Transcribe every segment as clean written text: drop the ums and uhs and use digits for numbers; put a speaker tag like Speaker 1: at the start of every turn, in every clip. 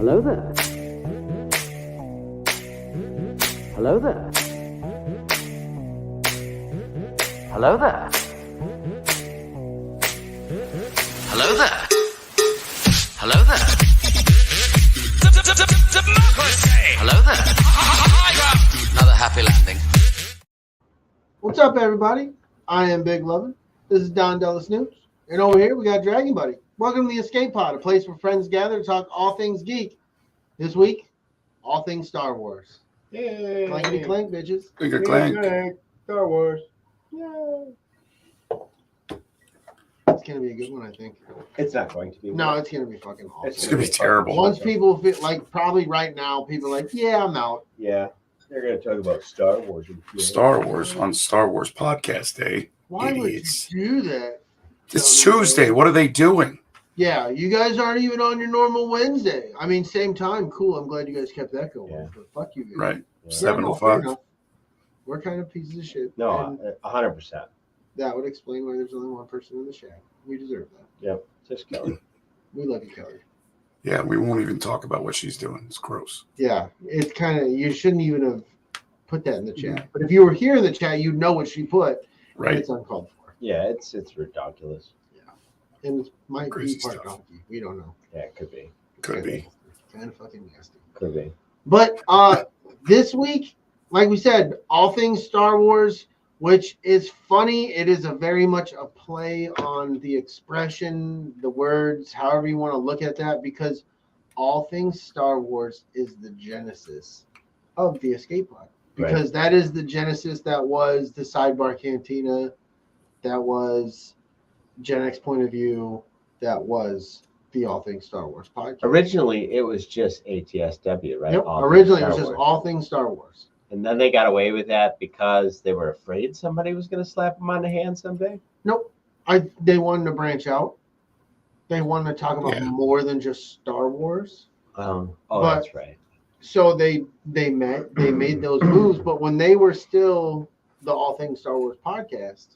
Speaker 1: Hello there. Hello there. Hello there. Hello there. Hello there. Hello there. Another happy landing.
Speaker 2: What's up, everybody? I am Big Lovin. This is Don DellaSnooch. And over here, we got Dragon Buddy. Welcome to the Escape Pod, a place where friends gather to talk all things geek. This week, all things Star Wars.
Speaker 3: Yay!
Speaker 2: Clankety clank, bitches.
Speaker 3: Clank, clank. Star Wars. Yay!
Speaker 2: It's going to be a good one, I think.
Speaker 3: It's not going to be.
Speaker 2: No, it's going to be fucking awesome.
Speaker 3: It's going to be terrible.
Speaker 2: Once people feel like, probably right now, people are like, yeah, I'm out.
Speaker 3: Yeah. They're going to talk about Star Wars.
Speaker 4: Star Wars on Star Wars Podcast Day.
Speaker 2: Why
Speaker 4: Idiots.
Speaker 2: would you do that?
Speaker 4: It's Tuesday. What are they doing?
Speaker 2: Yeah, you guys aren't even on your normal Wednesday. I mean, same time. Cool. I'm glad you guys kept that going.
Speaker 3: Yeah.
Speaker 2: But fuck you guys.
Speaker 4: Right.
Speaker 3: Yeah.
Speaker 4: 7:05.
Speaker 2: We're kind of pieces of shit.
Speaker 3: No, 100%.
Speaker 2: That would explain why there's only one person in the chat. We deserve that.
Speaker 3: Yep. Just Kelly.
Speaker 2: We love you, Kelly.
Speaker 4: Yeah, we won't even talk about what she's doing. It's gross.
Speaker 2: Yeah, it's kind of, you shouldn't even have put that in the chat. But if you were here in the chat, you'd know what she put.
Speaker 4: Right.
Speaker 2: It's uncalled for.
Speaker 3: Yeah, it's ridiculous.
Speaker 2: And it might
Speaker 4: Crazy
Speaker 2: be part
Speaker 4: stuff.
Speaker 2: donkey. We don't know.
Speaker 3: Yeah, it could be.
Speaker 4: Could be.
Speaker 2: Kind of fucking nasty.
Speaker 3: Could be.
Speaker 2: But this week, like we said, all things Star Wars, which is funny. It is a very much a play on the expression, the words, however you want to look at that, because all things Star Wars is the genesis of the Escape Pod. Because that is the genesis that was the Sidebar Cantina, that was Gen X Point of View, that was the All Things Star Wars podcast.
Speaker 3: Originally, it was just ATSW, right?
Speaker 2: Yep.
Speaker 3: All
Speaker 2: Originally, it
Speaker 3: Things
Speaker 2: was
Speaker 3: Star
Speaker 2: just
Speaker 3: Wars.
Speaker 2: All Things Star Wars.
Speaker 3: And then they got away with that because they were afraid somebody was going to slap them on the hand someday?
Speaker 2: Nope. They wanted to branch out. They wanted to talk about more than just Star Wars.
Speaker 3: But, that's right.
Speaker 2: So they made those moves, but when they were still the All Things Star Wars podcast,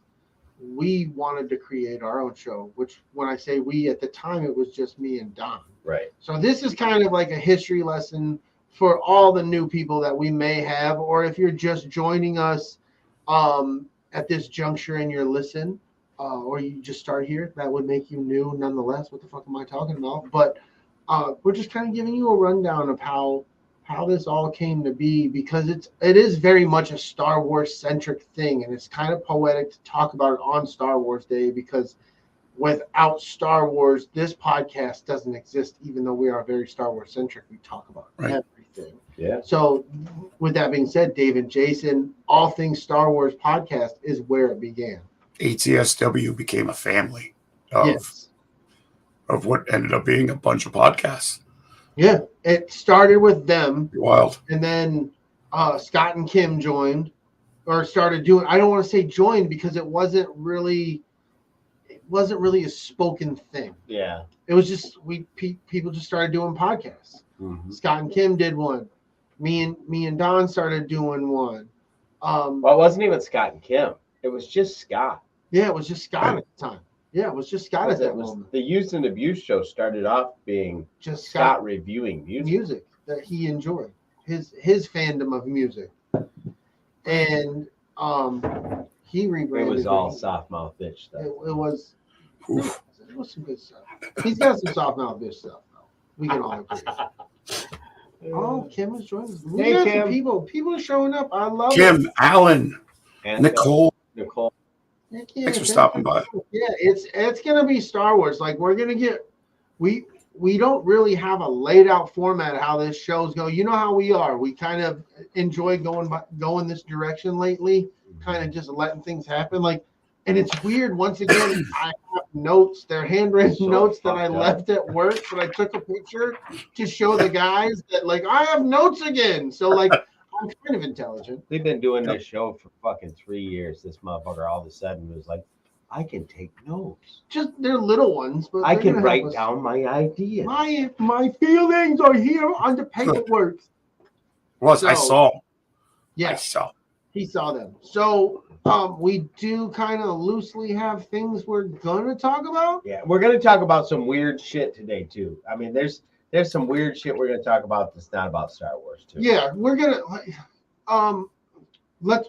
Speaker 2: we wanted to create our own show, which when I say we, at the time, it was just me and Don.
Speaker 3: Right.
Speaker 2: So this is kind of like a history lesson for all the new people that we may have, or if you're just joining us at this juncture and you're listening, or you just start here, that would make you new nonetheless. What the fuck am I talking about? But we're just kind of giving you a rundown of how this all came to be, because it is very much a Star Wars centric thing, and it's kind of poetic to talk about it on Star Wars Day, because without Star Wars, this podcast doesn't exist, even though we are very Star Wars centric. We talk about everything.
Speaker 3: Yeah.
Speaker 2: So with that being said, Dave and Jason, All Things Star Wars podcast is where it began.
Speaker 4: ATSW became a family of what ended up being a bunch of podcasts.
Speaker 2: Yeah, it started with them.
Speaker 4: Wild.
Speaker 2: And then Scott and Kim joined, or started doing. I don't want to say joined, because it wasn't really a spoken thing.
Speaker 3: Yeah.
Speaker 2: It was just people just started doing podcasts.
Speaker 3: Mm-hmm.
Speaker 2: Scott and Kim did one. Me and Don started doing one.
Speaker 3: Well, it wasn't even Scott and Kim. It was just Scott.
Speaker 2: Yeah, it was just Scott at the time. Yeah, it was just Scott at that moment.
Speaker 3: The Used and Abused show started off being
Speaker 2: Just
Speaker 3: Scott reviewing music
Speaker 2: that he enjoyed, his fandom of music, and he rebranded.
Speaker 3: It was all soft mouth bitch stuff.
Speaker 2: It was some good stuff. He's got some soft mouth bitch stuff though. We can all agree. Oh, Kim is joining us. We got some people are showing up. I love
Speaker 4: Kim,
Speaker 2: it.
Speaker 4: Alan,
Speaker 3: And
Speaker 4: Nicole.
Speaker 2: Thanks
Speaker 4: for stopping by.
Speaker 2: Yeah, it's gonna be Star Wars. Like, we're gonna get we don't really have a laid out format of how this show's go. You know how we are. We kind of enjoy going this direction lately, kind of just letting things happen. Like, and it's weird. Once again, I have notes. They're handwritten notes that I left at work, but I took a picture to show the guys that, like, I have notes again. So, like, I'm kind of intelligent.
Speaker 3: We've been doing this show for fucking 3 years. This motherfucker all of a sudden was like, I can take notes.
Speaker 2: Just they're little ones, but
Speaker 3: I can write down my ideas.
Speaker 2: My feelings are here on the paperwork.
Speaker 4: I saw.
Speaker 2: Yeah, he saw them. So we do kind of loosely have things we're gonna talk about.
Speaker 3: Yeah, we're gonna talk about some weird shit today too. I mean, there's There's some weird shit we're gonna talk about that's not about Star Wars too.
Speaker 2: Yeah, we're gonna let's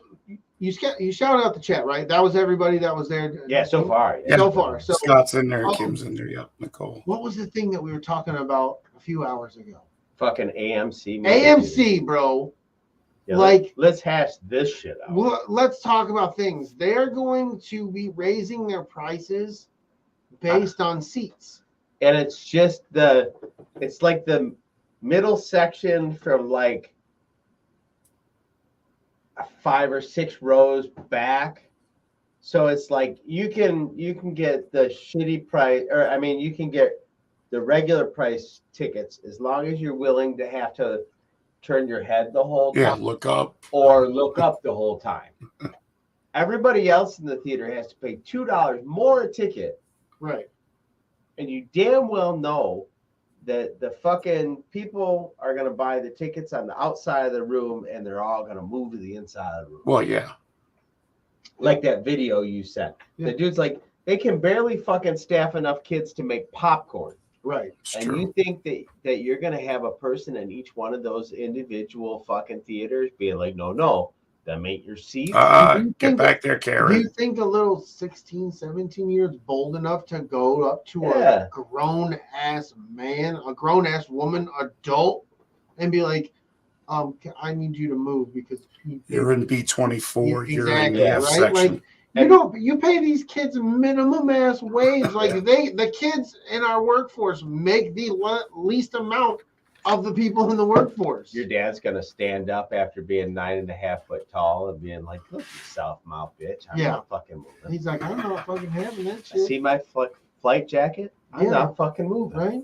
Speaker 2: you shout out the chat, right? That was everybody that was there.
Speaker 3: Yeah, so far.
Speaker 4: Yeah.
Speaker 2: So far. So
Speaker 4: Scott's in there, Kim's in there. Yep, Nicole.
Speaker 2: what was the thing that we were talking about a few hours ago?
Speaker 3: Fucking AMC.
Speaker 2: AMC, bro.
Speaker 3: Yeah,
Speaker 2: like,
Speaker 3: let's hash this shit out.
Speaker 2: Well, let's talk about things. They're going to be raising their prices based on seats.
Speaker 3: And it's just it's like the middle section from like 5 or 6 rows back. So it's like you can get the shitty price, or I mean you can get the regular price tickets as long as you're willing to have to turn your head the whole time.
Speaker 4: Yeah, look up.
Speaker 3: Or look up the whole time. Everybody else in the theater has to pay $2 more a ticket.
Speaker 2: Right.
Speaker 3: And you damn well know that the fucking people are going to buy the tickets on the outside of the room and they're all going to move to the inside of the room.
Speaker 4: Well, yeah.
Speaker 3: Like that video you sent. Yeah. The dude's like, they can barely fucking staff enough kids to make popcorn.
Speaker 2: Right.
Speaker 4: It's
Speaker 3: and
Speaker 4: true.
Speaker 3: You think that you're going to have a person in each one of those individual fucking theaters being like, no, them ain't your seats.
Speaker 4: Get back there, Karen.
Speaker 2: Do you think a little 16, 17 years bold enough to go up to a grown-ass man, a grown-ass woman, adult, and be like, I need you to move because
Speaker 4: you're in B24.
Speaker 2: Exactly,
Speaker 4: you're in the F
Speaker 2: right?
Speaker 4: section.
Speaker 2: Like, you pay these kids minimum ass wage. Like the kids in our workforce make the least amount of the people in the workforce.
Speaker 3: Your dad's gonna stand up after being 9.5 foot tall and being like, "Look, you south mouth bitch, I'm not fucking moving."
Speaker 2: He's like, "I'm not fucking having that shit."
Speaker 3: See my flight jacket? I'm not fucking moving.
Speaker 2: Right?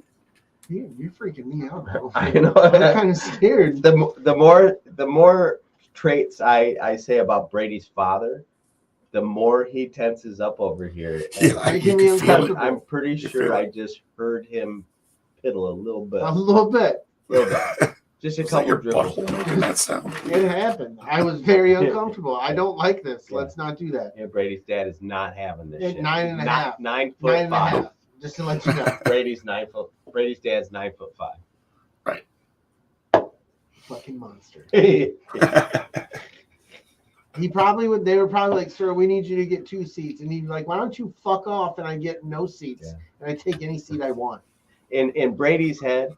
Speaker 2: You're freaking me out, bro.
Speaker 3: I know.
Speaker 2: I'm kind of scared.
Speaker 3: The more traits I say about Brady's father, the more he tenses up over here. I'm pretty sure I just heard him piddle a little bit.
Speaker 2: A little bit.
Speaker 3: Just a couple of dribbles.
Speaker 4: That sound.
Speaker 2: It happened. I was very uncomfortable. I don't like this. Let's not do that.
Speaker 3: Yeah, Brady's dad is not having this shit.
Speaker 2: 9.5.
Speaker 3: 9 foot 5.
Speaker 2: Just to let you know.
Speaker 3: Brady's dad's 9'5".
Speaker 4: Right.
Speaker 2: Fucking monster. They were probably like, "Sir, we need you to get 2 seats." And he'd be like, "Why don't you fuck off and I get no seats and I take any seat I want."
Speaker 3: In Brady's head,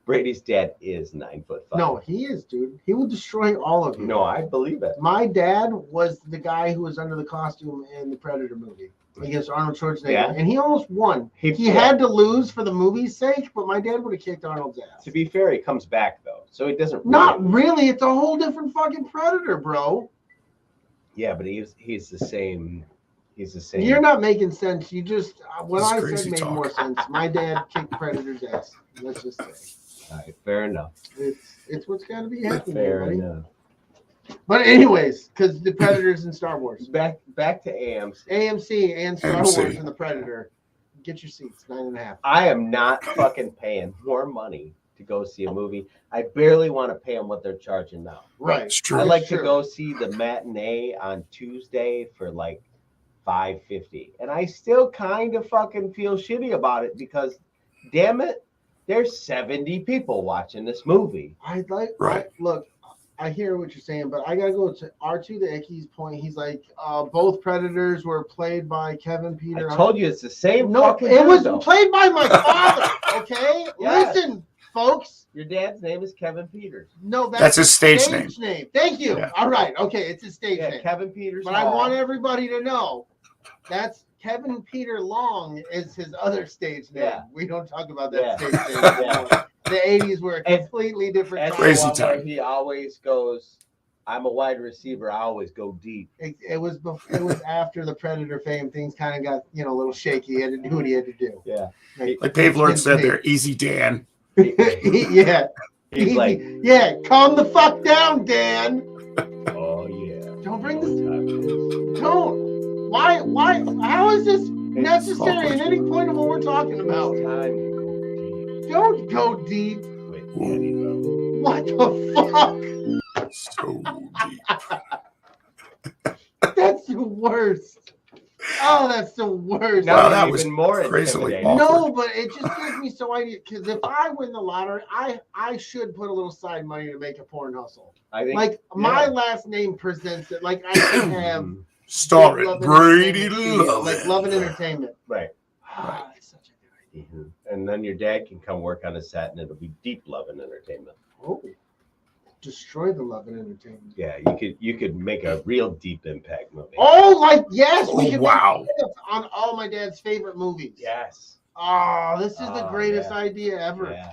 Speaker 3: Brady's dad is 9'5".
Speaker 2: No, he is, dude. He will destroy all of you.
Speaker 3: No, I believe it.
Speaker 2: My dad was the guy who was under the costume in the Predator movie against Arnold Schwarzenegger, and he almost won. He had to lose for the movie's sake, but my dad would have kicked Arnold's ass.
Speaker 3: To be fair, he comes back though, so he doesn't.
Speaker 2: Not really. It's a whole different fucking Predator, bro.
Speaker 3: Yeah, but he's the same. He's the same.
Speaker 2: You're not making sense. You just what I said made more sense. My dad kicked Predator's ass. Let's just say.
Speaker 3: All right, fair enough.
Speaker 2: It's what's got to be happening.
Speaker 3: Fair enough.
Speaker 2: But anyways, because the Predators in Star Wars.
Speaker 3: Back to AMC.
Speaker 2: AMC and Star Wars and the Predator. Get your seats, 9.5.
Speaker 3: I am not fucking paying more money to go see a movie. I barely want to pay them what they're charging now.
Speaker 2: Right. It's
Speaker 4: true.
Speaker 3: I like to go see the matinee on Tuesday for like $5.50. And I still kind of fucking feel shitty about it because, damn it, there's 70 people watching this movie.
Speaker 2: Look, I hear what you're saying, but I gotta go to R2 the Icky's point. He's like, both Predators were played by Kevin Peter.
Speaker 3: I told you it's the same.
Speaker 2: No, it was played by my father. Okay, listen, folks.
Speaker 3: Your dad's name is Kevin Peters.
Speaker 2: No,
Speaker 4: that's his stage name.
Speaker 2: Thank you.
Speaker 4: Yeah.
Speaker 2: All right. Okay, it's his stage name.
Speaker 3: Kevin Peters.
Speaker 2: But I want everybody to know that's Kevin Peter Long is his other stage name.
Speaker 3: Yeah.
Speaker 2: We don't talk about that stage name anymore. The 80s were a completely different time.
Speaker 4: Crazy time.
Speaker 3: He always goes, I'm a wide receiver. I always go deep.
Speaker 2: It was after the Predator fame. Things kind of got a little shaky. He had to do what he had to do.
Speaker 3: Yeah.
Speaker 4: Like Dave Lord said there, easy Dan.
Speaker 2: Yeah.
Speaker 3: He's like,
Speaker 2: calm the fuck down, Dan.
Speaker 3: Oh yeah.
Speaker 2: Don't bring this. Don't. Why? How is this necessary at any point of what we're talking about? Don't go deep. What the fuck?
Speaker 4: So deep.
Speaker 2: That's the worst. Oh, that's the worst.
Speaker 3: Now
Speaker 4: Wow,
Speaker 3: you're
Speaker 4: that was
Speaker 3: even more
Speaker 4: crazily
Speaker 3: intimidating.
Speaker 4: awful.
Speaker 2: No, but it just gives me so idea. Because if I win the lottery, I should put a little side money to make a porn hustle.
Speaker 3: I think
Speaker 2: Like my last name presents it. Like I should have
Speaker 4: Starring
Speaker 2: Lovin'
Speaker 4: Brady
Speaker 2: Entertainment Studio,
Speaker 4: Lovin.
Speaker 2: like Lovin' Entertainment.
Speaker 3: right.
Speaker 2: Ah, that's such a good idea.
Speaker 3: And then your dad can come work on a set, and it'll be deep love and entertainment.
Speaker 2: Oh, destroy the Lovin' Entertainment.
Speaker 3: Yeah, you could make a real deep impact movie.
Speaker 2: Oh, like yes, we
Speaker 4: Oh,
Speaker 2: could
Speaker 4: wow.
Speaker 2: make it on all my dad's favorite movies.
Speaker 3: Yes.
Speaker 2: Oh, this is the
Speaker 3: Oh,
Speaker 2: greatest
Speaker 3: yeah.
Speaker 2: idea ever.
Speaker 3: Yeah.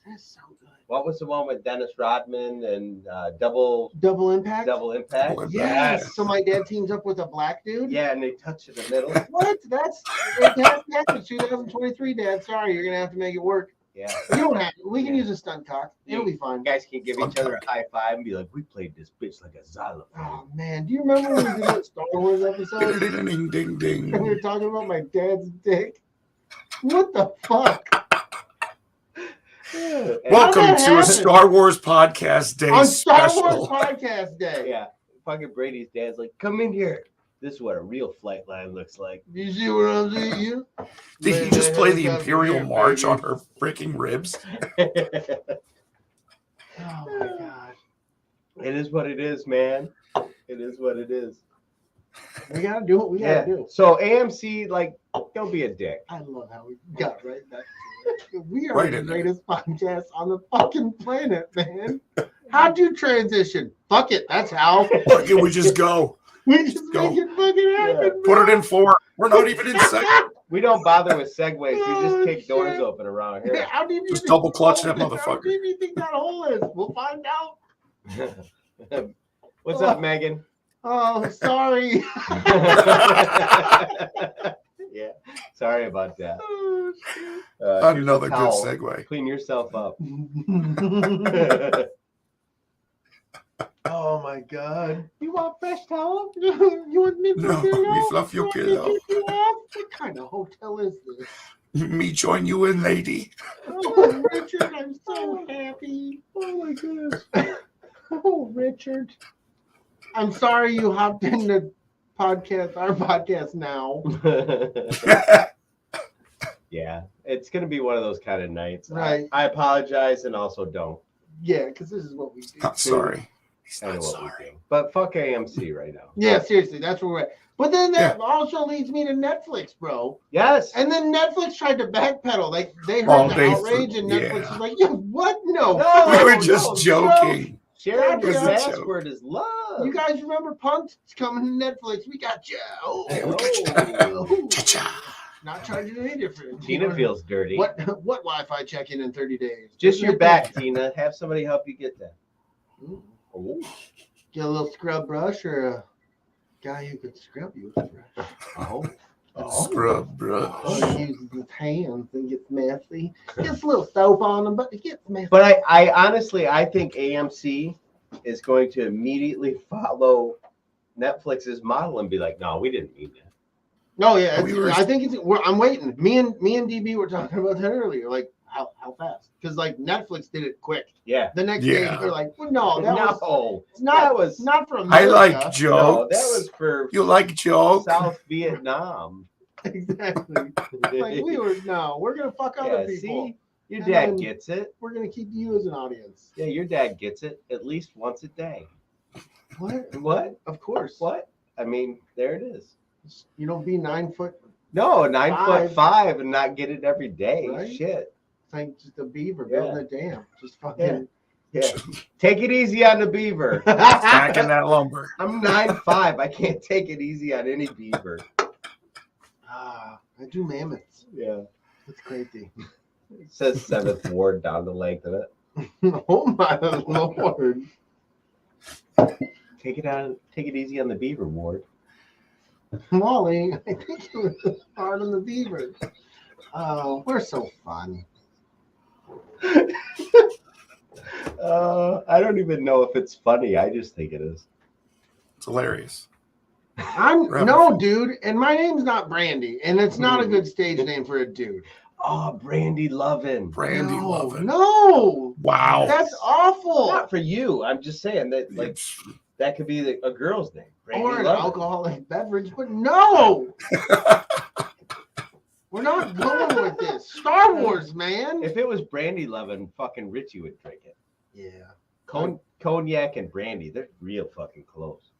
Speaker 2: That's so good.
Speaker 3: What was the one with Dennis Rodman and Double
Speaker 2: Double Impact.
Speaker 3: Impact?
Speaker 4: Double Impact.
Speaker 2: Yes. So my dad teams up with a black dude.
Speaker 3: Yeah, and they touch in the middle.
Speaker 2: What? That's it has to happen. 2023, Dad. Sorry, you're gonna have to make it work.
Speaker 3: Yeah.
Speaker 2: You don't have to. We can
Speaker 3: Yeah.
Speaker 2: use a stunt cock. It'll be fine.
Speaker 3: You guys can give each other a high five and be like, "We played this bitch like a xylophone."
Speaker 2: Oh man, do you remember when we did that Star Wars episode?
Speaker 4: Ding, ding, ding,
Speaker 2: And we were
Speaker 4: ding.
Speaker 2: talking about my dad's dick. What the fuck?
Speaker 3: Yeah.
Speaker 4: Welcome
Speaker 2: that
Speaker 4: to a
Speaker 2: happen?
Speaker 4: Star Wars Podcast Day
Speaker 2: On Star
Speaker 4: special.
Speaker 2: Wars Podcast Day.
Speaker 3: Yeah. Fucking Brady's dad's like, "Come in here. This is what a real flight line looks like."
Speaker 2: You see what I'm saying? You?
Speaker 4: Did he just play the Imperial March on her freaking ribs?
Speaker 2: Oh my god.
Speaker 3: It is what it is, man. It is what it is.
Speaker 2: We gotta do what we gotta do.
Speaker 3: So AMC, like, don't be a dick.
Speaker 2: I love how we got right back to it. We are
Speaker 4: Right
Speaker 2: the
Speaker 4: in there.
Speaker 2: greatest podcast on the fucking planet, man. How'd you transition? Fuck it, that's how.
Speaker 4: Fuck it, we just go.
Speaker 2: We just
Speaker 4: Go.
Speaker 2: make it fucking happen.
Speaker 4: Put it in 4. We're not even in second.
Speaker 3: We don't bother with segues. We just
Speaker 2: Oh,
Speaker 3: kick doors
Speaker 2: shit.
Speaker 3: open around here.
Speaker 2: How deep
Speaker 4: Just double clutch that
Speaker 2: How
Speaker 4: motherfucker.
Speaker 2: deep do you think that hole is? We'll find out.
Speaker 3: What's up, Megan?
Speaker 2: Oh, sorry.
Speaker 3: Yeah, sorry about that.
Speaker 2: Oh, shit.
Speaker 3: Here's
Speaker 4: Another
Speaker 3: a
Speaker 4: good
Speaker 3: towel.
Speaker 4: segue.
Speaker 3: Clean yourself up.
Speaker 2: Oh my god.
Speaker 3: You want fresh towel?
Speaker 2: You want me to
Speaker 4: No, me fluff your pillow.
Speaker 2: What kind of hotel is this?
Speaker 4: Me join you in, lady.
Speaker 2: Oh, Richard, I'm so happy. Oh my goodness. Oh, Richard. I'm sorry you hopped in the podcast, our podcast now.
Speaker 3: Yeah, it's gonna be one of those kind of nights.
Speaker 2: Right.
Speaker 3: I apologize and also don't.
Speaker 2: Yeah, because this is what we do.
Speaker 4: Not sorry. He's
Speaker 3: I know
Speaker 4: not
Speaker 3: what
Speaker 4: sorry.
Speaker 3: we do. But fuck AMC right now.
Speaker 2: Yeah, seriously, that's where we're at. But then that also leads me to Netflix, bro.
Speaker 3: Yes.
Speaker 2: And then Netflix tried to backpedal. Like they heard
Speaker 4: Oh,
Speaker 2: the
Speaker 4: they
Speaker 2: outrage, and Netflix
Speaker 4: yeah.
Speaker 2: was like, "Yeah, what? No,
Speaker 3: No,
Speaker 4: We were
Speaker 3: no,
Speaker 4: just
Speaker 3: no,
Speaker 4: joking.
Speaker 3: Sharing your
Speaker 2: Yeah.
Speaker 3: password is love.
Speaker 2: You guys remember Punked? It's coming to Netflix. We got you. Oh,
Speaker 4: Yeah, we got you.
Speaker 2: oh.
Speaker 4: Cha-cha.
Speaker 2: Not charging any different.
Speaker 3: Tina feels dirty.
Speaker 2: What Wi-Fi check-in in 30 days?
Speaker 3: Just your back, Tina. Have somebody help you get that.
Speaker 2: Ooh.
Speaker 3: Oh.
Speaker 2: Get a little scrub brush or a guy who could scrub you with a brush.
Speaker 3: Oh.
Speaker 4: Scrub brush.
Speaker 2: Oh, he uses his hands and gets messy. Gets a little soap on him, but it gets messy.
Speaker 3: But I honestly, I think AMC is going to immediately follow Netflix's model and be like, no, we didn't mean that.
Speaker 2: No, yeah,
Speaker 4: We were-
Speaker 2: I think it's. I'm waiting. Me and DB were talking about that earlier. Like how fast? Because like Netflix did it quick.
Speaker 3: Yeah.
Speaker 2: The next day
Speaker 4: Yeah.
Speaker 2: they're like, well, no, that was
Speaker 3: No.
Speaker 2: it's not.
Speaker 3: that was-
Speaker 2: not for
Speaker 4: I
Speaker 2: America.
Speaker 4: like
Speaker 3: No,
Speaker 4: jokes.
Speaker 3: that was for
Speaker 4: You like jokes?
Speaker 3: South Vietnam.
Speaker 2: Exactly. Like we're gonna fuck other
Speaker 3: Yeah,
Speaker 2: people.
Speaker 3: see, your
Speaker 2: And
Speaker 3: dad
Speaker 2: then-
Speaker 3: gets it.
Speaker 2: We're gonna keep you as an audience.
Speaker 3: Yeah, your dad gets it at least once a day.
Speaker 2: What?
Speaker 3: What?
Speaker 2: Of course.
Speaker 3: What? I mean, there it is.
Speaker 2: You don't be 9 foot.
Speaker 3: No, 9'5"
Speaker 2: 5.
Speaker 3: and not get it every day.
Speaker 2: Right?
Speaker 3: Shit.
Speaker 2: Like just a beaver
Speaker 3: Yeah.
Speaker 2: building a dam. Just fucking.
Speaker 3: Yeah. Take it easy on the beaver.
Speaker 4: Stacking that lumber.
Speaker 3: I'm 9'5". I can't take it easy on any beaver.
Speaker 2: I do mammoths.
Speaker 3: Yeah.
Speaker 2: That's crazy.
Speaker 3: It says 7th Ward down the length of it.
Speaker 2: Oh my lord.
Speaker 3: Take it easy on the beaver, Ward.
Speaker 2: Molly, I think you were hard on the beaver. Oh, we're so fun.
Speaker 3: I don't even know if it's funny. I just think it is.
Speaker 4: It's hilarious.
Speaker 2: No, dude, and my name's not Brandy, and it's not a good stage name for a dude.
Speaker 3: Oh, Brandy Lovin.
Speaker 4: Brandy Lovin.
Speaker 2: No,
Speaker 4: Wow.
Speaker 2: that's awful.
Speaker 3: Not for you. I'm just saying that, like, That could be a girl's name. Brady
Speaker 2: or an
Speaker 3: Lovin.
Speaker 2: alcoholic beverage, but no. We're not going with this. Star Wars, man.
Speaker 3: If it was brandy Lovin, fucking Richie would drink it.
Speaker 2: Yeah.
Speaker 3: Cognac and brandy, they're real fucking close.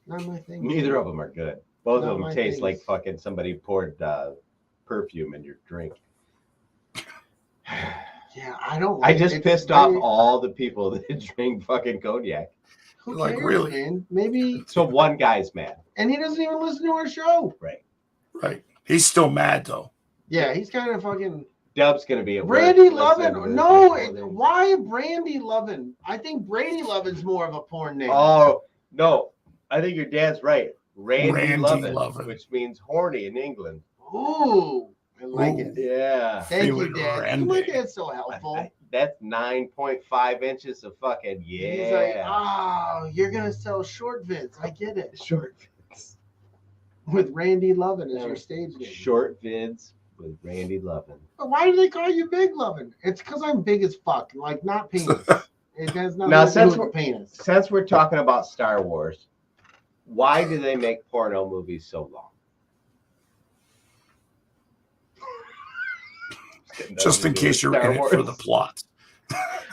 Speaker 2: Not my thing.
Speaker 3: Neither of them are good. Both
Speaker 2: Not
Speaker 3: of
Speaker 2: my
Speaker 3: them taste
Speaker 2: things.
Speaker 3: like fucking somebody poured perfume in your drink.
Speaker 2: Yeah, I don't.
Speaker 3: I
Speaker 2: Like
Speaker 3: just
Speaker 2: it.
Speaker 3: pissed off all the people that drink fucking cognac.
Speaker 2: Who
Speaker 4: Like,
Speaker 2: cares,
Speaker 4: really?
Speaker 2: man? Maybe,
Speaker 3: So one guy's mad.
Speaker 2: and he doesn't even listen to our show.
Speaker 3: Right.
Speaker 4: Right. He's still mad though.
Speaker 2: Yeah, he's kind of fucking.
Speaker 3: Dub's gonna be at work
Speaker 2: Brandy
Speaker 3: listening to
Speaker 2: Lovin.
Speaker 3: this
Speaker 2: No,
Speaker 3: recording.
Speaker 2: why Brandy Lovin? I think Brady Lovin's more of a porn name.
Speaker 3: Oh no, I think your dad's right. Randy
Speaker 4: Randy
Speaker 3: Lovin,
Speaker 4: Lovin.
Speaker 3: which means horny in England.
Speaker 2: Ooh, I like
Speaker 4: Ooh.
Speaker 2: it.
Speaker 3: Yeah.
Speaker 2: Thank you,
Speaker 4: Feeling
Speaker 2: Dad.
Speaker 4: Randy.
Speaker 2: My dad's so helpful.
Speaker 3: That's 9.5 inches of fucking
Speaker 2: He's like,
Speaker 3: yeah.
Speaker 2: oh, you're gonna sell short vids. I get it.
Speaker 3: Short vids.
Speaker 2: With Randy Lovin as your stage name.
Speaker 3: Short vids with Randy Lovin.
Speaker 2: But why do they call you Big Lovin? It's because I'm big as fuck, like not penis. It has nothing
Speaker 3: Now,
Speaker 2: to do
Speaker 3: since
Speaker 2: with
Speaker 3: we're-
Speaker 2: penis.
Speaker 3: Since we're talking about Star Wars, why do they make porno movies so long?
Speaker 4: Just in case you're in it for the plot.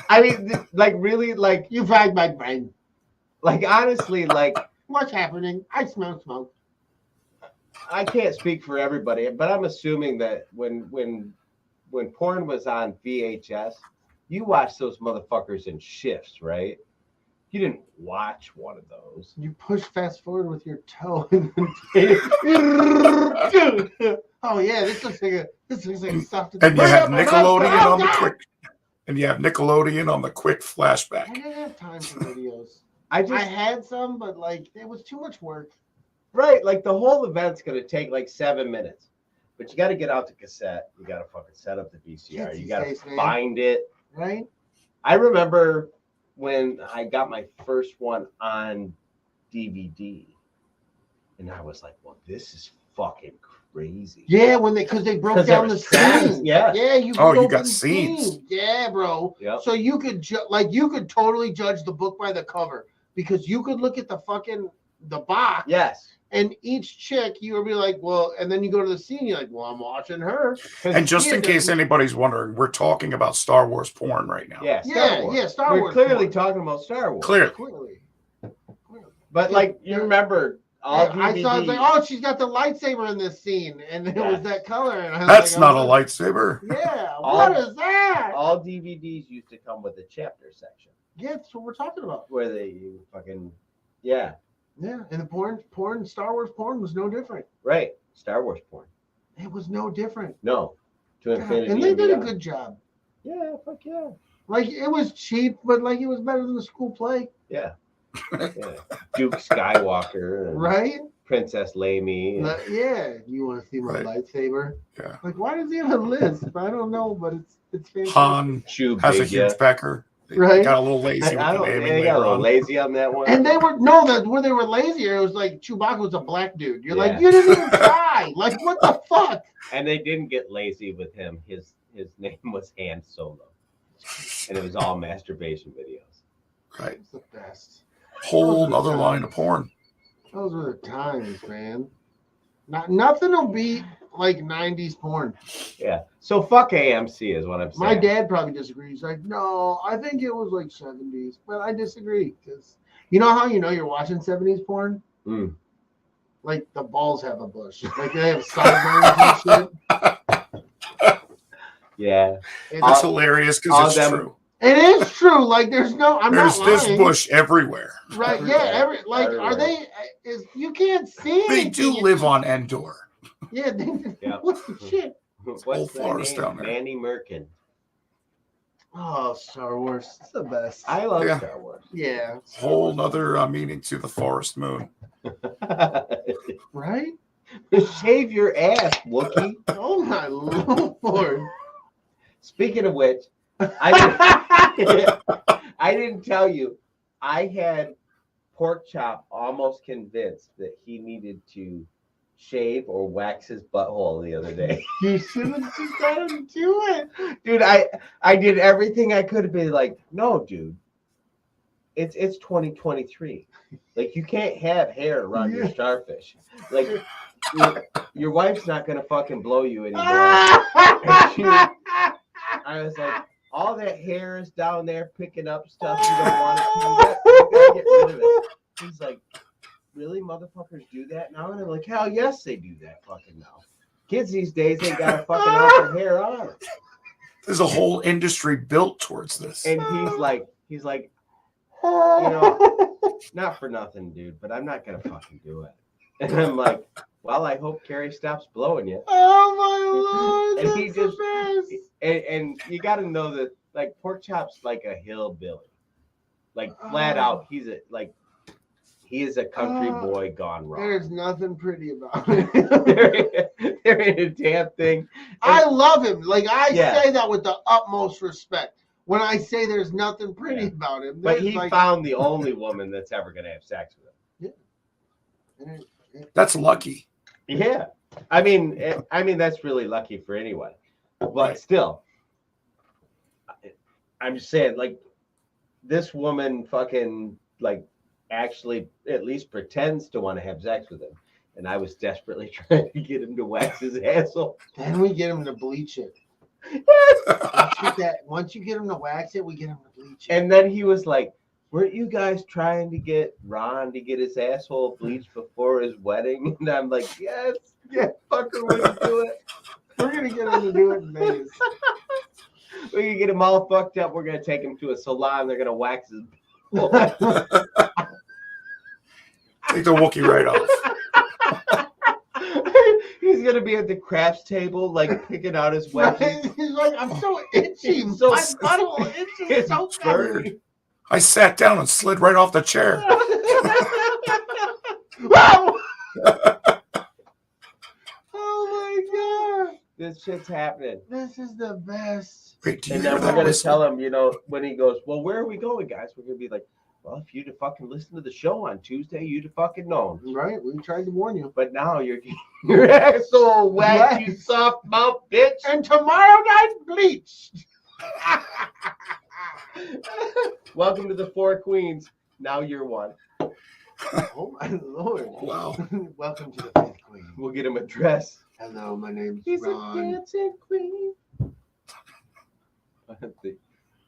Speaker 3: I mean, like really, like
Speaker 2: You fried my brain.
Speaker 3: honestly, like
Speaker 2: What's happening? I smell smoke.
Speaker 3: I can't speak for everybody, but I'm assuming that when porn was on VHS, you watched those motherfuckers in shifts, right? You didn't watch one of those.
Speaker 2: You push fast forward with your toe and then oh yeah, this looks like stuff to
Speaker 4: And you have
Speaker 2: Bring up
Speaker 4: Nickelodeon on the
Speaker 2: God!
Speaker 4: quick. And you have Nickelodeon on the quick
Speaker 2: I
Speaker 4: flashback.
Speaker 2: didn't have time for videos.
Speaker 3: I
Speaker 2: I
Speaker 3: just
Speaker 2: had some, but like it was too much work.
Speaker 3: right, like the whole event's gonna take like 7 minutes, but you got to get out the cassette. You got to fucking set up the VCR.
Speaker 2: Kids
Speaker 3: You got to
Speaker 2: these days, man.
Speaker 3: find it.
Speaker 2: Right?
Speaker 3: I remember when I got my first one on DVD, and I was like, "Well, this is fucking crazy."
Speaker 2: Yeah, because they broke
Speaker 3: 'Cause there
Speaker 2: down the
Speaker 3: was tracks,
Speaker 2: scene.
Speaker 3: yeah.
Speaker 2: Yeah, you
Speaker 4: Oh, you
Speaker 2: broke
Speaker 4: got
Speaker 2: the
Speaker 4: scenes.
Speaker 2: scene. Yeah, bro.
Speaker 3: Yep.
Speaker 2: So you could you could totally judge the book by the cover because you could look at the box
Speaker 3: Yes.
Speaker 2: and each chick you would be like, well, and then you go to the scene, you're like, well, I'm watching her.
Speaker 4: And just in
Speaker 2: Yeah,
Speaker 4: case anybody's wondering, we're talking about Star Wars porn right now.
Speaker 3: Yeah. Star
Speaker 2: Yeah,
Speaker 3: Wars.
Speaker 2: yeah, Star
Speaker 3: We're
Speaker 2: Wars
Speaker 3: clearly
Speaker 2: porn.
Speaker 3: talking about Star Wars.
Speaker 4: Clearly.
Speaker 2: Clearly.
Speaker 3: But like you remember all
Speaker 2: Yeah, I saw
Speaker 3: DVD.
Speaker 2: it's like, oh, she's got the lightsaber in this scene, and it
Speaker 3: Yeah.
Speaker 2: was that color. And I was
Speaker 4: That's
Speaker 2: like,
Speaker 4: not a
Speaker 2: oh,
Speaker 4: lightsaber.
Speaker 2: Yeah,
Speaker 3: All-
Speaker 2: what is that?
Speaker 3: all DVDs used to come with a chapter section
Speaker 2: Yeah, that's what we're talking about.
Speaker 3: where they fucking yeah,
Speaker 2: Yeah, and the porn, Star Wars porn was no different.
Speaker 3: right. Star Wars porn.
Speaker 2: It was no different.
Speaker 3: No. To
Speaker 2: God,
Speaker 3: infinity.
Speaker 2: and they did a
Speaker 3: beyond.
Speaker 2: good job.
Speaker 3: Yeah, fuck yeah.
Speaker 2: Like it was cheap, but like it was better than the school play,
Speaker 3: Yeah. Yeah. Duke Skywalker and
Speaker 2: right?
Speaker 3: Princess Leia.
Speaker 2: Yeah, you want to see my
Speaker 4: Right.
Speaker 2: lightsaber?
Speaker 4: Yeah.
Speaker 2: Like, why does he have a lisp? I don't know, but it's fantastic.
Speaker 4: Han
Speaker 3: Chew
Speaker 4: has a
Speaker 3: big, yeah.
Speaker 4: huge pecker. They
Speaker 2: Right.
Speaker 4: got a little lazy with
Speaker 3: I
Speaker 4: the
Speaker 3: don't.
Speaker 4: naming
Speaker 3: They got a
Speaker 4: later
Speaker 3: little
Speaker 4: on.
Speaker 3: lazy on that one.
Speaker 2: And they were where they were lazier. It was like Chewbacca was a black dude. You're like,
Speaker 3: Yeah.
Speaker 2: you didn't even try. Like, what the fuck?
Speaker 3: And they didn't get lazy with him. His name was Han Solo, and it was all masturbation videos.
Speaker 4: Right.
Speaker 2: It's the best.
Speaker 4: Whole other line of porn.
Speaker 2: Those were the times, man. Nothing will beat like 90s porn.
Speaker 3: Yeah. So fuck AMC is what I'm saying.
Speaker 2: My dad probably disagrees. He's like, no, I think it was like 70s. But I disagree because you know how you know you're watching 70s porn?
Speaker 3: Mm.
Speaker 2: Like the balls have a bush. Like they have sideburns and shit.
Speaker 3: Yeah.
Speaker 4: It's hilarious
Speaker 3: all
Speaker 4: because it's
Speaker 3: them-
Speaker 4: true.
Speaker 2: It is true. Like there's no. I'm
Speaker 4: There's
Speaker 2: not
Speaker 4: this
Speaker 2: lying.
Speaker 4: bush everywhere.
Speaker 2: Right?
Speaker 3: Everywhere.
Speaker 2: Yeah. Are
Speaker 3: Everywhere.
Speaker 2: they? Is you can't see?
Speaker 4: They
Speaker 2: anything.
Speaker 4: do live on Endor.
Speaker 2: Yeah.
Speaker 3: Yeah.
Speaker 2: What the shit?
Speaker 3: What's
Speaker 4: whole
Speaker 3: that
Speaker 4: forest
Speaker 3: name?
Speaker 4: down there.
Speaker 3: Manny Merkin.
Speaker 2: Oh, Star Wars. It's the best.
Speaker 3: I love
Speaker 4: Yeah.
Speaker 3: Star Wars.
Speaker 2: Yeah.
Speaker 4: Whole nother meaning to the forest moon.
Speaker 2: Right?
Speaker 3: Shave your ass, Wookie.
Speaker 2: Oh my lord.
Speaker 3: Speaking of which, I didn't tell you. I had Pork Chop almost convinced that he needed to shave or wax his butthole the other day.
Speaker 2: You should have just let him do it.
Speaker 3: Dude, I did everything I could to be like, no, dude. it's 2023. Like you can't have hair around your starfish. Like your wife's not gonna fucking blow you anymore. I was like, all that hair is down there picking up stuff you don't want to. You gotta get rid of it. He's like, really, motherfuckers do that now? And I'm like, hell yes, they do that fucking now. Kids these days ain't got a fucking ounce of hair on.
Speaker 4: There's a whole industry built towards this.
Speaker 3: And he's like, you know, not for nothing, dude, but I'm not gonna fucking do it. And I'm like, well, I hope Carrie stops blowing you.
Speaker 2: Oh my lord!
Speaker 3: And he just, and you got to know that, like, Pork Chop's like a hillbilly, like flat out. He is a country boy gone wrong.
Speaker 2: There's nothing pretty about it.
Speaker 3: there ain't a damn thing.
Speaker 2: I love him. Like I say that with the utmost respect. When I say there's nothing pretty about him,
Speaker 3: but he found the only woman that's ever gonna have sex with him.
Speaker 2: Yeah.
Speaker 4: That's lucky.
Speaker 3: Yeah, I mean that's really lucky for anyone. But still, I'm just saying, like, this woman fucking like actually at least pretends to want to have sex with him, and I was desperately trying to get him to wax his asshole.
Speaker 2: Then we get him to bleach it. Once you get him to wax it, we get him to bleach it.
Speaker 3: And then he was like, weren't you guys trying to get Ron to get his asshole bleached before his wedding? And I'm like, yes, fucker, we're gonna do it.
Speaker 2: We're gonna get him to do it in Vegas.
Speaker 3: We're gonna get him all fucked up. We're gonna take him to a salon. They're gonna wax his.
Speaker 4: Take the Wookiee right off.
Speaker 3: He's gonna be at the craps table, like picking out his wedgies.
Speaker 2: He's like, I'm so itchy.
Speaker 3: So
Speaker 2: My butthole itches so bad.
Speaker 4: I sat down and slid right off the chair.
Speaker 2: Oh my god.
Speaker 3: This shit's happening.
Speaker 2: This is the best.
Speaker 4: Wait,
Speaker 3: And then we're gonna tell him, you know, when he goes, well, where are we going, guys? We're gonna be like, well, if you'd have fucking listened to the show on Tuesday, you'd have fucking known.
Speaker 2: Right? We tried to warn you.
Speaker 3: But now you're your asshole wet, you soft mouth bitch.
Speaker 2: And tomorrow night, bleached.
Speaker 3: Welcome to the Four Queens. Now you're one.
Speaker 2: Oh my lord.
Speaker 4: Wow.
Speaker 2: Welcome to the fifth queen.
Speaker 3: We'll get him a dress.
Speaker 2: Hello, my name's
Speaker 3: He's
Speaker 2: Ron.
Speaker 3: a dancing queen.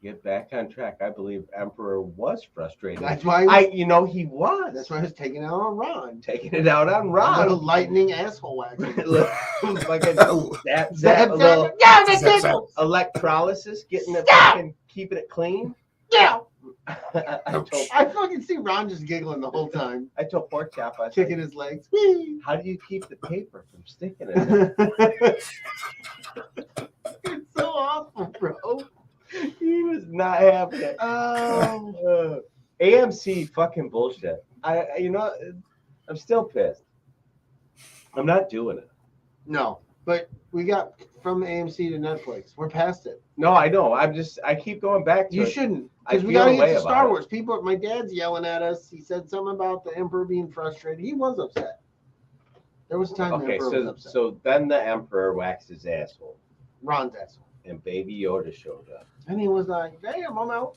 Speaker 3: Get back on track. I believe Emperor was frustrated.
Speaker 2: That's why
Speaker 3: he was.
Speaker 2: That's why I was taking it out on Ron.
Speaker 3: Taking it out on
Speaker 2: A
Speaker 3: Ron.
Speaker 2: little lightning asshole waxing.
Speaker 3: Like a zap, little
Speaker 2: Yeah, that's it.
Speaker 3: electrolysis, getting it fucking, keeping it clean.
Speaker 2: Yeah.
Speaker 3: I
Speaker 2: I fucking see Ron just giggling the whole time,
Speaker 3: told Pork Chop, I
Speaker 2: kicking
Speaker 3: said,
Speaker 2: his legs.
Speaker 3: how do you keep the paper from sticking in it?
Speaker 2: It's so awful, bro.
Speaker 3: He was not having it.
Speaker 2: Oh.
Speaker 3: AMC fucking bullshit. I'm still pissed. I'm not doing it.
Speaker 2: No, but we got from AMC to Netflix. We're past it.
Speaker 3: No, I know. I keep going back to
Speaker 2: You
Speaker 3: it.
Speaker 2: shouldn't,
Speaker 3: I
Speaker 2: because we
Speaker 3: feel
Speaker 2: got to
Speaker 3: a way
Speaker 2: get to
Speaker 3: about
Speaker 2: Star
Speaker 3: it.
Speaker 2: Wars. People, my dad's yelling at us. He said something about the Emperor being frustrated. He was upset. There was a time the
Speaker 3: Okay,
Speaker 2: Emperor was upset.
Speaker 3: so then the Emperor waxed his asshole,
Speaker 2: Ron's asshole.
Speaker 3: and Baby Yoda showed up.
Speaker 2: And he was like, damn, I'm out.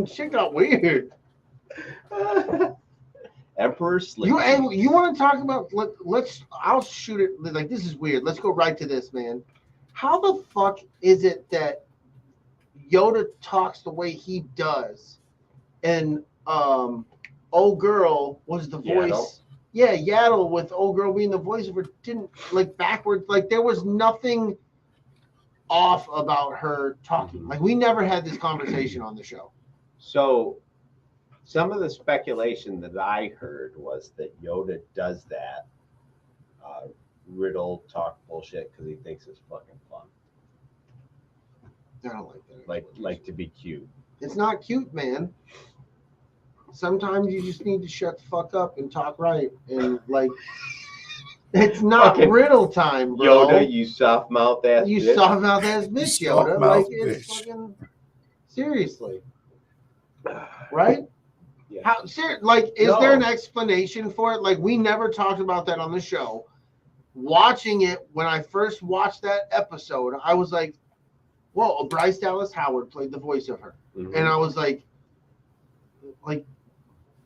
Speaker 2: Shit got weird.
Speaker 3: Emperor Slick.
Speaker 2: You want to talk about, I'll shoot it. Like, this is weird. Let's go right to this, man. How the fuck is it that Yoda talks the way he does? And old girl was the voice.
Speaker 3: Yaddle.
Speaker 2: Yeah, Yaddle with old girl being the voice of her didn't, like, backwards. Like, there was nothing off about her talking. Like, we never had this conversation on the show.
Speaker 3: So some of the speculation that I heard was that Yoda does that riddle talk bullshit because he thinks it's fucking fun.
Speaker 2: I don't like that.
Speaker 3: Like to be cute.
Speaker 2: It's not cute, man. Sometimes you just need to shut the fuck up and talk right. And, like, it's not
Speaker 3: Fucking
Speaker 2: riddle time, bro.
Speaker 3: Yoda, you soft mouth ass
Speaker 2: You
Speaker 3: bitch.
Speaker 2: soft mouth ass bitch,
Speaker 4: You
Speaker 2: Yoda.
Speaker 4: soft-mouthed
Speaker 2: Like, it's
Speaker 4: bitch.
Speaker 2: fucking seriously, right?
Speaker 3: Yeah.
Speaker 2: How like, is
Speaker 3: No.
Speaker 2: there an explanation for it? Like, we never talked about that on the show. Watching it, when I first watched that episode, I was like, "Whoa!" Bryce Dallas Howard played the voice of her,
Speaker 3: Mhm.
Speaker 2: and I was like, like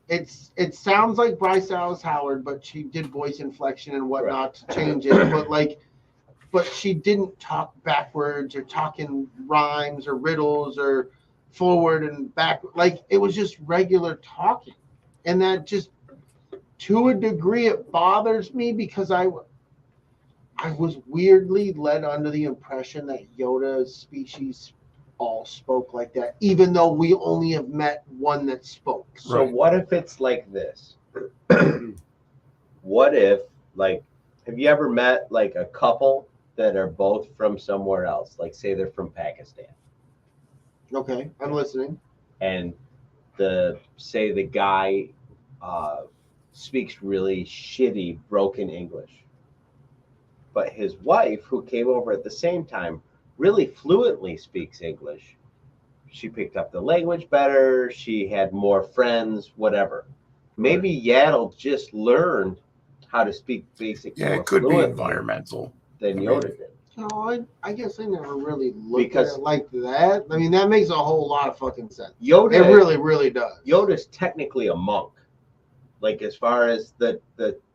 Speaker 2: it sounds like Bryce Dallas Howard, but she did voice inflection and whatnot to change it. But she didn't talk backwards or talk in rhymes or riddles or forward and back. Like it was just regular talking, and that just to a degree it bothers me because I was weirdly led under the impression that Yoda's species all spoke like that, even though we only have met one that spoke.
Speaker 5: So what if it's like this? What if, like, have you ever met like a couple that are both from somewhere else? Like, say they're from Pakistan.
Speaker 2: Okay, I'm listening.
Speaker 5: And the guy speaks really shitty, broken English. But his wife, who came over at the same time, really fluently speaks English. She picked up the language better. She had more friends, whatever. Maybe Yaddle just learned how to speak basic.
Speaker 4: Yeah, it could be environmental.
Speaker 5: Than Yoda did.
Speaker 2: No, I guess I never really looked at it like that. I mean, that makes a whole lot of fucking sense.
Speaker 5: Yoda,
Speaker 2: it really, really does.
Speaker 5: Yoda's technically a monk. Like, as far as the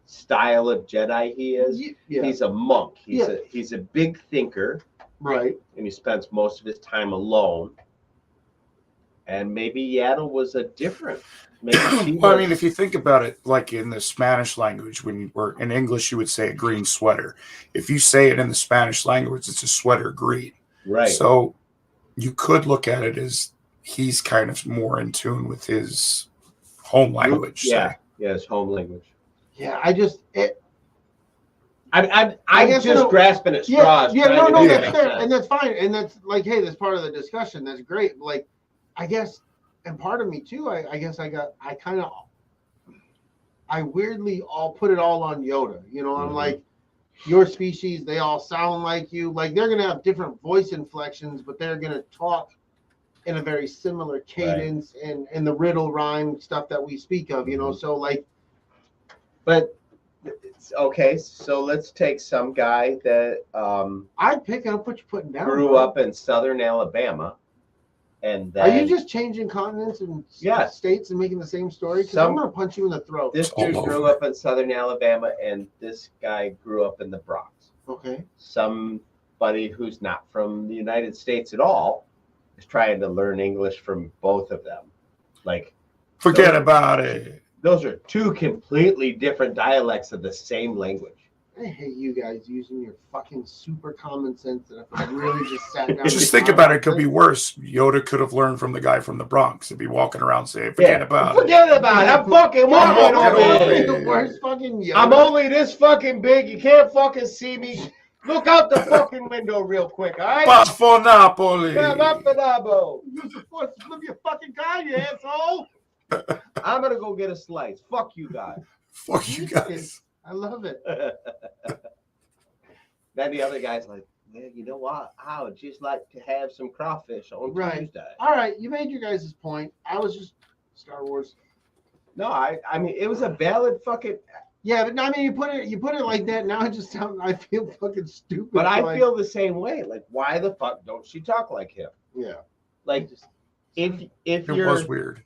Speaker 5: style of Jedi he is, he's a monk. He's a big thinker.
Speaker 2: Right.
Speaker 5: And he spends most of his time alone. And maybe Yaddle was a different.
Speaker 4: Well, I mean, if you think about it, like in the Spanish language, when you were in English, you would say a green sweater. If you say it in the Spanish language, it's a sweater green.
Speaker 5: Right.
Speaker 4: So you could look at it as he's kind of more in tune with his home language.
Speaker 5: Yeah. So. Yeah, his home language.
Speaker 2: Yeah,
Speaker 5: I'm just grasping at straws.
Speaker 2: No, that's fair, and that's fine, and that's like, hey, that's part of the discussion. That's great. Like, I guess, and part of me too. I guess I weirdly all put it all on Yoda. You know, I'm like, your species, they all sound like you. Like they're gonna have different voice inflections, but they're gonna talk in a very similar cadence and the riddle rhyme stuff that we speak of. You know, so like,
Speaker 5: but. Okay, so let's take some guy that
Speaker 2: I'd pick up what you're putting down.
Speaker 5: Grew up in southern Alabama, and then,
Speaker 2: are you just changing continents and states and making the same story? Because I'm gonna punch you in the throat.
Speaker 5: This dude grew up in southern Alabama, and this guy grew up in the Bronx.
Speaker 2: Okay.
Speaker 5: Somebody who's not from the United States at all is trying to learn English from both of them. Like,
Speaker 4: forget about it.
Speaker 5: Those are two completely different dialects of the same language.
Speaker 2: I hate you guys using your fucking super common sense. That if I really just sat down,
Speaker 4: just think about it. It could be worse. Yoda could have learned from the guy from the Bronx. He'd be walking around saying, "Forget about it."
Speaker 5: Forget about it. I'm fucking walking over here.
Speaker 2: The worst fucking Yoda.
Speaker 5: I'm only this fucking big. You can't fucking see me. Look out the fucking window real quick, all right?
Speaker 4: Buffo Napoli.
Speaker 2: Use the force to flip your fucking car, you asshole.
Speaker 5: I'm gonna go get a slice. Fuck you guys.
Speaker 4: Fuck you guys.
Speaker 2: I love it.
Speaker 5: Then the other guy's like, man, you know what? I would just like to have some crawfish on Tuesday.
Speaker 2: All right, you made your guys' point. I was just Star Wars.
Speaker 5: No, I mean it was a valid fucking.
Speaker 2: Yeah, but I mean you put it like that. Now I feel fucking stupid.
Speaker 5: But I feel the same way. Like, why the fuck don't she talk like him?
Speaker 2: Yeah.
Speaker 5: Like, if
Speaker 4: it
Speaker 5: you're,
Speaker 4: was weird.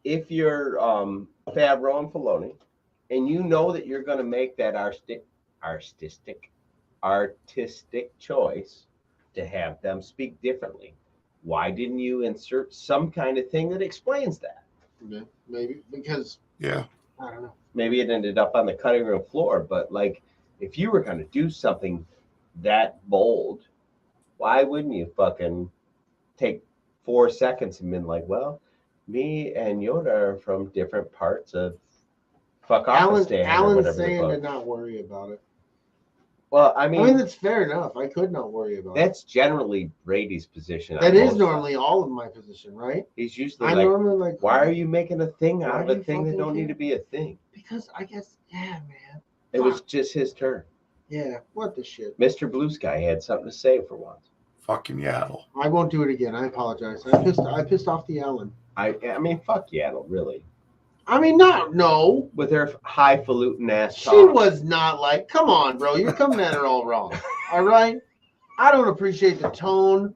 Speaker 5: If you're Favreau and Filoni, and you know that you're going to make that artistic choice to have them speak differently, why didn't you insert some kind of thing that explains that?
Speaker 2: Yeah, maybe because
Speaker 4: I
Speaker 2: don't know.
Speaker 5: Maybe it ended up on the cutting room floor, but like, if you were going to do something that bold, why wouldn't you fucking take 4 seconds and been like, well, me and Yoda are from different parts of
Speaker 2: Alan's saying to not worry about it.
Speaker 5: Well, I mean
Speaker 2: that's fair enough. I could not worry about it.
Speaker 5: That's generally Brady's position.
Speaker 2: That is normally all of my position, right?
Speaker 5: He's usually normally like, why are you making a thing out of a thing that don't need to be a thing?
Speaker 2: Because I guess, man.
Speaker 5: It was just his turn.
Speaker 2: Yeah, what the shit.
Speaker 5: Mr. Blue Sky had something to say for once.
Speaker 4: Fucking Yaddle.
Speaker 2: I won't do it again. I apologize. I pissed off the Alan.
Speaker 5: I mean, fuck Yaddle, really.
Speaker 2: I mean, no.
Speaker 5: With her highfalutin ass
Speaker 2: talk. She was not like, come on, bro. You're coming at her all wrong. All right? I don't appreciate the tone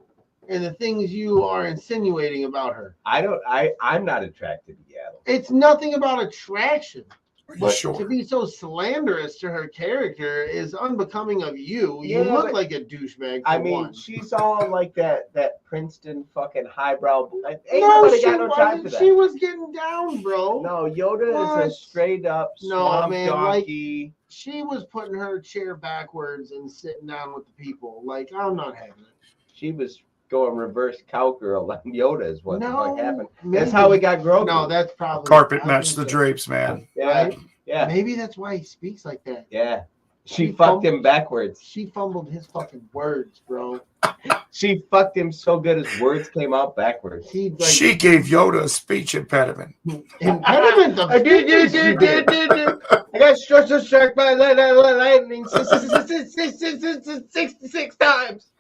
Speaker 2: and the things you are insinuating about her.
Speaker 5: I'm not attracted to Yaddle.
Speaker 2: It's nothing about attraction.
Speaker 4: Are you
Speaker 2: But
Speaker 4: sure?
Speaker 2: to be so slanderous to her character is unbecoming of you. You
Speaker 5: Yeah,
Speaker 2: look
Speaker 5: but-
Speaker 2: like a douchebag.
Speaker 5: I
Speaker 2: for
Speaker 5: mean,
Speaker 2: one.
Speaker 5: she's all like that Princeton fucking highbrow. Ain't
Speaker 2: No,
Speaker 5: nobody
Speaker 2: she
Speaker 5: got no time
Speaker 2: wasn't.
Speaker 5: for that.
Speaker 2: She was getting down, bro.
Speaker 5: No, Yoda is
Speaker 2: What?
Speaker 5: a straight up
Speaker 2: No,
Speaker 5: swamp
Speaker 2: man, like-
Speaker 5: donkey.
Speaker 2: She was putting her chair backwards and sitting down with the people. Like, I'm not having it.
Speaker 5: She was going reverse cowgirl on Yoda is what the fuck happened.
Speaker 2: maybe-
Speaker 5: That's how we got Grogu.
Speaker 2: No, that's probably
Speaker 4: Carpet
Speaker 2: I
Speaker 4: matched the
Speaker 2: think so.
Speaker 4: drapes, man.
Speaker 5: yeah,
Speaker 2: Right?
Speaker 5: yeah,
Speaker 2: Maybe that's why he speaks like that.
Speaker 5: yeah. She
Speaker 2: She
Speaker 5: fucked him backwards.
Speaker 2: She fumbled his fucking words, bro.
Speaker 5: She fucked him so good his words came out backwards.
Speaker 2: He like
Speaker 4: She gave Yoda a speech impediment.
Speaker 2: impediment of speeches she did.
Speaker 5: I got struck by lightning 66 times.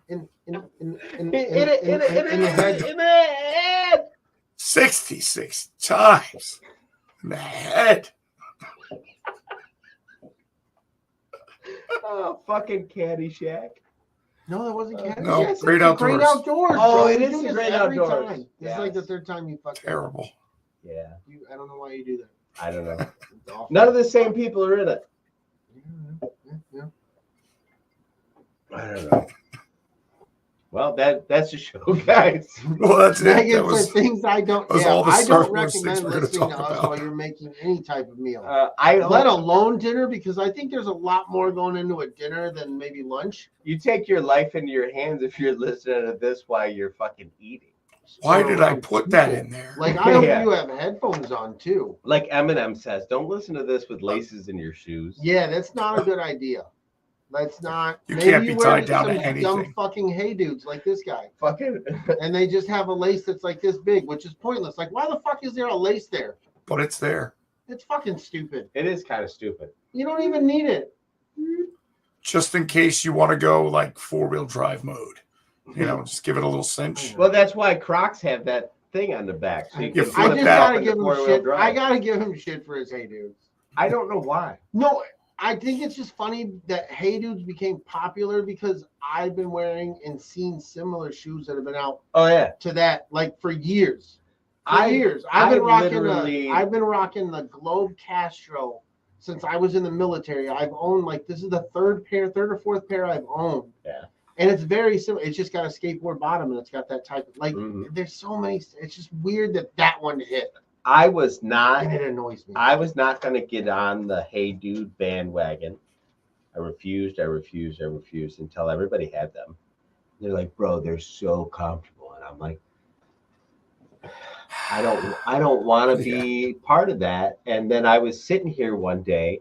Speaker 2: In
Speaker 5: In
Speaker 2: the head.
Speaker 5: the head.
Speaker 4: 66 times in the head.
Speaker 5: Oh, fucking Caddyshack.
Speaker 2: No, that wasn't Caddyshack.
Speaker 4: No,
Speaker 2: It's
Speaker 4: Great
Speaker 2: the Great
Speaker 4: Outdoors.
Speaker 2: Outdoors.
Speaker 5: Oh,
Speaker 2: bro.
Speaker 5: it
Speaker 2: You
Speaker 5: is
Speaker 2: do
Speaker 5: the
Speaker 2: this
Speaker 5: Great
Speaker 2: every
Speaker 5: Outdoors.
Speaker 2: time. This
Speaker 5: Yes.
Speaker 2: is like the third time you fucked up.
Speaker 4: Terrible.
Speaker 5: Yeah,
Speaker 2: I don't know why you do that.
Speaker 5: I don't know.
Speaker 2: It's awful.
Speaker 5: None of the same people are in it.
Speaker 2: Yeah.
Speaker 5: I don't know. Well, that's the show, guys.
Speaker 4: Well, that's it.
Speaker 2: Megan
Speaker 4: That was
Speaker 2: said things I don't.
Speaker 4: that was
Speaker 2: Yeah,
Speaker 4: all the
Speaker 2: I
Speaker 4: Star
Speaker 2: don't
Speaker 4: Wars things
Speaker 2: recommend
Speaker 4: we're gonna
Speaker 2: listening to
Speaker 4: talk
Speaker 2: us
Speaker 4: about.
Speaker 2: while you're making any type of meal.
Speaker 5: I
Speaker 2: Let
Speaker 5: hope
Speaker 2: alone dinner, because I think there's a lot more going into a dinner than maybe lunch.
Speaker 5: you take your life into your hands if you're listening to this while you're fucking eating.
Speaker 4: Why did I put that in there?
Speaker 2: Like, I hope
Speaker 5: Yeah.
Speaker 2: you have headphones on too.
Speaker 5: Like Eminem says, don't listen to this with laces in your shoes.
Speaker 2: Yeah, that's not a good idea. That's not.
Speaker 4: You
Speaker 2: maybe
Speaker 4: can't be
Speaker 2: wear
Speaker 4: tied down to
Speaker 2: some
Speaker 4: anything.
Speaker 2: Dumb fucking hey dudes like this guy,
Speaker 5: Fucking.
Speaker 2: and they just have a lace that's like this big, which is pointless. Like, why the fuck is there a lace there?
Speaker 4: But it's there.
Speaker 2: It's fucking stupid.
Speaker 5: It is kind of stupid.
Speaker 2: You don't even need it.
Speaker 4: Just in case you want to go like 4-wheel drive mode. You know, just give it a little cinch.
Speaker 5: Well, that's why Crocs have that thing on the back. So you
Speaker 4: You
Speaker 5: can
Speaker 4: flip
Speaker 2: I just
Speaker 4: that.
Speaker 2: gotta
Speaker 5: up
Speaker 2: give
Speaker 5: into
Speaker 2: him
Speaker 5: four-wheel
Speaker 2: shit.
Speaker 5: drive.
Speaker 2: I gotta give him shit for his hey dudes.
Speaker 5: I don't know why.
Speaker 2: No, I think it's just funny that hey dudes became popular because I've been wearing and seen similar shoes that have been out
Speaker 5: Oh yeah.
Speaker 2: to that like for years.
Speaker 5: I
Speaker 2: I've been rocking
Speaker 5: literally-
Speaker 2: I've been rocking the Globe Castro since I was in the military. I've owned like this is the third or fourth pair I've owned.
Speaker 5: Yeah.
Speaker 2: And it's very similar. It's just got a skateboard bottom and it's got that type of like.
Speaker 5: Mhm.
Speaker 2: There's so many. It's just weird that one hit,
Speaker 5: I was not.
Speaker 2: and it annoys me.
Speaker 5: I was not going to get on the hey dude bandwagon. I refused until everybody had them. They're like, bro, they're so comfortable. And I'm like, I don't want to be part of that. And then I was sitting here one day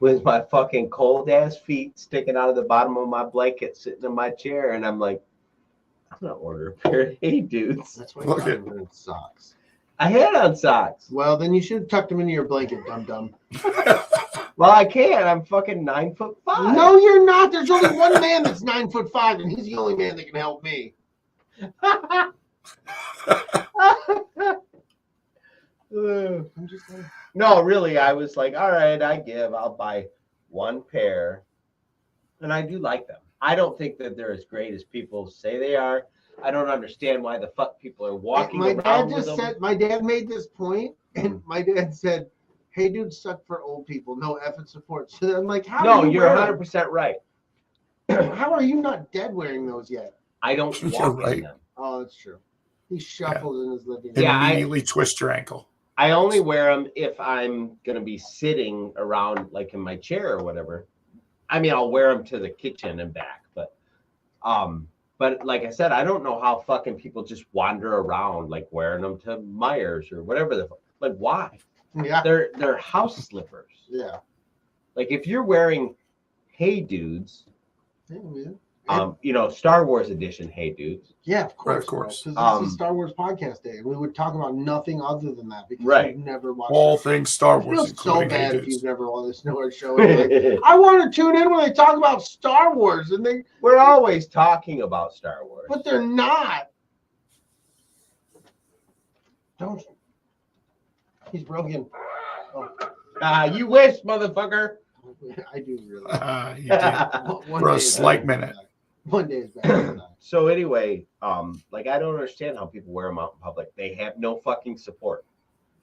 Speaker 5: with my fucking cold ass feet sticking out of the bottom of my blanket, sitting in my chair. And I'm like, I'm going to order a pair of hey dudes.
Speaker 2: That's why
Speaker 4: Look
Speaker 2: you're
Speaker 4: at-
Speaker 2: wearing socks.
Speaker 5: I had on socks.
Speaker 2: Well, then you should have tucked them into your blanket, dum dum.
Speaker 5: Well, I can't. I'm fucking 9'5".
Speaker 2: No, you're not. There's only one man that's 9'5", and he's the only man that can help me. I'm just saying.
Speaker 5: No, really, I was like, all right, I'll buy one pair. And I do like them. I don't think that they're as great as people say they are. I don't understand why the fuck people are walking
Speaker 2: My
Speaker 5: around
Speaker 2: dad
Speaker 5: with
Speaker 2: just
Speaker 5: them.
Speaker 2: said. My dad made this point, and my dad said, "Hey, dude, suck for old people. No effort support." So I'm like, "How?
Speaker 5: No,
Speaker 2: do you
Speaker 5: you're
Speaker 2: wear
Speaker 5: 100% right.
Speaker 2: them? How are you not dead wearing those yet?"
Speaker 5: I don't
Speaker 4: You're
Speaker 5: walk
Speaker 4: right.
Speaker 5: in them.
Speaker 2: Oh, that's true. He shuffles in his living room.
Speaker 5: Yeah,
Speaker 4: Immediately twist your ankle.
Speaker 5: I only wear them if I'm going to be sitting around like in my chair or whatever. I mean, I'll wear them to the kitchen and back, but like I said, I don't know how fucking people just wander around like wearing them to Myers or whatever like why?
Speaker 2: Yeah,
Speaker 5: They're house slippers.
Speaker 2: yeah.
Speaker 5: Like if you're wearing hey dudes,
Speaker 2: Yeah, man.
Speaker 5: Star Wars edition hey dudes.
Speaker 2: Yeah, of course.
Speaker 4: Of course.
Speaker 2: Because this is Star Wars podcast day, and we would talk about nothing other than that because
Speaker 5: Right.
Speaker 2: you've never watched.
Speaker 4: All
Speaker 2: it.
Speaker 4: things Star
Speaker 2: I feel
Speaker 4: Wars,
Speaker 2: so
Speaker 4: including
Speaker 2: bad if
Speaker 4: Hey
Speaker 2: you've
Speaker 4: Dudes.
Speaker 2: never listened to our show. And you're like, I want to tune in when they talk about Star Wars, and they,
Speaker 5: We're always talking about Star Wars.
Speaker 2: but they're not. Don't. He's broken. Oh,
Speaker 5: You wish, motherfucker.
Speaker 2: I do really.
Speaker 4: You did.
Speaker 2: One
Speaker 4: For a
Speaker 2: day
Speaker 4: slight
Speaker 2: it'll
Speaker 4: minute.
Speaker 2: come back. One day is better than none.
Speaker 5: So anyway, like I don't understand how people wear them out in public. They have no fucking support.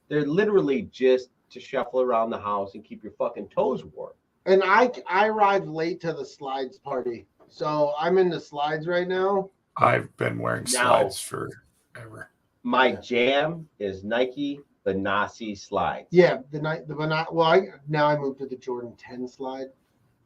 Speaker 5: They're literally just to shuffle around the house and keep your fucking toes warm.
Speaker 2: And I arrived late to the slides party, so I'm in the slides right now.
Speaker 4: I've been wearing slides forever.
Speaker 5: My jam is Nike Benassi slides.
Speaker 2: Yeah, now I moved to the Jordan 10 slide,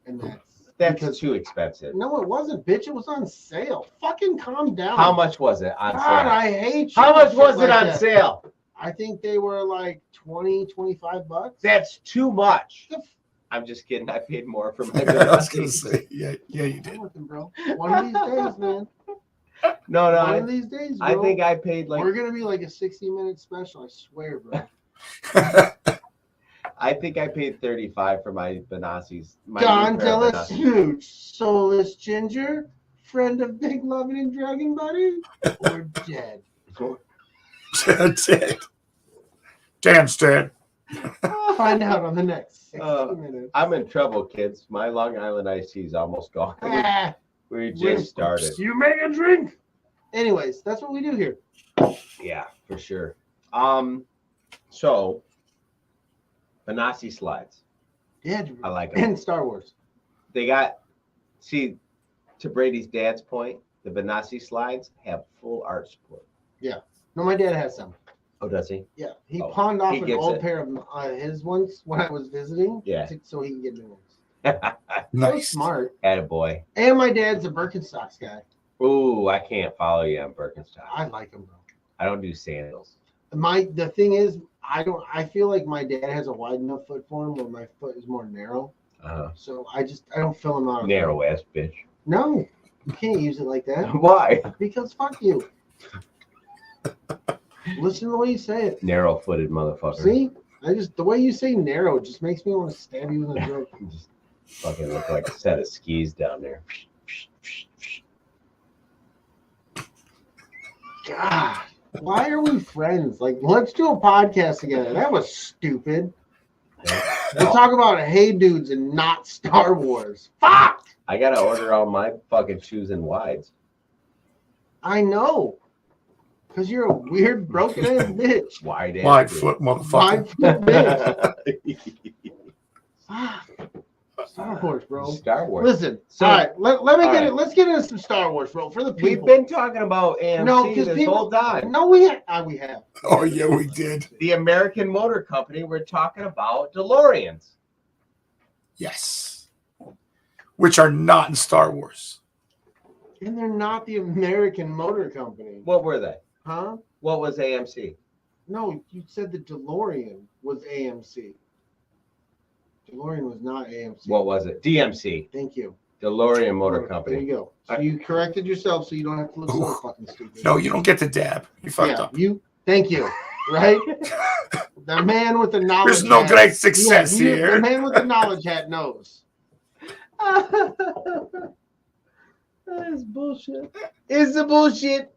Speaker 2: and
Speaker 5: That's too expensive.
Speaker 2: No, it wasn't, bitch. It was on sale. Fucking calm down.
Speaker 5: How much was it on
Speaker 2: God,
Speaker 5: sale?
Speaker 2: I hate you.
Speaker 5: How much
Speaker 2: Shit
Speaker 5: was it
Speaker 2: like
Speaker 5: on
Speaker 2: that.
Speaker 5: sale?
Speaker 2: I think they were like 20, 25 bucks.
Speaker 5: That's too much.
Speaker 2: The f-
Speaker 5: I'm just kidding. I paid more for my
Speaker 4: I was gonna
Speaker 5: Benassi.
Speaker 4: say, yeah, you
Speaker 2: I'm
Speaker 4: did.
Speaker 2: with them, bro. One of these days, man.
Speaker 5: No,
Speaker 2: One
Speaker 5: I,
Speaker 2: of these days, bro.
Speaker 5: I think I paid like
Speaker 2: we're gonna be like a 60-minute special. I swear, bro.
Speaker 5: I think I paid $35 for my Benassis. My
Speaker 2: Don
Speaker 5: new pair of Benassis.
Speaker 2: DellaSnooch, soulless ginger, friend of Big Lovin and Dragon Buddy, or dead.
Speaker 4: Dead. Dan's dead.
Speaker 2: Find out on the next 60
Speaker 5: Uh,
Speaker 2: minutes.
Speaker 5: I'm in trouble, kids. My Long Island iced tea is almost gone.
Speaker 2: Ah,
Speaker 5: We just started.
Speaker 2: you make a drink. Anyways, that's what we do here.
Speaker 5: Yeah, for sure. So Benassi slides.
Speaker 2: Yeah,
Speaker 5: I like them.
Speaker 2: and Star Wars.
Speaker 5: They got, see, to Brady's dad's point, the Benassi slides have full art support.
Speaker 2: No, my dad has some.
Speaker 5: Oh, does he?
Speaker 2: Yeah, he
Speaker 5: Oh,
Speaker 2: pawned off
Speaker 5: he
Speaker 2: an
Speaker 5: gets
Speaker 2: old
Speaker 5: it.
Speaker 2: pair of his ones when I was visiting.
Speaker 5: Yeah.
Speaker 2: So he can get new ones. So
Speaker 4: Nice.
Speaker 2: smart.
Speaker 5: Attaboy.
Speaker 2: And my dad's a Birkenstocks guy.
Speaker 5: Ooh, I can't follow you on Birkenstock.
Speaker 2: I like him, bro.
Speaker 5: I don't do sandals.
Speaker 2: The thing is, I feel like my dad has a wide enough foot form where my foot is more narrow.
Speaker 5: Uh-huh.
Speaker 2: So I don't fill him out.
Speaker 5: Narrow ass bitch.
Speaker 2: No, you can't use it like that
Speaker 5: Why?
Speaker 2: because fuck you. Listen to the way you say it.
Speaker 5: Narrow footed motherfucker.
Speaker 2: See, the way you say narrow just makes me want to stab you in the throat.
Speaker 5: Just fucking look like a set of skis down there.
Speaker 2: God, why are we friends? Like, let's do a podcast together. That was stupid. We'll talk about Hey Dudes and not Star Wars. Fuck!
Speaker 5: I gotta order all my fucking shoes in wides.
Speaker 2: I know. Because you're a weird, broken ass bitch.
Speaker 5: Wide ass.
Speaker 4: Wide
Speaker 5: dude.
Speaker 4: foot,
Speaker 2: Five
Speaker 4: motherfucker.
Speaker 2: foot bitch. Fuck. Star Wars, bro.
Speaker 5: Star Wars.
Speaker 2: Listen,
Speaker 5: So-
Speaker 2: all right, let me
Speaker 5: all
Speaker 2: get
Speaker 5: right.
Speaker 2: it. Let's get into some Star Wars, bro, for the
Speaker 5: We've
Speaker 2: people.
Speaker 5: been talking about AMC
Speaker 2: No, 'cause
Speaker 5: this
Speaker 2: people-
Speaker 5: whole time.
Speaker 2: No, we have.
Speaker 4: Oh yeah, we did.
Speaker 5: The American Motor Company, we're talking about DeLoreans.
Speaker 4: Yes. Which are not in Star Wars.
Speaker 2: And they're not the American Motor Company.
Speaker 5: What were they?
Speaker 2: Huh?
Speaker 5: What was AMC?
Speaker 2: No, you said the DeLorean was AMC. DeLorean was not AMC.
Speaker 5: What was it? DMC.
Speaker 2: Thank you.
Speaker 5: DeLorean Motor
Speaker 2: There
Speaker 5: Company.
Speaker 2: you go. So you corrected yourself so you don't have to look so fucking stupid.
Speaker 4: No, you don't get the dab. You fucked up.
Speaker 2: Thank you. Right? The man with the knowledge
Speaker 4: There's no
Speaker 2: hat.
Speaker 4: great success
Speaker 2: Yeah,
Speaker 4: here.
Speaker 2: The man with the knowledge hat knows.
Speaker 5: That is bullshit. It's the bullshit.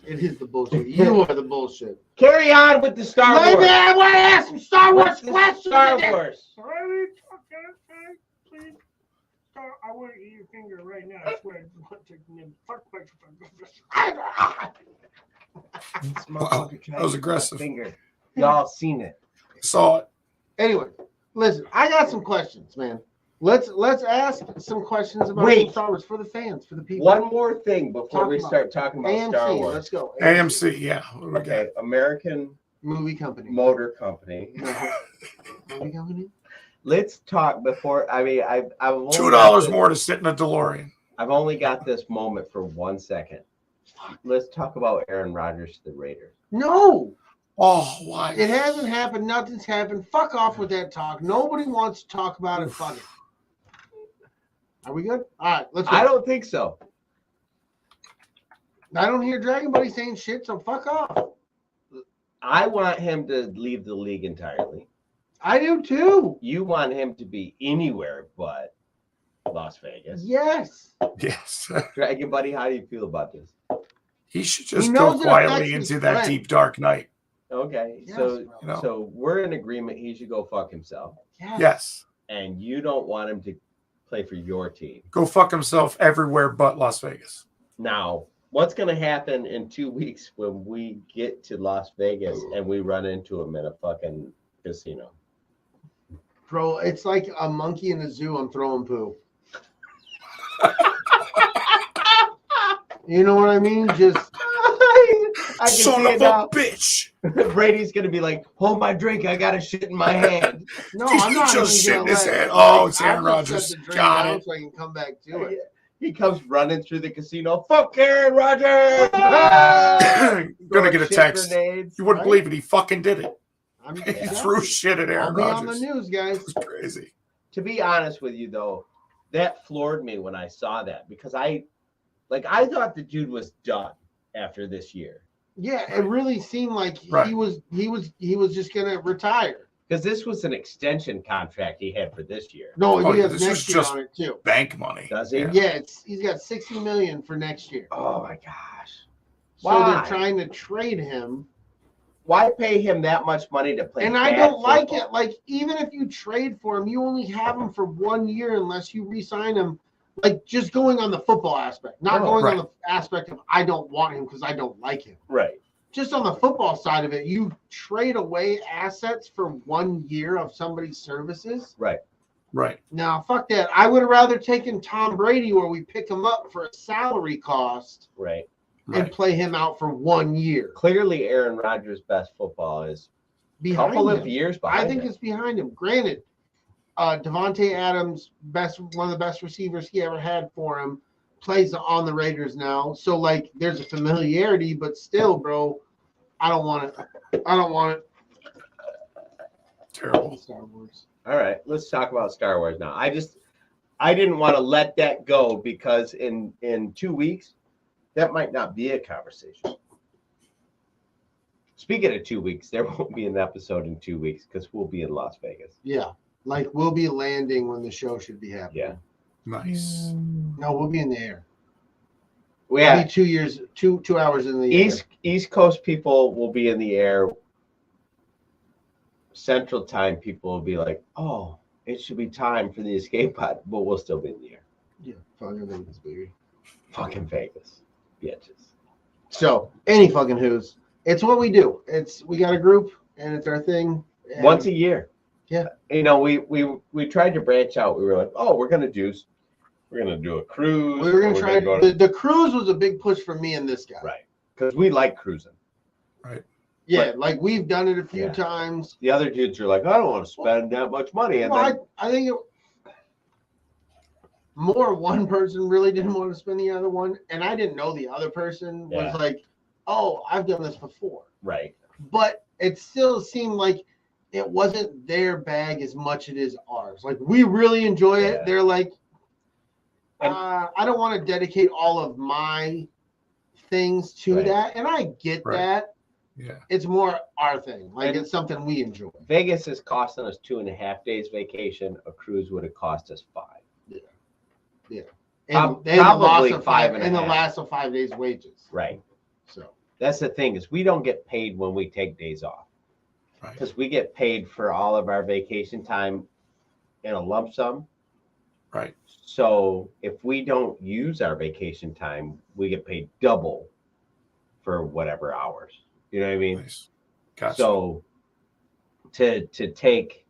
Speaker 2: It is the bullshit. You are the bullshit.
Speaker 5: Carry on with the Star
Speaker 2: Let
Speaker 5: Wars.
Speaker 2: me, I want to ask some Star Wars
Speaker 5: What's the
Speaker 2: questions.
Speaker 5: Star Wars.
Speaker 6: Please. I want to eat your finger right now. I swear. Fuck.
Speaker 5: This
Speaker 4: Wow,
Speaker 5: motherfucker tried
Speaker 4: that was
Speaker 5: to
Speaker 4: aggressive.
Speaker 5: Finger. Y'all seen it.
Speaker 4: Saw it.
Speaker 2: Anyway, listen, I got some questions, man. Let's ask some questions about
Speaker 5: Wait.
Speaker 2: some Star Wars for the fans, for the people.
Speaker 5: One more thing before
Speaker 2: Talk
Speaker 5: we
Speaker 2: about
Speaker 5: start talking about
Speaker 2: AMC,
Speaker 5: Star Wars.
Speaker 2: let's go.
Speaker 4: AMC, yeah. What do we got?
Speaker 5: Okay, American
Speaker 2: Movie company.
Speaker 5: Motor Company.
Speaker 2: Movie company?
Speaker 5: Let's talk before. I mean, I've only
Speaker 4: $2
Speaker 5: got this-
Speaker 4: more to sit in a DeLorean.
Speaker 5: I've only got this moment for 1 second. Let's talk about Aaron Rodgers to the Raiders.
Speaker 2: No,
Speaker 4: Oh, why?
Speaker 2: it hasn't happened. Nothing's happened. Fuck off with that talk. Nobody wants to talk about it. Fuck it. Are we good? All right, let's go.
Speaker 5: I don't think so.
Speaker 2: I don't hear Dragon Buddy saying shit, so fuck off.
Speaker 5: I want him to leave the league entirely.
Speaker 2: I do too.
Speaker 5: You want him to be anywhere but Las Vegas.
Speaker 2: Yes.
Speaker 4: Yes.
Speaker 5: Dragon Buddy, how do you feel about this?
Speaker 4: He should just
Speaker 2: knows
Speaker 4: go
Speaker 2: it
Speaker 4: quietly
Speaker 2: affects his
Speaker 4: into that
Speaker 2: friend.
Speaker 4: deep, dark night.
Speaker 5: Okay,
Speaker 2: Yes,
Speaker 5: so
Speaker 2: bro.
Speaker 4: You know?
Speaker 5: so we're in agreement. He should go fuck himself,
Speaker 2: Yes.
Speaker 4: Yes.
Speaker 5: and you don't want him to play for your team.
Speaker 4: Go fuck himself everywhere but Las Vegas.
Speaker 5: Now, what's going to happen in 2 weeks when we get to Las Vegas and we run into him in a fucking casino?
Speaker 2: Bro, it's like a monkey in a zoo. I'm throwing poo. You know what I mean? Just
Speaker 5: I can
Speaker 4: Son
Speaker 5: see it
Speaker 4: of
Speaker 5: now.
Speaker 4: a bitch.
Speaker 5: Brady's going to be like, hold my drink. I got a shit in my hand.
Speaker 2: no, I'm not
Speaker 4: Just
Speaker 2: even
Speaker 4: shit in his
Speaker 2: gonna let-
Speaker 4: head. Oh, it's
Speaker 2: I'll
Speaker 4: Aaron
Speaker 2: just
Speaker 4: Rodgers.
Speaker 2: set the drink
Speaker 4: Got
Speaker 2: down
Speaker 4: it.
Speaker 2: so I can come back to it.
Speaker 5: He comes running through the casino. Fuck Aaron Rodgers.
Speaker 4: Gonna get a
Speaker 5: Shit
Speaker 4: text.
Speaker 5: grenades.
Speaker 4: You wouldn't
Speaker 2: Right?
Speaker 4: believe it. He fucking did it.
Speaker 2: I'm
Speaker 4: He
Speaker 2: telling
Speaker 4: threw
Speaker 2: you.
Speaker 4: shit at
Speaker 2: I'll
Speaker 4: Aaron
Speaker 2: be on the
Speaker 4: Rodgers.
Speaker 2: news, guys.
Speaker 4: It's crazy.
Speaker 5: To be honest with you, though, that floored me when I saw that because I thought the dude was done after this year.
Speaker 2: Yeah, it really seemed like
Speaker 4: Right.
Speaker 2: he was just gonna retire.
Speaker 5: Because this was an extension contract he had for this year.
Speaker 2: No,
Speaker 4: Oh,
Speaker 2: he
Speaker 4: yeah,
Speaker 2: has
Speaker 4: this is
Speaker 2: next year
Speaker 4: just-
Speaker 2: on it too.
Speaker 4: Bank money.
Speaker 5: Does he?
Speaker 2: Yeah, he's got 60 million for next year.
Speaker 5: Oh my gosh.
Speaker 2: So
Speaker 5: Why?
Speaker 2: they're trying to trade him.
Speaker 5: Why pay him that much money to play?
Speaker 2: And I
Speaker 5: bad
Speaker 2: don't like
Speaker 5: football?
Speaker 2: it. Like, even if you trade for him, you only have him for 1 year unless you re-sign him. Like, just going on the football aspect, not
Speaker 5: Oh,
Speaker 2: going
Speaker 4: right.
Speaker 2: on the aspect of I don't want him because I don't like him.
Speaker 5: Right.
Speaker 2: Just on the football side of it, you trade away assets for 1 year of somebody's services.
Speaker 5: Right.
Speaker 4: Right.
Speaker 2: Now, fuck that. I would have rather taken Tom Brady where we pick him up for a salary cost
Speaker 5: Right.
Speaker 2: and
Speaker 4: Right.
Speaker 2: play him out for 1 year.
Speaker 5: Clearly, Aaron Rodgers' best football is a
Speaker 2: Behind
Speaker 5: couple
Speaker 2: him.
Speaker 5: of years behind
Speaker 2: I think
Speaker 5: him.
Speaker 2: it's behind him. Granted, Devontae Adams, one of the best receivers he ever had for him, plays on the Raiders now. So, like, there's a familiarity, but still, bro, I don't want it. I don't want
Speaker 4: Terrible.
Speaker 2: it. Star Wars.
Speaker 5: All right, let's talk about Star Wars now. I didn't want to let that go because in 2 weeks, that might not be a conversation. Speaking of 2 weeks, there won't be an episode in 2 weeks because we'll be in Las Vegas.
Speaker 2: Yeah. Like, we'll be landing when the show should be happening.
Speaker 5: Yeah.
Speaker 4: Nice.
Speaker 2: No, we'll be in the air.
Speaker 5: We
Speaker 2: We'll
Speaker 5: have
Speaker 2: be 2 years, two hours in the air.
Speaker 5: East Coast people will be in the air. Central time people will be like, oh, it should be time for the escape pod, but we'll still be in the air.
Speaker 2: Yeah, fucking Vegas, baby.
Speaker 5: Fucking Vegas, bitches.
Speaker 2: So, any fucking who's. It's what we do. We got a group, and it's our thing. And
Speaker 5: Once a year.
Speaker 2: Yeah.
Speaker 5: You know, we tried to branch out. We were like, oh, we're gonna do a cruise.
Speaker 2: we were going
Speaker 5: or
Speaker 2: to try.
Speaker 5: go to-
Speaker 2: The cruise was a big push for me and this guy.
Speaker 5: right, because we like cruising.
Speaker 2: Yeah, like we've done it a few
Speaker 5: Yeah.
Speaker 2: times.
Speaker 5: The other dudes are like, I don't want to spend that much money, and
Speaker 2: Well,
Speaker 5: then
Speaker 2: I think more one person really didn't want to spend the other one, and I didn't know the other person
Speaker 5: Yeah.
Speaker 2: was like, "Oh, I've done this before,"
Speaker 5: right,
Speaker 2: but it still seemed like it wasn't their bag as much as it is ours. Like, we really enjoy it.
Speaker 5: Yeah.
Speaker 2: They're like,
Speaker 5: And-
Speaker 2: I don't want to dedicate all of my things to
Speaker 5: Right.
Speaker 2: that, and I get
Speaker 4: Right.
Speaker 2: that.
Speaker 4: Yeah.
Speaker 2: It's more our thing. Like,
Speaker 5: And-
Speaker 2: it's something we enjoy.
Speaker 5: Vegas is costing us 2.5 days vacation. A cruise would have cost us 5.
Speaker 2: And the
Speaker 5: Probably
Speaker 2: loss of
Speaker 5: 5.5.
Speaker 2: and the last of 5 days' wages.
Speaker 5: Right.
Speaker 2: So
Speaker 5: That's the thing is we don't get paid when we take days off
Speaker 4: Right.
Speaker 5: because we get paid for all of our vacation time in a lump sum.
Speaker 4: Right.
Speaker 5: So if we don't use our vacation time, we get paid double for whatever hours. You know what I mean?
Speaker 4: Nice. Gotcha.
Speaker 5: So to take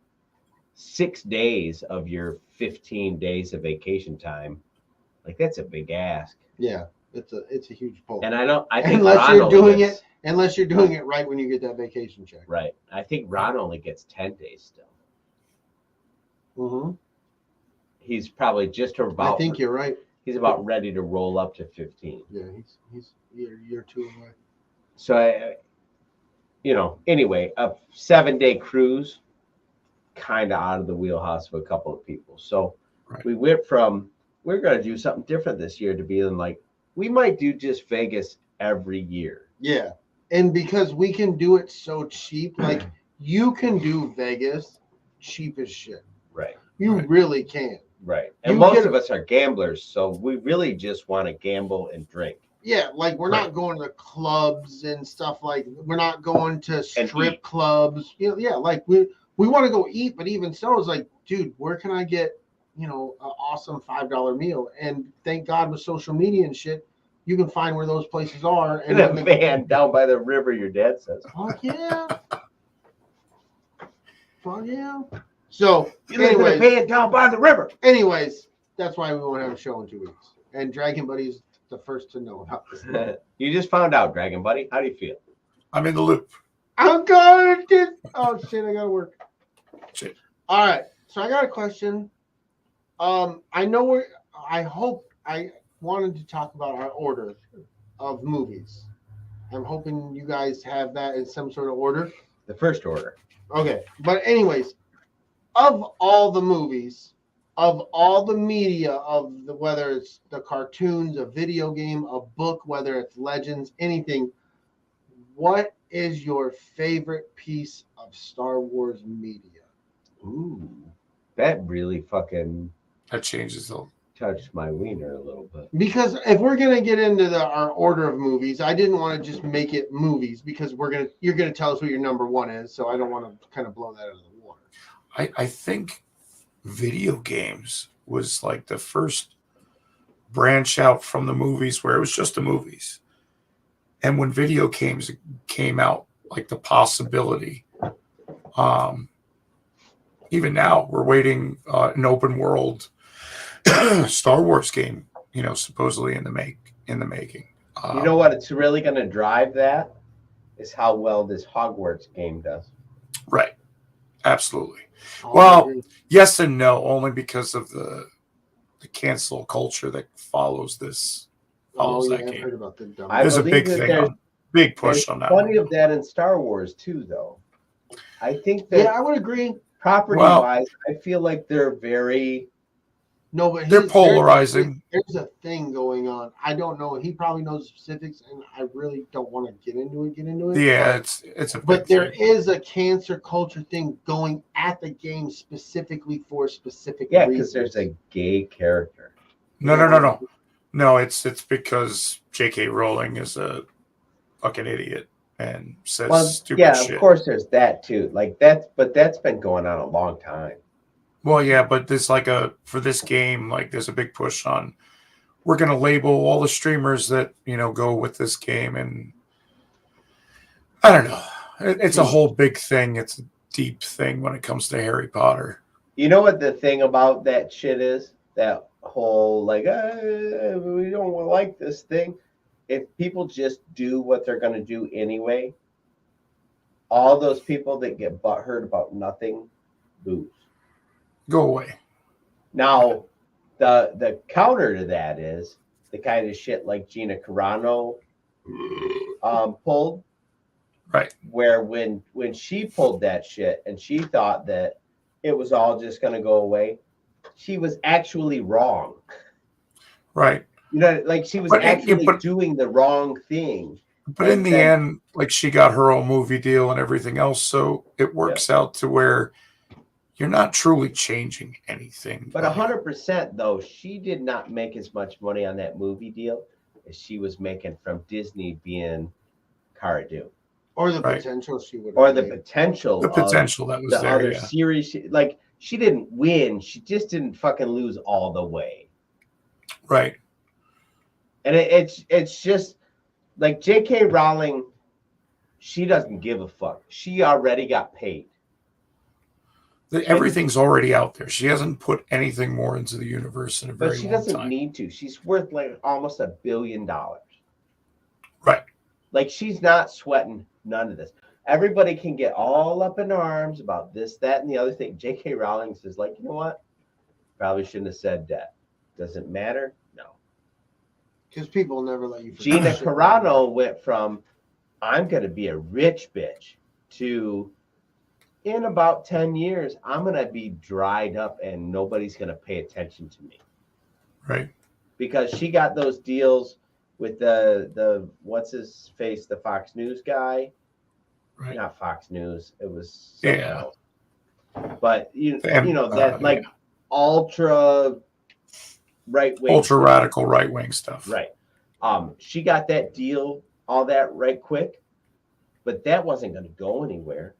Speaker 5: 6 days of your 15 days of vacation time, like that's a big ask.
Speaker 2: yeah, it's a huge pull.
Speaker 5: And I think
Speaker 2: Unless
Speaker 5: Ron
Speaker 2: you're
Speaker 5: only
Speaker 2: doing
Speaker 5: gets-
Speaker 2: unless you're doing it right when you get that vacation check.
Speaker 5: right. I think Ron only gets 10 days still.
Speaker 2: Mm-hmm.
Speaker 5: He's probably just about
Speaker 2: I think you're right.
Speaker 5: he's about ready to roll up to 15.
Speaker 2: Yeah, he's year 2 away.
Speaker 5: So anyway, a 7-day cruise kind of out of the wheelhouse of a couple of people. So
Speaker 4: Right.
Speaker 5: we went from we're going to do something different this year to being like we might do just Vegas every year.
Speaker 2: Yeah, and because we can do it so cheap, like you can do Vegas cheap as shit.
Speaker 5: Right.
Speaker 2: You
Speaker 4: Right.
Speaker 2: really can.
Speaker 5: Right. And
Speaker 2: You
Speaker 5: most
Speaker 2: get
Speaker 5: of us are gamblers, so we really just want to gamble and drink.
Speaker 2: Yeah, like we're
Speaker 4: Right.
Speaker 2: not going to clubs and stuff like we're not going to strip
Speaker 5: eat.
Speaker 2: clubs. Yeah, like we want to go eat, but even so, it's like, dude, where can I get an awesome $5 meal. And thank God with social media and shit, you can find where those places are. And
Speaker 5: In a van down by the river, your dad says.
Speaker 2: fuck yeah. Fuck yeah. So,
Speaker 5: You live in a
Speaker 2: anyways,
Speaker 5: van down by the river.
Speaker 2: that's why we won't have a show in 2 weeks. And Dragon Buddy's the first to know about this.
Speaker 5: You just found out, Dragon Buddy. How do you feel?
Speaker 4: I'm in the loop.
Speaker 2: I'm going to oh shit, I gotta work.
Speaker 4: Shit.
Speaker 2: All right. So I got a question. I know I wanted to talk about our order of movies. I'm hoping you guys have that in some sort of order.
Speaker 5: The first order.
Speaker 2: Okay. But anyways, of all the movies, of all the media, whether it's the cartoons, a video game, a book, whether it's legends, anything, what is your favorite piece of Star Wars media?
Speaker 5: Ooh, that really fucking
Speaker 4: That changes the.
Speaker 5: touched my wiener a little bit.
Speaker 2: Because if we're gonna get into our order of movies, I didn't want to just make it movies because you're gonna tell us what your number one is, so I don't want to kind of blow that out of the water.
Speaker 4: I think video games was like the first branch out from the movies where it was just the movies. And when video games came out, like the possibility, even now we're waiting an open world Star Wars game, supposedly in the making.
Speaker 5: You know what? It's really going to drive that is how well this Hogwarts game does.
Speaker 4: Right. Absolutely.
Speaker 2: I'll
Speaker 4: Well,
Speaker 2: agree.
Speaker 4: yes and no, only because of the cancel culture that follows this. Follows that
Speaker 2: I've
Speaker 4: game.
Speaker 2: heard about the dumb.
Speaker 5: I
Speaker 4: There's a
Speaker 5: believe
Speaker 4: big
Speaker 5: that
Speaker 4: thing, big push
Speaker 5: There's
Speaker 4: on that.
Speaker 5: plenty
Speaker 4: one.
Speaker 5: of that in Star Wars too, though. I think that
Speaker 2: Yeah, I would agree.
Speaker 5: property-wise, I feel like they're very.
Speaker 2: No, but
Speaker 4: They're polarizing.
Speaker 2: There's a thing going on. I don't know. He probably knows the specifics, and I really don't want to get into it.
Speaker 4: Yeah, it's a big
Speaker 2: But there
Speaker 4: thing.
Speaker 2: is a cancer culture thing going at the game specifically for specific
Speaker 5: Yeah,
Speaker 2: reasons.
Speaker 5: because there's a gay character.
Speaker 4: No, it's because J.K. Rowling is a fucking idiot and says
Speaker 5: Well,
Speaker 4: stupid
Speaker 5: yeah,
Speaker 4: shit.
Speaker 5: of course there's that too. Like but that's been going on a long time.
Speaker 4: Well, yeah, but there's for this game, like there's a big push on we're gonna label all the streamers that go with this game, and I don't know. It's a whole big thing. It's a deep thing when it comes to Harry Potter.
Speaker 5: You know what the thing about that shit is? That whole we don't like this thing. If people just do what they're going to do anyway, all those people that get butthurt about nothing lose.
Speaker 4: Go away.
Speaker 5: Now, the counter to that is the kind of shit like Gina Carano pulled.
Speaker 4: Right.
Speaker 5: Where when she pulled that shit and she thought that it was all just going to go away, she was actually wrong.
Speaker 4: Right.
Speaker 5: Like she was actually doing the wrong thing.
Speaker 4: But in the end, like she got her own movie deal and everything else, so it works out to where you're not truly changing anything.
Speaker 5: But 100% though, she did not make as much money on that movie deal as she was making from Disney being Cara Dune.
Speaker 2: Or the potential she would.
Speaker 5: Or the potential.
Speaker 4: The potential that was
Speaker 5: the
Speaker 4: there.
Speaker 5: other series, like she didn't win, she just didn't fucking lose all the way.
Speaker 4: Right.
Speaker 5: And it's just like J.K. Rowling, she doesn't give a fuck. She already got paid.
Speaker 4: Everything's already out there. She hasn't put anything more into the universe in a very long time.
Speaker 5: But she doesn't need to. She's worth like almost $1 billion.
Speaker 4: Right.
Speaker 5: Like she's not sweating none of this. Everybody can get all up in arms about this, that, and the other thing. J.K. Rowling says, like, you know what? Probably shouldn't have said that. Does it matter? No.
Speaker 2: Because people will never let you forget.
Speaker 5: Gina Carano went from, I'm going to be a rich bitch, to, in about 10 years, I'm going to be dried up and nobody's going to pay attention to me.
Speaker 4: Right.
Speaker 5: Because she got those deals with the what's his face, the Fox News guy.
Speaker 4: Right.
Speaker 5: Not Fox News. It was something else. But like ultra right wing,
Speaker 4: ultra radical right wing stuff.
Speaker 5: Right. She got that deal, all that right quick, but that wasn't going to go anywhere.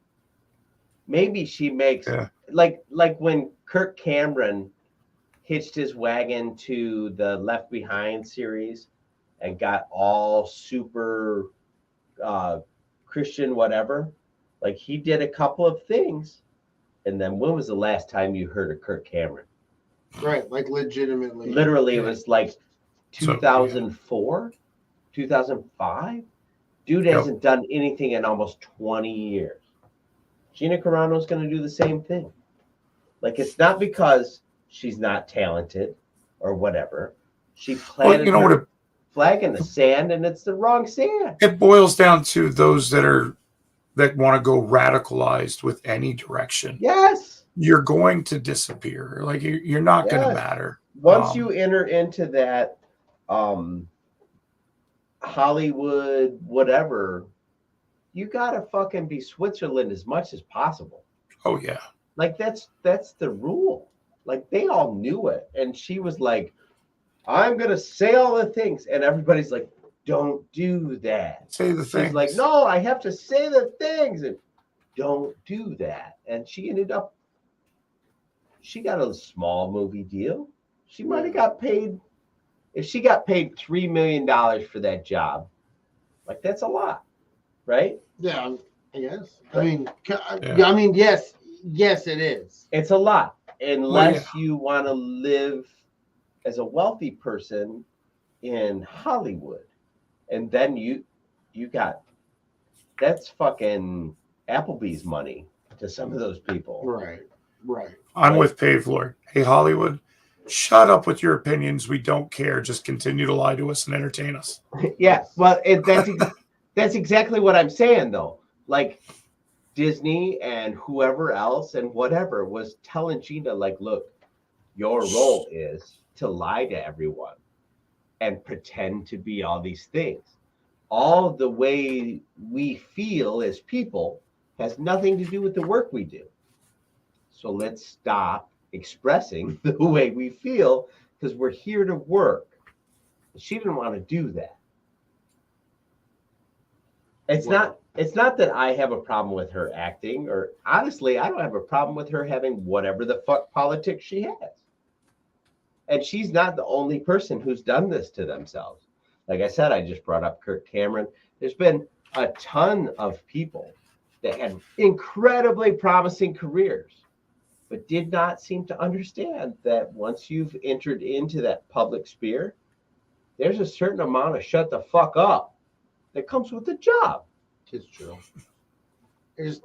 Speaker 5: Maybe she makes like when Kirk Cameron hitched his wagon to the Left Behind series and got all super Christian whatever. Like he did a couple of things. And then when was the last time you heard of Kirk Cameron?
Speaker 2: Right, like legitimately.
Speaker 5: Literally, it was like 2004, 2005. Dude hasn't done anything in almost 20 years. Gina Carano's going to do the same thing. Like, it's not because she's not talented or whatever. She planted her flag in the sand, and it's the wrong sand.
Speaker 4: It boils down to those that want to go radicalized with any direction.
Speaker 5: Yes.
Speaker 4: You're going to disappear. Like, you're not going to matter.
Speaker 5: Once you enter into that Hollywood, whatever, you gotta fucking be Switzerland as much as possible.
Speaker 4: Oh yeah.
Speaker 5: Like that's the rule. Like they all knew it. And she was like, I'm gonna say all the things. And everybody's like, don't do that.
Speaker 4: Say the things.
Speaker 5: She's like, no, I have to say the things. And don't do that. And she got a small movie deal. She might have got paid. If she got paid $3 million for that job, like that's a lot, right?
Speaker 2: Yeah, I guess. I mean, yes, it is.
Speaker 5: It's a lot, unless you want to live as a wealthy person in Hollywood, and then you got that's fucking Applebee's money to some of those people.
Speaker 2: Right.
Speaker 4: I'm with Pave Lord. Hey, Hollywood. Shut up with your opinions. We don't care. Just continue to lie to us and entertain us.
Speaker 5: Yeah, well, that's exactly what I'm saying, though. Like Disney and whoever else and whatever was telling Gina, like, look, your role is to lie to everyone and pretend to be all these things. All the way we feel as people has nothing to do with the work we do. So let's stop expressing the way we feel because we're here to work. She didn't want to do that. It's not that I have a problem with her acting, or honestly, I don't have a problem with her having whatever the fuck politics she has. And she's not the only person who's done this to themselves. Like I said, I just brought up Kirk Cameron. There's been a ton of people that had incredibly promising careers, but did not seem to understand that once you've entered into that public sphere, there's a certain amount of shut the fuck up that comes with the job.
Speaker 2: It's true.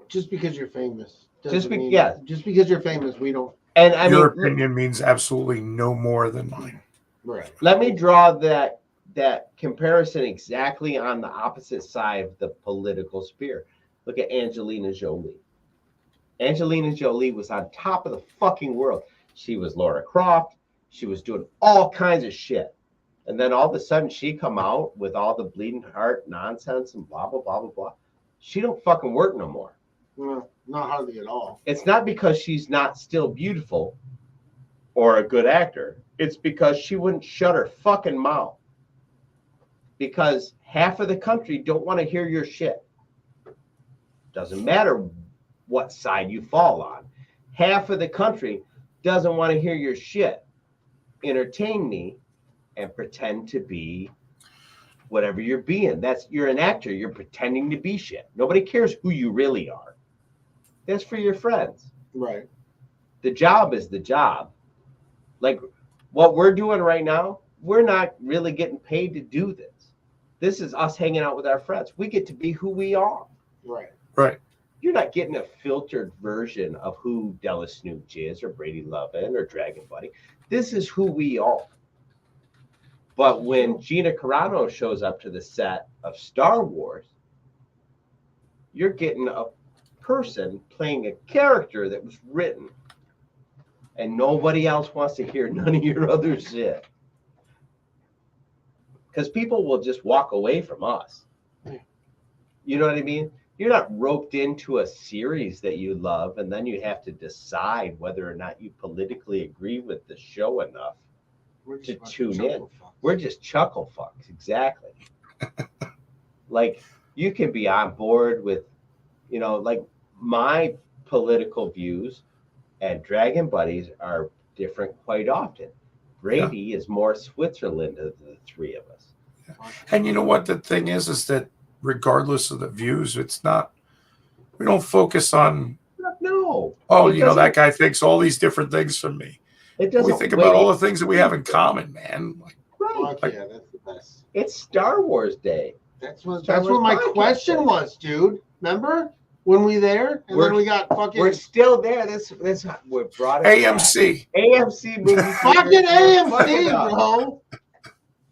Speaker 2: Just because you're famous.
Speaker 5: Just
Speaker 2: because you're famous, we don't.
Speaker 5: And
Speaker 4: your opinion means absolutely no more than mine.
Speaker 2: Right.
Speaker 5: Let me draw that comparison exactly on the opposite side of the political sphere. Look at Angelina Jolie. Angelina Jolie was on top of the fucking world. She was Laura Croft. She was doing all kinds of shit. And then all of a sudden she come out with all the bleeding heart nonsense and blah, blah, blah, blah, blah. She don't fucking work no more.
Speaker 2: Well, not hardly at all.
Speaker 5: It's not because she's not still beautiful or a good actor. It's because she wouldn't shut her fucking mouth. Because half of the country don't want to hear your shit. Doesn't matter what side you fall on. Half of the country doesn't want to hear your shit. Entertain me and pretend to be whatever you're being. You're an actor. You're pretending to be shit. Nobody cares who you really are. That's for your friends.
Speaker 2: Right.
Speaker 5: The job is the job. Like what we're doing right now, we're not really getting paid to do this. This is us hanging out with our friends. We get to be who we are.
Speaker 2: Right.
Speaker 4: Right.
Speaker 5: You're not getting a filtered version of who DellaSnooch is or Brady Lovin or Dragon Buddy. This is who we are. But when Gina Carano shows up to the set of Star Wars, you're getting a person playing a character that was written. And nobody else wants to hear none of your other shit. Because people will just walk away from us. You know what I mean? You're not roped into a series that you love, and then you have to decide whether or not you politically agree with the show enough to tune in. We're just chuckle fucks, exactly. Like, you can be on board with, like my political views and Dragon Buddies are different quite often. Brady is more Switzerland of the three of us.
Speaker 4: And you know what the thing is that regardless of the views, it's not. We don't focus on.
Speaker 5: No.
Speaker 4: Oh,
Speaker 5: It
Speaker 4: you know that
Speaker 5: doesn't-
Speaker 4: guy thinks all these different things from me.
Speaker 5: It
Speaker 4: We
Speaker 5: doesn't
Speaker 4: think about all
Speaker 5: weigh-
Speaker 4: the things that we have in common, man. Like,
Speaker 5: Right.
Speaker 2: Fuck yeah, that's the best.
Speaker 5: It's Star Wars Day.
Speaker 2: That's what
Speaker 5: Star Wars
Speaker 2: my
Speaker 5: podcast
Speaker 2: question
Speaker 5: day.
Speaker 2: was, dude. Remember when we there and
Speaker 5: We're-
Speaker 2: then we got fucking
Speaker 5: We're still there. This we brought it
Speaker 4: AMC.
Speaker 5: back. AMC movie.
Speaker 2: fucking
Speaker 5: theaters.
Speaker 2: AMC,
Speaker 5: Fucking up.
Speaker 2: bro.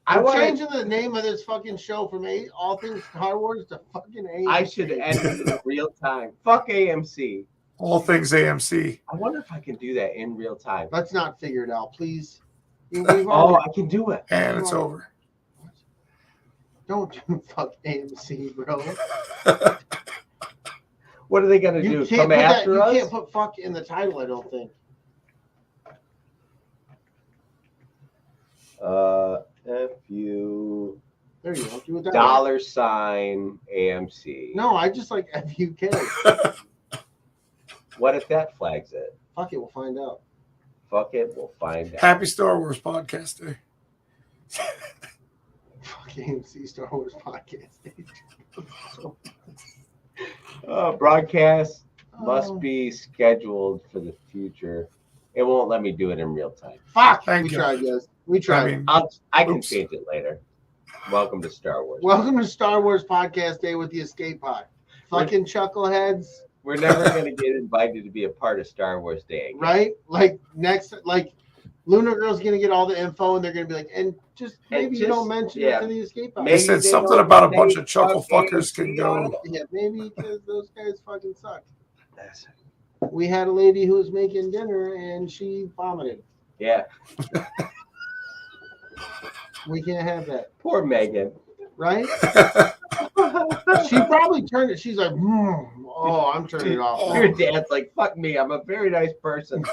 Speaker 5: I
Speaker 2: I'm
Speaker 5: want.
Speaker 2: changing the name of this fucking show from all things Star Wars to fucking AMC.
Speaker 5: I should end it in real time. Fuck AMC.
Speaker 4: All things AMC.
Speaker 5: I wonder if I can do that in real time.
Speaker 2: Let's not figure it out, please.
Speaker 5: Oh, I can do it.
Speaker 4: And it's over.
Speaker 2: Don't do fuck AMC, bro.
Speaker 5: What are they gonna
Speaker 2: You
Speaker 5: do?
Speaker 2: can't
Speaker 5: Come
Speaker 2: put that.
Speaker 5: after
Speaker 2: You
Speaker 5: us?
Speaker 2: can't put fuck in the title. I don't think.
Speaker 5: FU
Speaker 2: There you go. Do it that way.
Speaker 5: $ AMC.
Speaker 2: No, I just like FUK.
Speaker 5: What if that flags it?
Speaker 2: Fuck it, we'll find out.
Speaker 5: Fuck it, we'll find out.
Speaker 4: Happy Star Wars podcast day.
Speaker 2: Fuck AMC Star Wars podcast.
Speaker 5: Broadcast must
Speaker 2: Oh.
Speaker 5: be scheduled for the future. It won't let me do it in real time.
Speaker 2: Fuck.
Speaker 4: Thank
Speaker 2: We
Speaker 4: you.
Speaker 2: tried, guys. We tried.
Speaker 4: I mean,
Speaker 5: I can
Speaker 4: Oops.
Speaker 5: change it later. Welcome to Star Wars.
Speaker 2: Welcome to Star Wars Podcast Day with the Escape Pod. Fucking chuckleheads,
Speaker 5: We're never going to get invited to be a part of Star Wars Day again.
Speaker 2: right? Like next, like Lunar Girl's gonna get all the info, and they're gonna be like, and just maybe you don't mention it to the Escape Pod.
Speaker 4: they
Speaker 5: Maybe
Speaker 4: said
Speaker 5: they
Speaker 4: something
Speaker 5: don't
Speaker 4: about a
Speaker 5: say
Speaker 4: bunch of chuckle
Speaker 5: fuck
Speaker 4: fuckers can
Speaker 5: AMC on
Speaker 4: go.
Speaker 5: it.
Speaker 2: Yeah, maybe because those guys fucking suck.
Speaker 5: That's-
Speaker 2: We had a lady who was making dinner and she vomited.
Speaker 5: Yeah.
Speaker 2: We can't have that,
Speaker 5: Poor Megan.
Speaker 2: right? She probably turned it. She's like, oh, I'm turning it off.
Speaker 5: Your dad's like, fuck me. I'm a very nice person.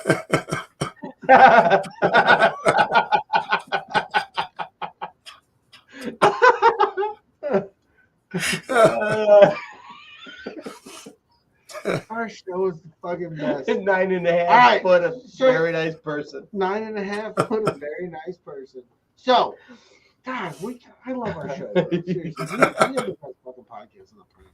Speaker 2: Our show is the fucking best.
Speaker 5: 9.5
Speaker 2: All right,
Speaker 5: foot of
Speaker 2: so-
Speaker 5: very nice person.
Speaker 2: 9.5 foot, a very nice person. So, God, I love our show. Seriously, we have the best fucking podcast on the planet.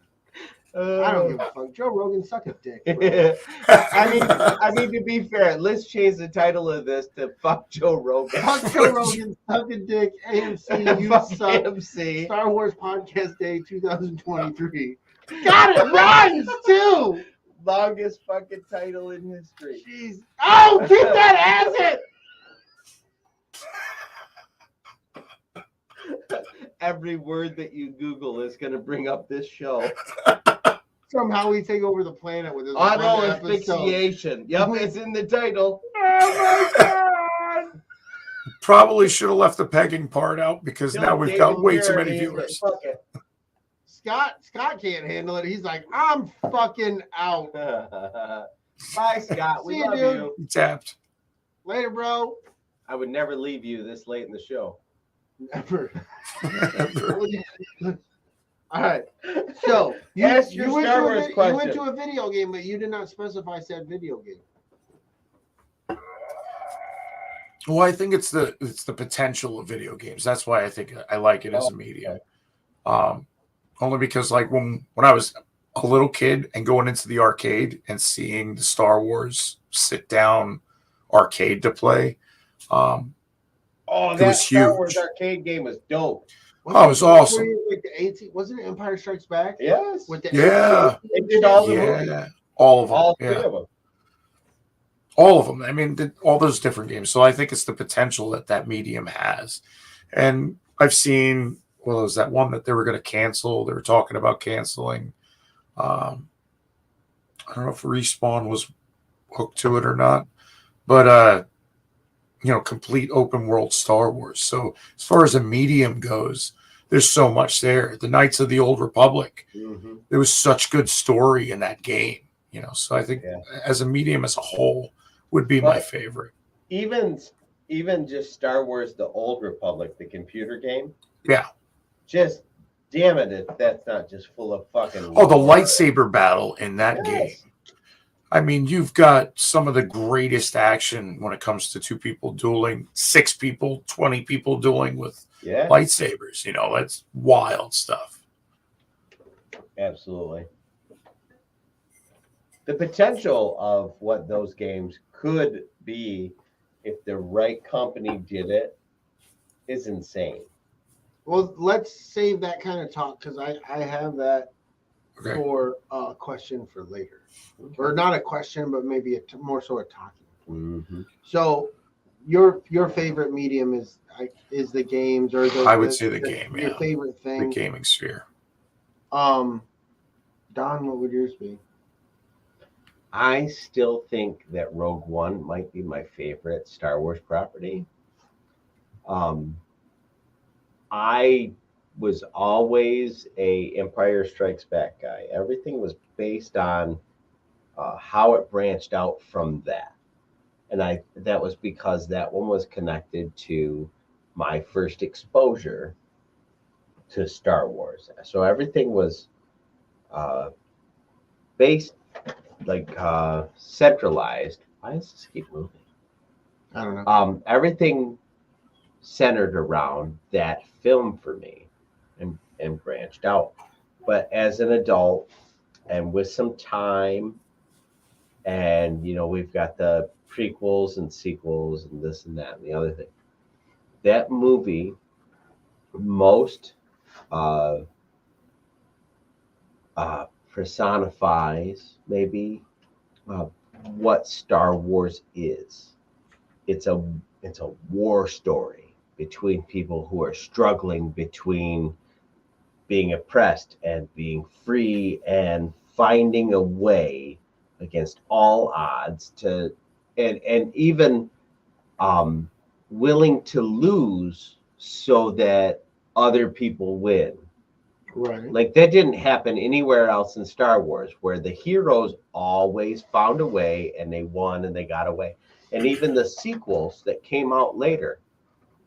Speaker 2: I don't give a fuck. Joe Rogan, suck a dick. Bro.
Speaker 5: I mean, to be fair, let's change the title of this to "Fuck Joe Rogan."
Speaker 2: Fuck Joe Rogan, suck a dick. AMC, you
Speaker 5: Fuck
Speaker 2: suck.
Speaker 5: AMC.
Speaker 2: Star Wars Podcast Day 2023. God, it rhymes too.
Speaker 5: Longest fucking title in history.
Speaker 2: Jeez. Oh, keep that as it.
Speaker 5: Every word that you Google is going to bring up this show.
Speaker 2: Somehow we take over the planet with this.
Speaker 5: Auto
Speaker 2: one episode.
Speaker 5: asphyxiation. Yep, it's in the title.
Speaker 2: Oh my God.
Speaker 4: Probably should have left the pegging part out because now we've got way too many viewers.
Speaker 5: Fuck it.
Speaker 2: Scott can't handle it. He's like, I'm fucking out.
Speaker 5: Bye, Scott. We
Speaker 2: See you,
Speaker 5: love
Speaker 2: dude.
Speaker 5: you.
Speaker 4: He tapped.
Speaker 2: Later, bro.
Speaker 5: I would never leave you this late in the show.
Speaker 2: Never. All right. So
Speaker 5: Ask your Star Wars
Speaker 2: you
Speaker 5: question.
Speaker 2: went to a video game, but you did not specify said video game.
Speaker 4: Well, I think it's the potential of video games. That's why I think I like it as a medium. Only because like when I was a little kid and going into the arcade and seeing the Star Wars sit down arcade to play.
Speaker 5: Oh,
Speaker 4: It
Speaker 5: that
Speaker 4: was
Speaker 5: Star
Speaker 4: huge.
Speaker 5: Wars arcade game was dope.
Speaker 4: Oh, it was awesome.
Speaker 2: Like the wasn't it Empire Strikes Back?
Speaker 5: Yes.
Speaker 2: With the
Speaker 4: Yeah.
Speaker 5: They did all the movies.
Speaker 4: Yeah. All of them.
Speaker 5: All
Speaker 4: yeah.
Speaker 5: three of them.
Speaker 4: All of them. I mean, all those different games. So I think it's the potential that medium has. And I've seen, well, it was that one that they were going to cancel. They were talking about canceling. I don't know if Respawn was hooked to it or not. But, complete open world Star Wars. So as far as a medium goes, there's so much there. The Knights of the Old Republic.
Speaker 5: Mm-hmm.
Speaker 4: There was such good story in that game. So I think as a medium as a whole would be my favorite.
Speaker 5: Even just Star Wars: The Old Republic, the computer game.
Speaker 4: Yeah.
Speaker 5: Just damn it, that's not just full of fucking.
Speaker 4: Oh, the lightsaber battle in that game.
Speaker 5: Yes.
Speaker 4: I mean, you've got some of the greatest action when it comes to 2 people dueling, 6 people, 20 people dueling with
Speaker 5: Yeah,
Speaker 4: lightsabers. You know, that's wild stuff.
Speaker 5: absolutely. The potential of what those games could be if the right company did it is insane.
Speaker 2: Well, let's save that kind of talk because I have that
Speaker 4: Okay.
Speaker 2: for a question for later, or not a question, but maybe more so a talking.
Speaker 5: Mm-hmm.
Speaker 2: So, your favorite medium is the games, or
Speaker 4: I would say the game,
Speaker 2: your
Speaker 4: yeah.
Speaker 2: favorite
Speaker 4: The
Speaker 2: thing.
Speaker 4: gaming sphere.
Speaker 2: Don, what would yours be?
Speaker 5: I still think that Rogue One might be my favorite Star Wars property. I was always a Empire Strikes Back guy. Everything was based on how it branched out from that, and that was because that one was connected to my first exposure to Star Wars. So everything was based like centralized. Why does this keep moving?
Speaker 2: I don't know.
Speaker 5: Everything centered around that film for me and branched out. But as an adult and with some time, and we've got the prequels and sequels and this and that and the other thing. That movie most personifies maybe what Star Wars is. It's a war story between people who are struggling between being oppressed and being free and finding a way against all odds to and even willing to lose so that other people win.
Speaker 2: Right.
Speaker 5: Like that didn't happen anywhere else in Star Wars, where the heroes always found a way and they won and they got away. And even the sequels that came out later,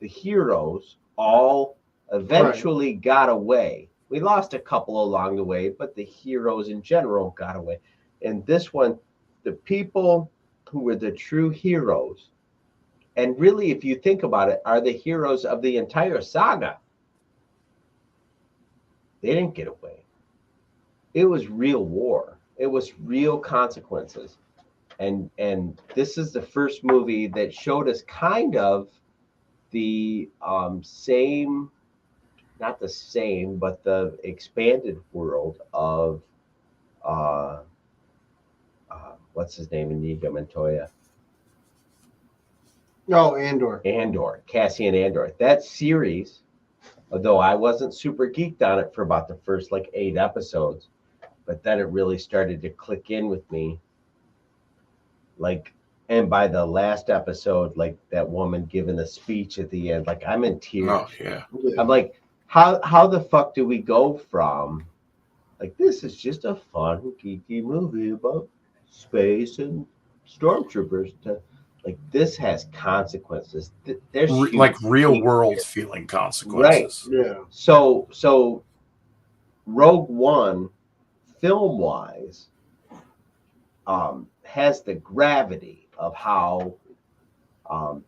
Speaker 5: the heroes all eventually got away. We lost a couple along the way, but the heroes in general got away. And this one, the people who were the true heroes, and really, if you think about it, are the heroes of the entire saga. They didn't get away. It was real war. It was real consequences. And this is the first movie that showed us kind of the same, not the same, but the expanded world of what's his name, Inigo Montoya?
Speaker 2: No, Andor.
Speaker 5: Cassian Andor. That series, although I wasn't super geeked on it for about the first 8 episodes, but then it really started to click in with me. And by the last episode, that woman giving a speech at the end, I'm in tears.
Speaker 4: Oh, yeah.
Speaker 5: I'm like, how the fuck do we go from this is just a fun, geeky movie about space and stormtroopers to this has consequences. There's
Speaker 4: real world feeling consequences.
Speaker 5: Right.
Speaker 2: Yeah.
Speaker 5: So Rogue One, film wise, has the gravity of how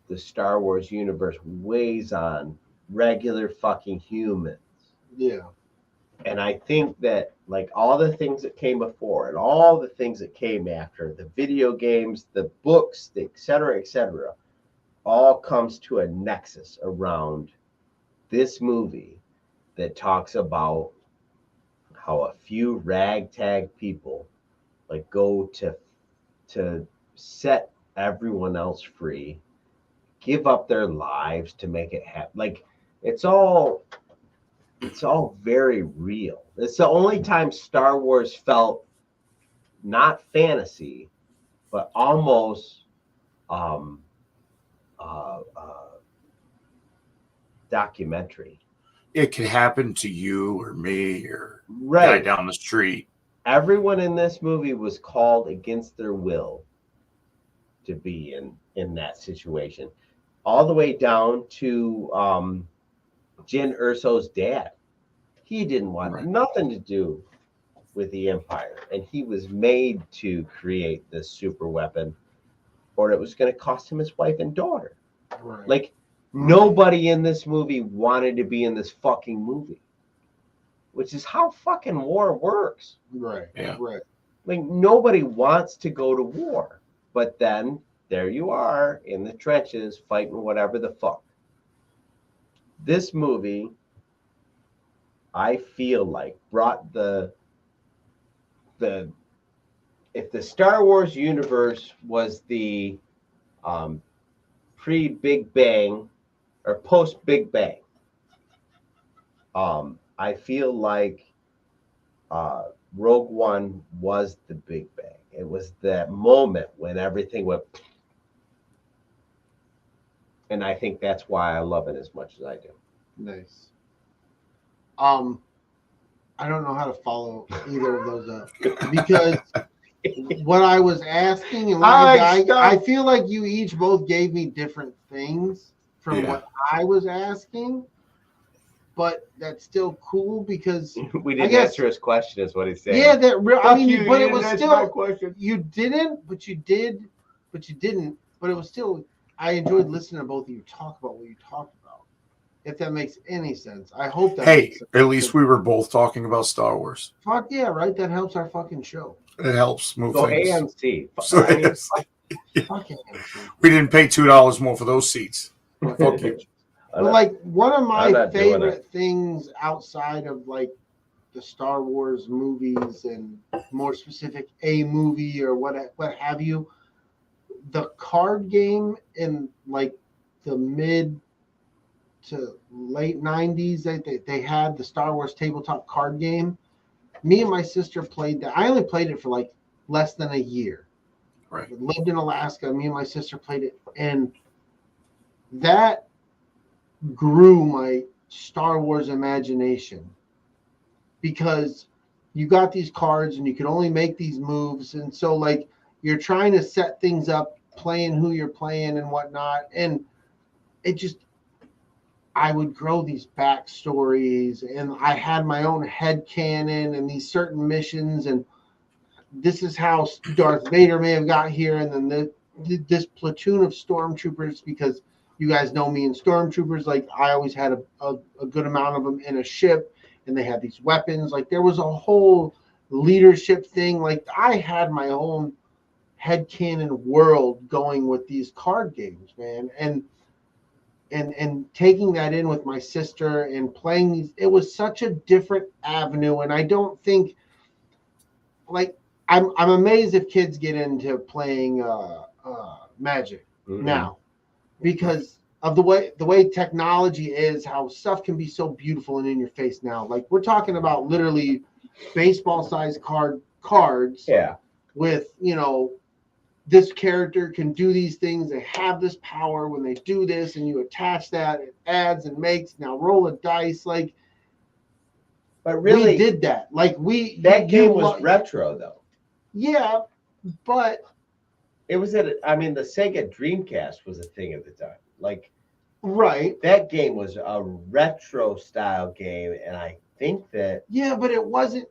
Speaker 5: the Star Wars universe weighs on regular fucking humans.
Speaker 2: Yeah.
Speaker 5: And I think that all the things that came before and all the things that came after, the video games, the books, the et cetera, all comes to a nexus around this movie that talks about how a few ragtag people go to set everyone else free, give up their lives to make it happen. It's all very real. It's the only time Star Wars felt not fantasy, but almost documentary.
Speaker 4: It could happen to you or me or
Speaker 5: Right.
Speaker 4: guy down the street.
Speaker 5: Everyone in this movie was called against their will to be in that situation, all the way down to Jyn Erso's dad. He didn't want nothing to do with the Empire, and he was made to create this super weapon, or it was going to cost him his wife and daughter.
Speaker 2: Right.
Speaker 5: Like, nobody in this movie wanted to be in this fucking movie, which is how fucking war works.
Speaker 2: Right.
Speaker 4: Yeah.
Speaker 2: Right.
Speaker 5: Like, nobody wants to go to war, but then there you are in the trenches fighting whatever the fuck. This movie, I feel like, brought the if the Star Wars universe was the pre-Big Bang or post-Big Bang, I feel like Rogue One was the Big Bang. It was that moment when everything went, and I think that's why I love it as much as I do.
Speaker 2: Nice. I don't know how to follow either of those up because what I was asking and what I feel like you each both gave me different things from what I was asking, but that's still cool because
Speaker 5: we didn't answer his question, is what he's saying.
Speaker 2: Yeah, that real. I mean,
Speaker 5: you,
Speaker 2: but
Speaker 5: you
Speaker 2: it was
Speaker 5: didn't answer
Speaker 2: still
Speaker 5: my question.
Speaker 2: you didn't, but you did, but you didn't. But it was still. I enjoyed listening to both of you talk about what you talked about. If that makes any sense, I hope that.
Speaker 4: Hey,
Speaker 2: makes sense.
Speaker 4: at least we were both talking about Star Wars.
Speaker 2: Fuck yeah, right. That helps our fucking show.
Speaker 4: It helps move
Speaker 5: Go
Speaker 4: things.
Speaker 5: AMC.
Speaker 4: So
Speaker 5: I mean,
Speaker 2: Fucking AMC.
Speaker 4: we didn't pay $2 more for those seats. Fuck you.
Speaker 2: But like one of my
Speaker 5: not doing
Speaker 2: favorite things outside of like the Star Wars movies and more specific a movie or what have you, the card game in like the mid to late 90s, they had the Star Wars tabletop card game. Me and my sister played that. I only played it for like less than a year.
Speaker 4: Right.
Speaker 2: I lived in Alaska. Me and my sister played it, and that grew my Star Wars imagination because you got these cards and you could only make these moves, and so like you're trying to set things up, playing who you're playing and whatnot, and it just I would grow these backstories, and I had my own headcanon and these certain missions, and this is how Darth Vader may have got here, and then this platoon of stormtroopers, because you guys know me and stormtroopers, like I always had a good amount of them in a ship, and they had these weapons. Like there was a whole leadership thing. Like I had my own headcanon world going with these card games, man, and taking that in with my sister and playing these, it was such a different avenue. And I don't think, like, I'm amazed if kids get into playing Magic now because of the way technology is, how stuff can be so beautiful and in your face now. Like we're talking about literally baseball sized cards with, you know, this character can do these things. They have this power when they do this, and you attach that, it adds and makes. Now roll a dice, like.
Speaker 5: But really,
Speaker 2: we did that. Like
Speaker 5: that game was retro, though.
Speaker 2: Yeah, but
Speaker 5: it was the Sega Dreamcast was a thing at the time. Like,
Speaker 2: right,
Speaker 5: that game was a retro style game, and I think that.
Speaker 2: Yeah, but it wasn't.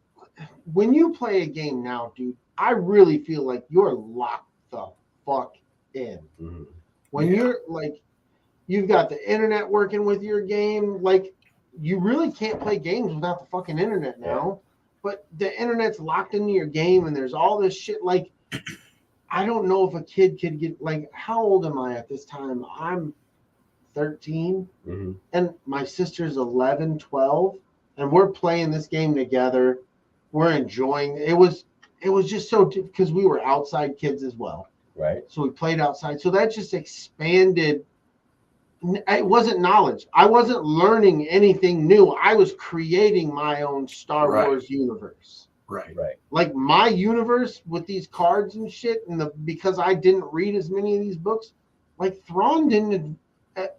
Speaker 2: When you play a game now, dude, I really feel like you're locked the fuck in. When you're like, you've got the internet working with your game, like you really can't play games without the fucking internet now. But the internet's locked into your game, and there's all this shit. Like, I don't know if a kid could get, like, how old am I at this time? I'm 13, and my sister's 11, 12, and we're playing this game together. We're enjoying it. It was just so, because we were outside kids as well.
Speaker 5: Right.
Speaker 2: So we played outside. So that just expanded. It wasn't knowledge. I wasn't learning anything new. I was creating my own Star Wars universe.
Speaker 4: Right.
Speaker 2: Like my universe with these cards and shit, and because I didn't read as many of these books, like Thrawn didn't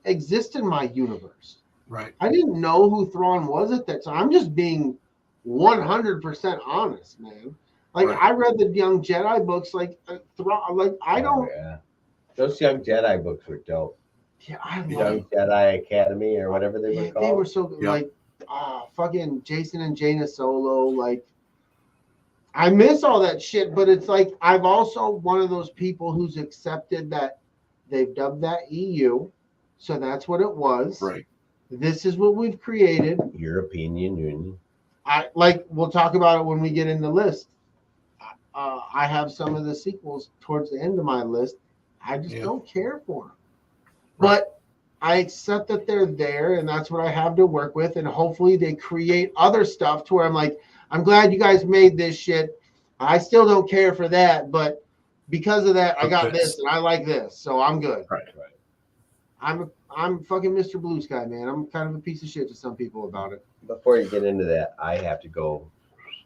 Speaker 2: exist in my universe.
Speaker 4: Right.
Speaker 2: I didn't know who Thrawn was at that time. I'm just being 100% honest, man. Like I read the Young Jedi books, like Thrawn. Like I don't.
Speaker 5: Yeah. Those Young Jedi books were dope.
Speaker 2: Yeah, I love
Speaker 5: Young Jedi Academy or whatever they were called.
Speaker 2: They were so good. Like fucking Jason and Jaina Solo. Like I miss all that shit, but it's like I've also one of those people who's accepted that they've dubbed that EU, so that's what it was.
Speaker 4: Right.
Speaker 2: This is what we've created.
Speaker 5: European Union.
Speaker 2: We'll talk about it when we get in the list. I have some of the sequels towards the end of my list. I just don't care for them. But I accept that they're there, and that's what I have to work with. And hopefully they create other stuff to where I'm like, I'm glad you guys made this shit. I still don't care for that, but because of that, I got this and I like this, so I'm good.
Speaker 4: Right.
Speaker 2: I'm fucking Mr. Blue Sky, man. I'm kind of a piece of shit to some people about it.
Speaker 5: Before you get into that, I have to go.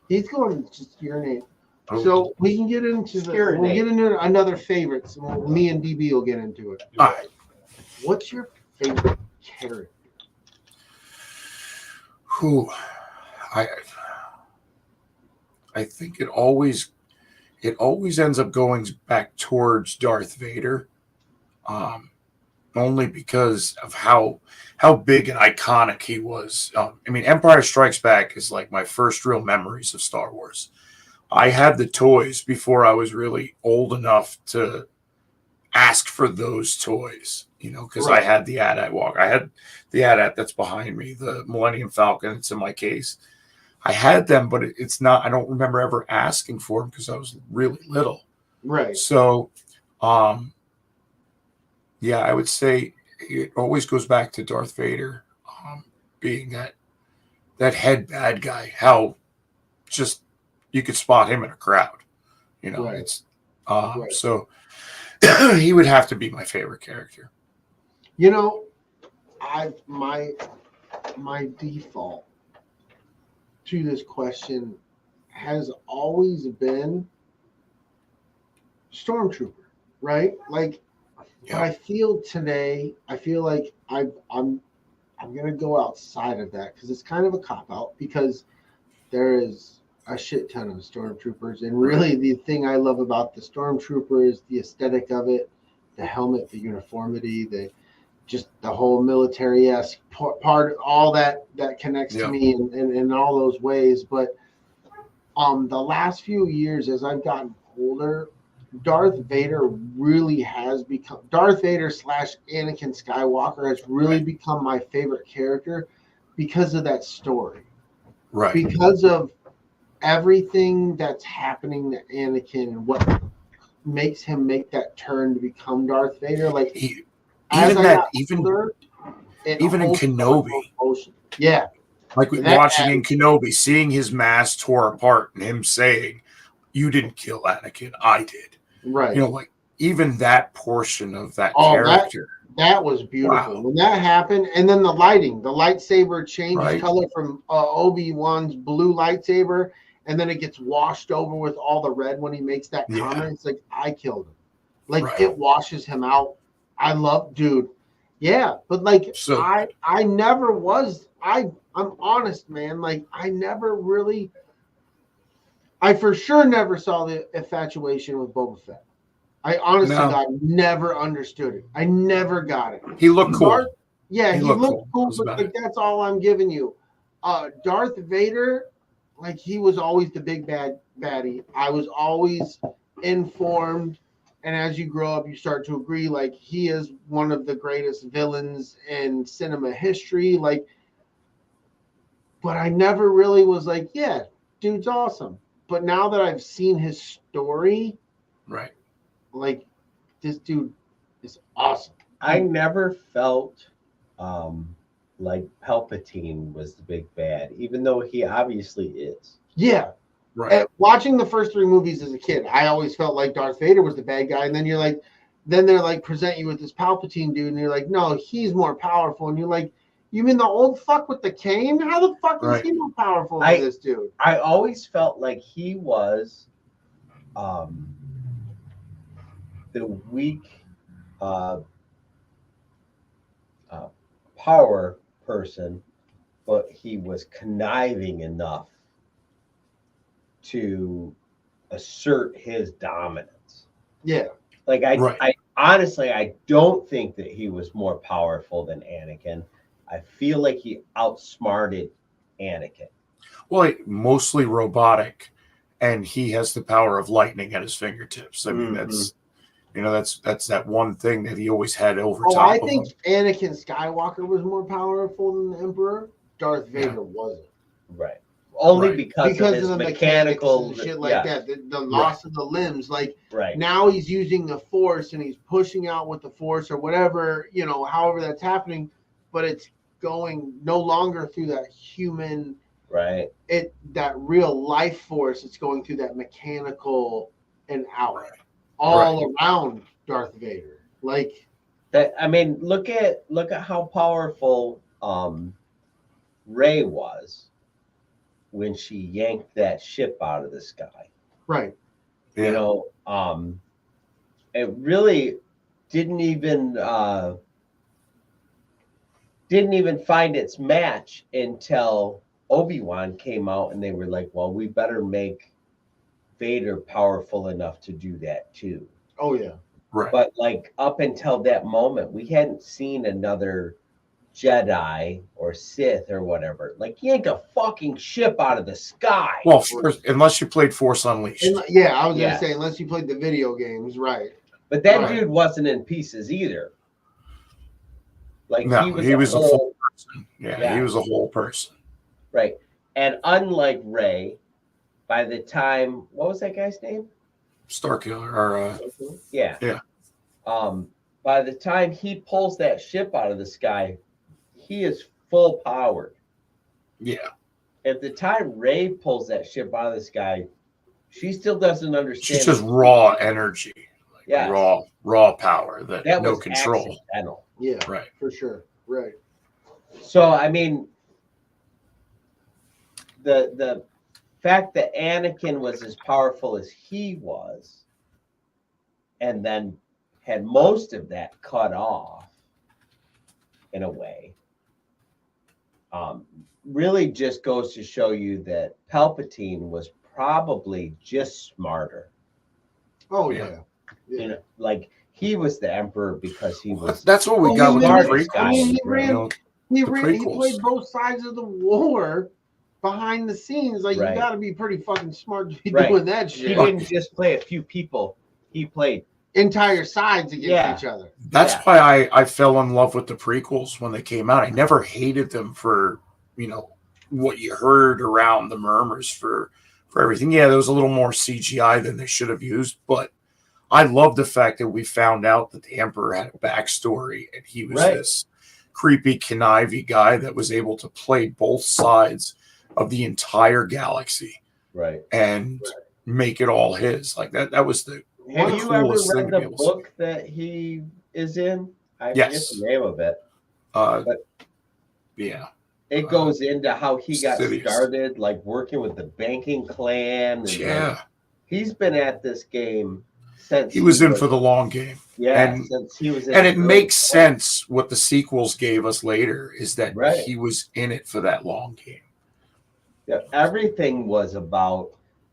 Speaker 2: He's going to just urinate.
Speaker 4: Oh.
Speaker 2: So we can get into we'll get into another favorites. Me and DB will get into it.
Speaker 4: All right.
Speaker 2: What's your favorite character?
Speaker 4: Who? I think it always ends up going back towards Darth Vader, only because of how big and iconic he was. I mean, Empire Strikes Back is like my first real memories of Star Wars. I had the toys before I was really old enough to ask for those toys, because I had the AT-AT walk. I had the AT-AT that's behind me, the Millennium Falcon. It's in my case. I had them, but it's not. I don't remember ever asking for them because I was really little.
Speaker 2: Right.
Speaker 4: So, I would say it always goes back to Darth Vader, being that head bad guy. How just you could spot him in a crowd. It's so he would have to be my favorite character.
Speaker 2: My default to this question has always been Stormtrooper, right? Like, but I feel today, I feel like I'm gonna go outside of that because it's kind of a cop out because there is a shit ton of Stormtroopers, and really the thing I love about the Stormtrooper is the aesthetic of it, the helmet, the uniformity, the whole military-esque part, all that connects to me in all those ways. But the last few years, as I've gotten older, Darth Vader really has become Darth Vader / Anakin Skywalker has really become my favorite character because of that story.
Speaker 4: Right.
Speaker 2: Because of everything that's happening to Anakin and what makes him make that turn to become Darth Vader. Like
Speaker 4: even in Kenobi.
Speaker 2: Yeah.
Speaker 4: Like watching in Kenobi, seeing his mask tore apart and him saying, "You didn't kill Anakin, I did."
Speaker 2: Right.
Speaker 4: Like even that portion of that character.
Speaker 2: That was beautiful. When that happened, and then the lightsaber changes color from Obi-Wan's blue lightsaber, and then it gets washed over with all the red when he makes that comment. It's like, I killed him. Like it washes him out. I love, dude. Yeah, but like I never was. I'm honest, man. Like I for sure never saw the infatuation with Boba Fett. I honestly never understood it. I never got it.
Speaker 4: He looked cool.
Speaker 2: He looked cool, but like that's all I'm giving you. Darth Vader, like he was always the big baddie. I was always informed. And as you grow up, you start to agree, like, he is one of the greatest villains in cinema history. Like, but I never really was like, yeah, dude's awesome. But now that I've seen his story, like, this dude is awesome.
Speaker 5: I never felt like Palpatine was the big bad, even though he obviously is.
Speaker 2: Yeah. Right. Watching the first 3 movies as a kid, I always felt like Darth Vader was the bad guy, and then they're like present you with this Palpatine dude, and you're like, no, he's more powerful, and you're like, you mean the old fuck with the cane? How the fuck is he more powerful than this dude?
Speaker 5: I always felt like he was the weak power person, but he was conniving enough to assert his dominance.
Speaker 2: Yeah.
Speaker 5: Like I honestly, I don't think that he was more powerful than Anakin. I feel like he outsmarted Anakin.
Speaker 4: Well, mostly robotic and he has the power of lightning at his fingertips. I mean, that's that's that one thing that he always had over top
Speaker 2: I
Speaker 4: of
Speaker 2: think
Speaker 4: him.
Speaker 2: Anakin Skywalker was more powerful than the Emperor. Darth Vader wasn't.
Speaker 5: Right. Only
Speaker 4: Right.
Speaker 5: because of his
Speaker 2: the
Speaker 5: mechanical
Speaker 2: mechanics and shit like that. The loss of the limbs. Like
Speaker 5: Right.
Speaker 2: now he's using the Force and he's pushing out with the Force or whatever, however that's happening, but it's going no longer through that human
Speaker 5: Right.
Speaker 2: that real life force. It's going through that mechanical and out.
Speaker 4: Right.
Speaker 2: All around Darth Vader. Like
Speaker 5: That, I mean, look at how powerful Rey was when she yanked that ship out of the sky.
Speaker 2: right.
Speaker 4: Yeah.
Speaker 5: You know, it really didn't even find its match until Obi-Wan came out and they were like, well, we better make Vader powerful enough to do that too.
Speaker 2: Oh yeah.
Speaker 4: Right.
Speaker 5: But like up until that moment, we hadn't seen another Jedi or Sith or whatever. Like yank a fucking ship out of the sky.
Speaker 4: Well, first, unless you played Force Unleashed.
Speaker 2: Yeah, I was
Speaker 5: Yeah.
Speaker 2: gonna say unless you played the video games, right?
Speaker 5: But that
Speaker 2: Right.
Speaker 5: dude wasn't in pieces either. Like
Speaker 4: No,
Speaker 5: he was a
Speaker 4: a
Speaker 5: whole
Speaker 4: full person.
Speaker 5: Yeah.
Speaker 4: He was a whole person.
Speaker 5: right. And unlike Rey, by the time what was that guy's name?
Speaker 4: Starkiller, or
Speaker 5: Yeah.
Speaker 4: Yeah.
Speaker 5: By the time he pulls that ship out of the sky, he is full powered.
Speaker 4: yeah,
Speaker 5: At the time Rey pulls that ship out of the sky, she still doesn't understand.
Speaker 4: she's just raw energy, like
Speaker 5: Yes.
Speaker 4: raw power that
Speaker 5: that
Speaker 4: no
Speaker 5: was
Speaker 4: control.
Speaker 5: accidental.
Speaker 2: Yeah,
Speaker 4: Right.
Speaker 2: for sure. Right.
Speaker 5: So I mean, the fact that Anakin was as powerful as he was, and then had most of that cut off, in a way, really just goes to show you that Palpatine was probably just smarter.
Speaker 2: Oh
Speaker 4: Yeah.
Speaker 2: yeah.
Speaker 5: You know, like he was the emperor because he was.
Speaker 4: That's what we
Speaker 2: Well,
Speaker 4: got
Speaker 2: he
Speaker 4: with the
Speaker 5: smartest
Speaker 4: prequels.
Speaker 5: guy. I mean,
Speaker 2: he ran-
Speaker 4: you know,
Speaker 2: He
Speaker 4: The
Speaker 2: played
Speaker 4: prequels.
Speaker 2: both sides of the war behind the scenes. Like
Speaker 5: Right.
Speaker 2: you got to be pretty fucking smart to be
Speaker 5: Right.
Speaker 2: doing that
Speaker 5: He
Speaker 2: shit.
Speaker 5: didn't just play a few people; he played.
Speaker 2: Entire sides against
Speaker 5: Yeah.
Speaker 2: each other.
Speaker 4: That's
Speaker 5: Yeah.
Speaker 4: why I fell in love with the prequels when they came out. I never hated them for what you heard around the murmurs for everything. Yeah, there was a little more CGI than they should have used, but I love the fact that we found out that the Emperor had a backstory and he was
Speaker 5: Right.
Speaker 4: this creepy, conniving guy that was able to play both sides of the entire galaxy
Speaker 5: Right.
Speaker 4: and make it all his. Like that was the
Speaker 5: Have
Speaker 4: the
Speaker 5: you ever
Speaker 4: coolest thing
Speaker 5: read
Speaker 4: to be
Speaker 5: the
Speaker 4: able to see.
Speaker 5: book that he is in? I
Speaker 4: Yes.
Speaker 5: forget the name of it. But-
Speaker 4: Yeah.
Speaker 5: It goes into how he got
Speaker 4: Cities.
Speaker 5: started, like working with the banking clan. And
Speaker 4: Yeah.
Speaker 5: he's been at this game since
Speaker 4: He was in for the long game.
Speaker 5: yeah,
Speaker 4: and-
Speaker 5: since he was in
Speaker 4: And it
Speaker 5: the
Speaker 4: makes
Speaker 5: early-
Speaker 4: sense what the sequels gave us later is that
Speaker 5: Right.
Speaker 4: he was in it for that long game.
Speaker 5: Yeah, everything was about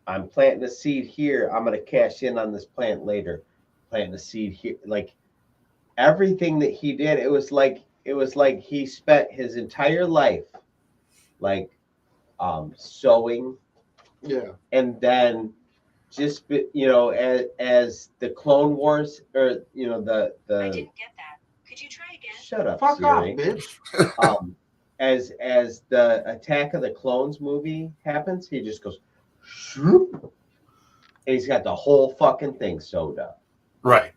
Speaker 5: I'm planting a seed here. I'm going to cash in on this plant later. Planting a seed here, like everything that he did. It was like he spent his entire life, like sowing,
Speaker 2: Yeah.
Speaker 5: and then just as the Clone Wars or
Speaker 7: I
Speaker 5: the
Speaker 7: didn't get that. Could you try again?
Speaker 5: shut up,
Speaker 2: Fuck off,
Speaker 5: Siri.
Speaker 2: bitch.
Speaker 5: As the Attack of the Clones movie happens, he just goes, shroop, and he's got the whole fucking thing sewed up.
Speaker 4: Right.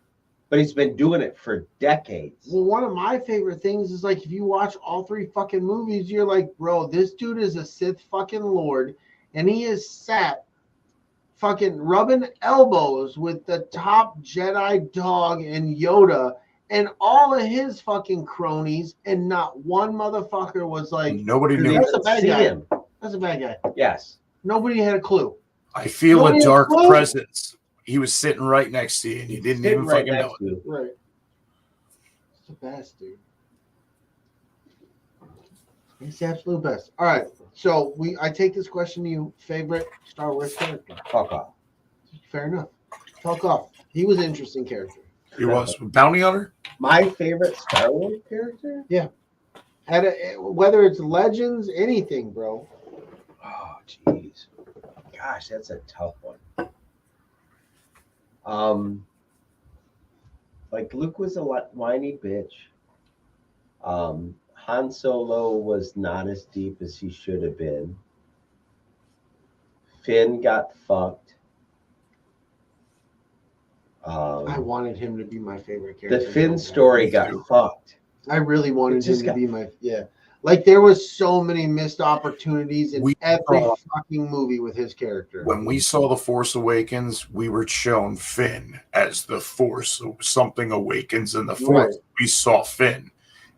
Speaker 5: But he's been doing it for decades.
Speaker 2: Well, one of my favorite things is like if you watch all three fucking movies, you're like, bro, this dude is a Sith fucking Lord, and he is sat fucking rubbing elbows with the top Jedi dog and Yoda and all of his fucking cronies, and not one motherfucker was like,
Speaker 4: Nobody
Speaker 5: You
Speaker 4: knew.
Speaker 2: That's
Speaker 5: didn't
Speaker 2: a bad
Speaker 5: see
Speaker 2: guy.
Speaker 5: him.
Speaker 2: that's a bad guy.
Speaker 5: Yes.
Speaker 2: Nobody had a clue.
Speaker 4: I feel
Speaker 2: Nobody
Speaker 4: a dark
Speaker 2: knows.
Speaker 4: presence. He was sitting right next to you, and you didn't
Speaker 5: Sitting
Speaker 4: even
Speaker 5: right
Speaker 4: fucking know
Speaker 5: next
Speaker 4: it.
Speaker 5: to you.
Speaker 2: Right. It's the best, dude. It's the absolute best. All right. So I take this question to you. Favorite Star Wars character?
Speaker 5: Fuck off.
Speaker 2: Fair enough. Talk off. He was an interesting character.
Speaker 4: He was bounty hunter.
Speaker 5: My favorite Star Wars character?
Speaker 2: Whether it's Legends, anything, bro.
Speaker 5: Oh, jeez. Gosh, that's a tough one. Like Luke was a whiny bitch. Han Solo was not as deep as he should have been. Finn got fucked.
Speaker 2: I wanted him to be my favorite character.
Speaker 5: The Finn story
Speaker 4: Me
Speaker 5: got
Speaker 4: too.
Speaker 5: fucked.
Speaker 2: I really wanted
Speaker 5: It just
Speaker 2: him to
Speaker 5: got-
Speaker 2: be my Like there was so many missed opportunities in
Speaker 4: We
Speaker 2: every
Speaker 4: saw-
Speaker 2: fucking movie with his character.
Speaker 4: When we saw The Force Awakens, we were shown Finn as the Force. Something awakens in the Force.
Speaker 2: Right.
Speaker 4: We saw Finn,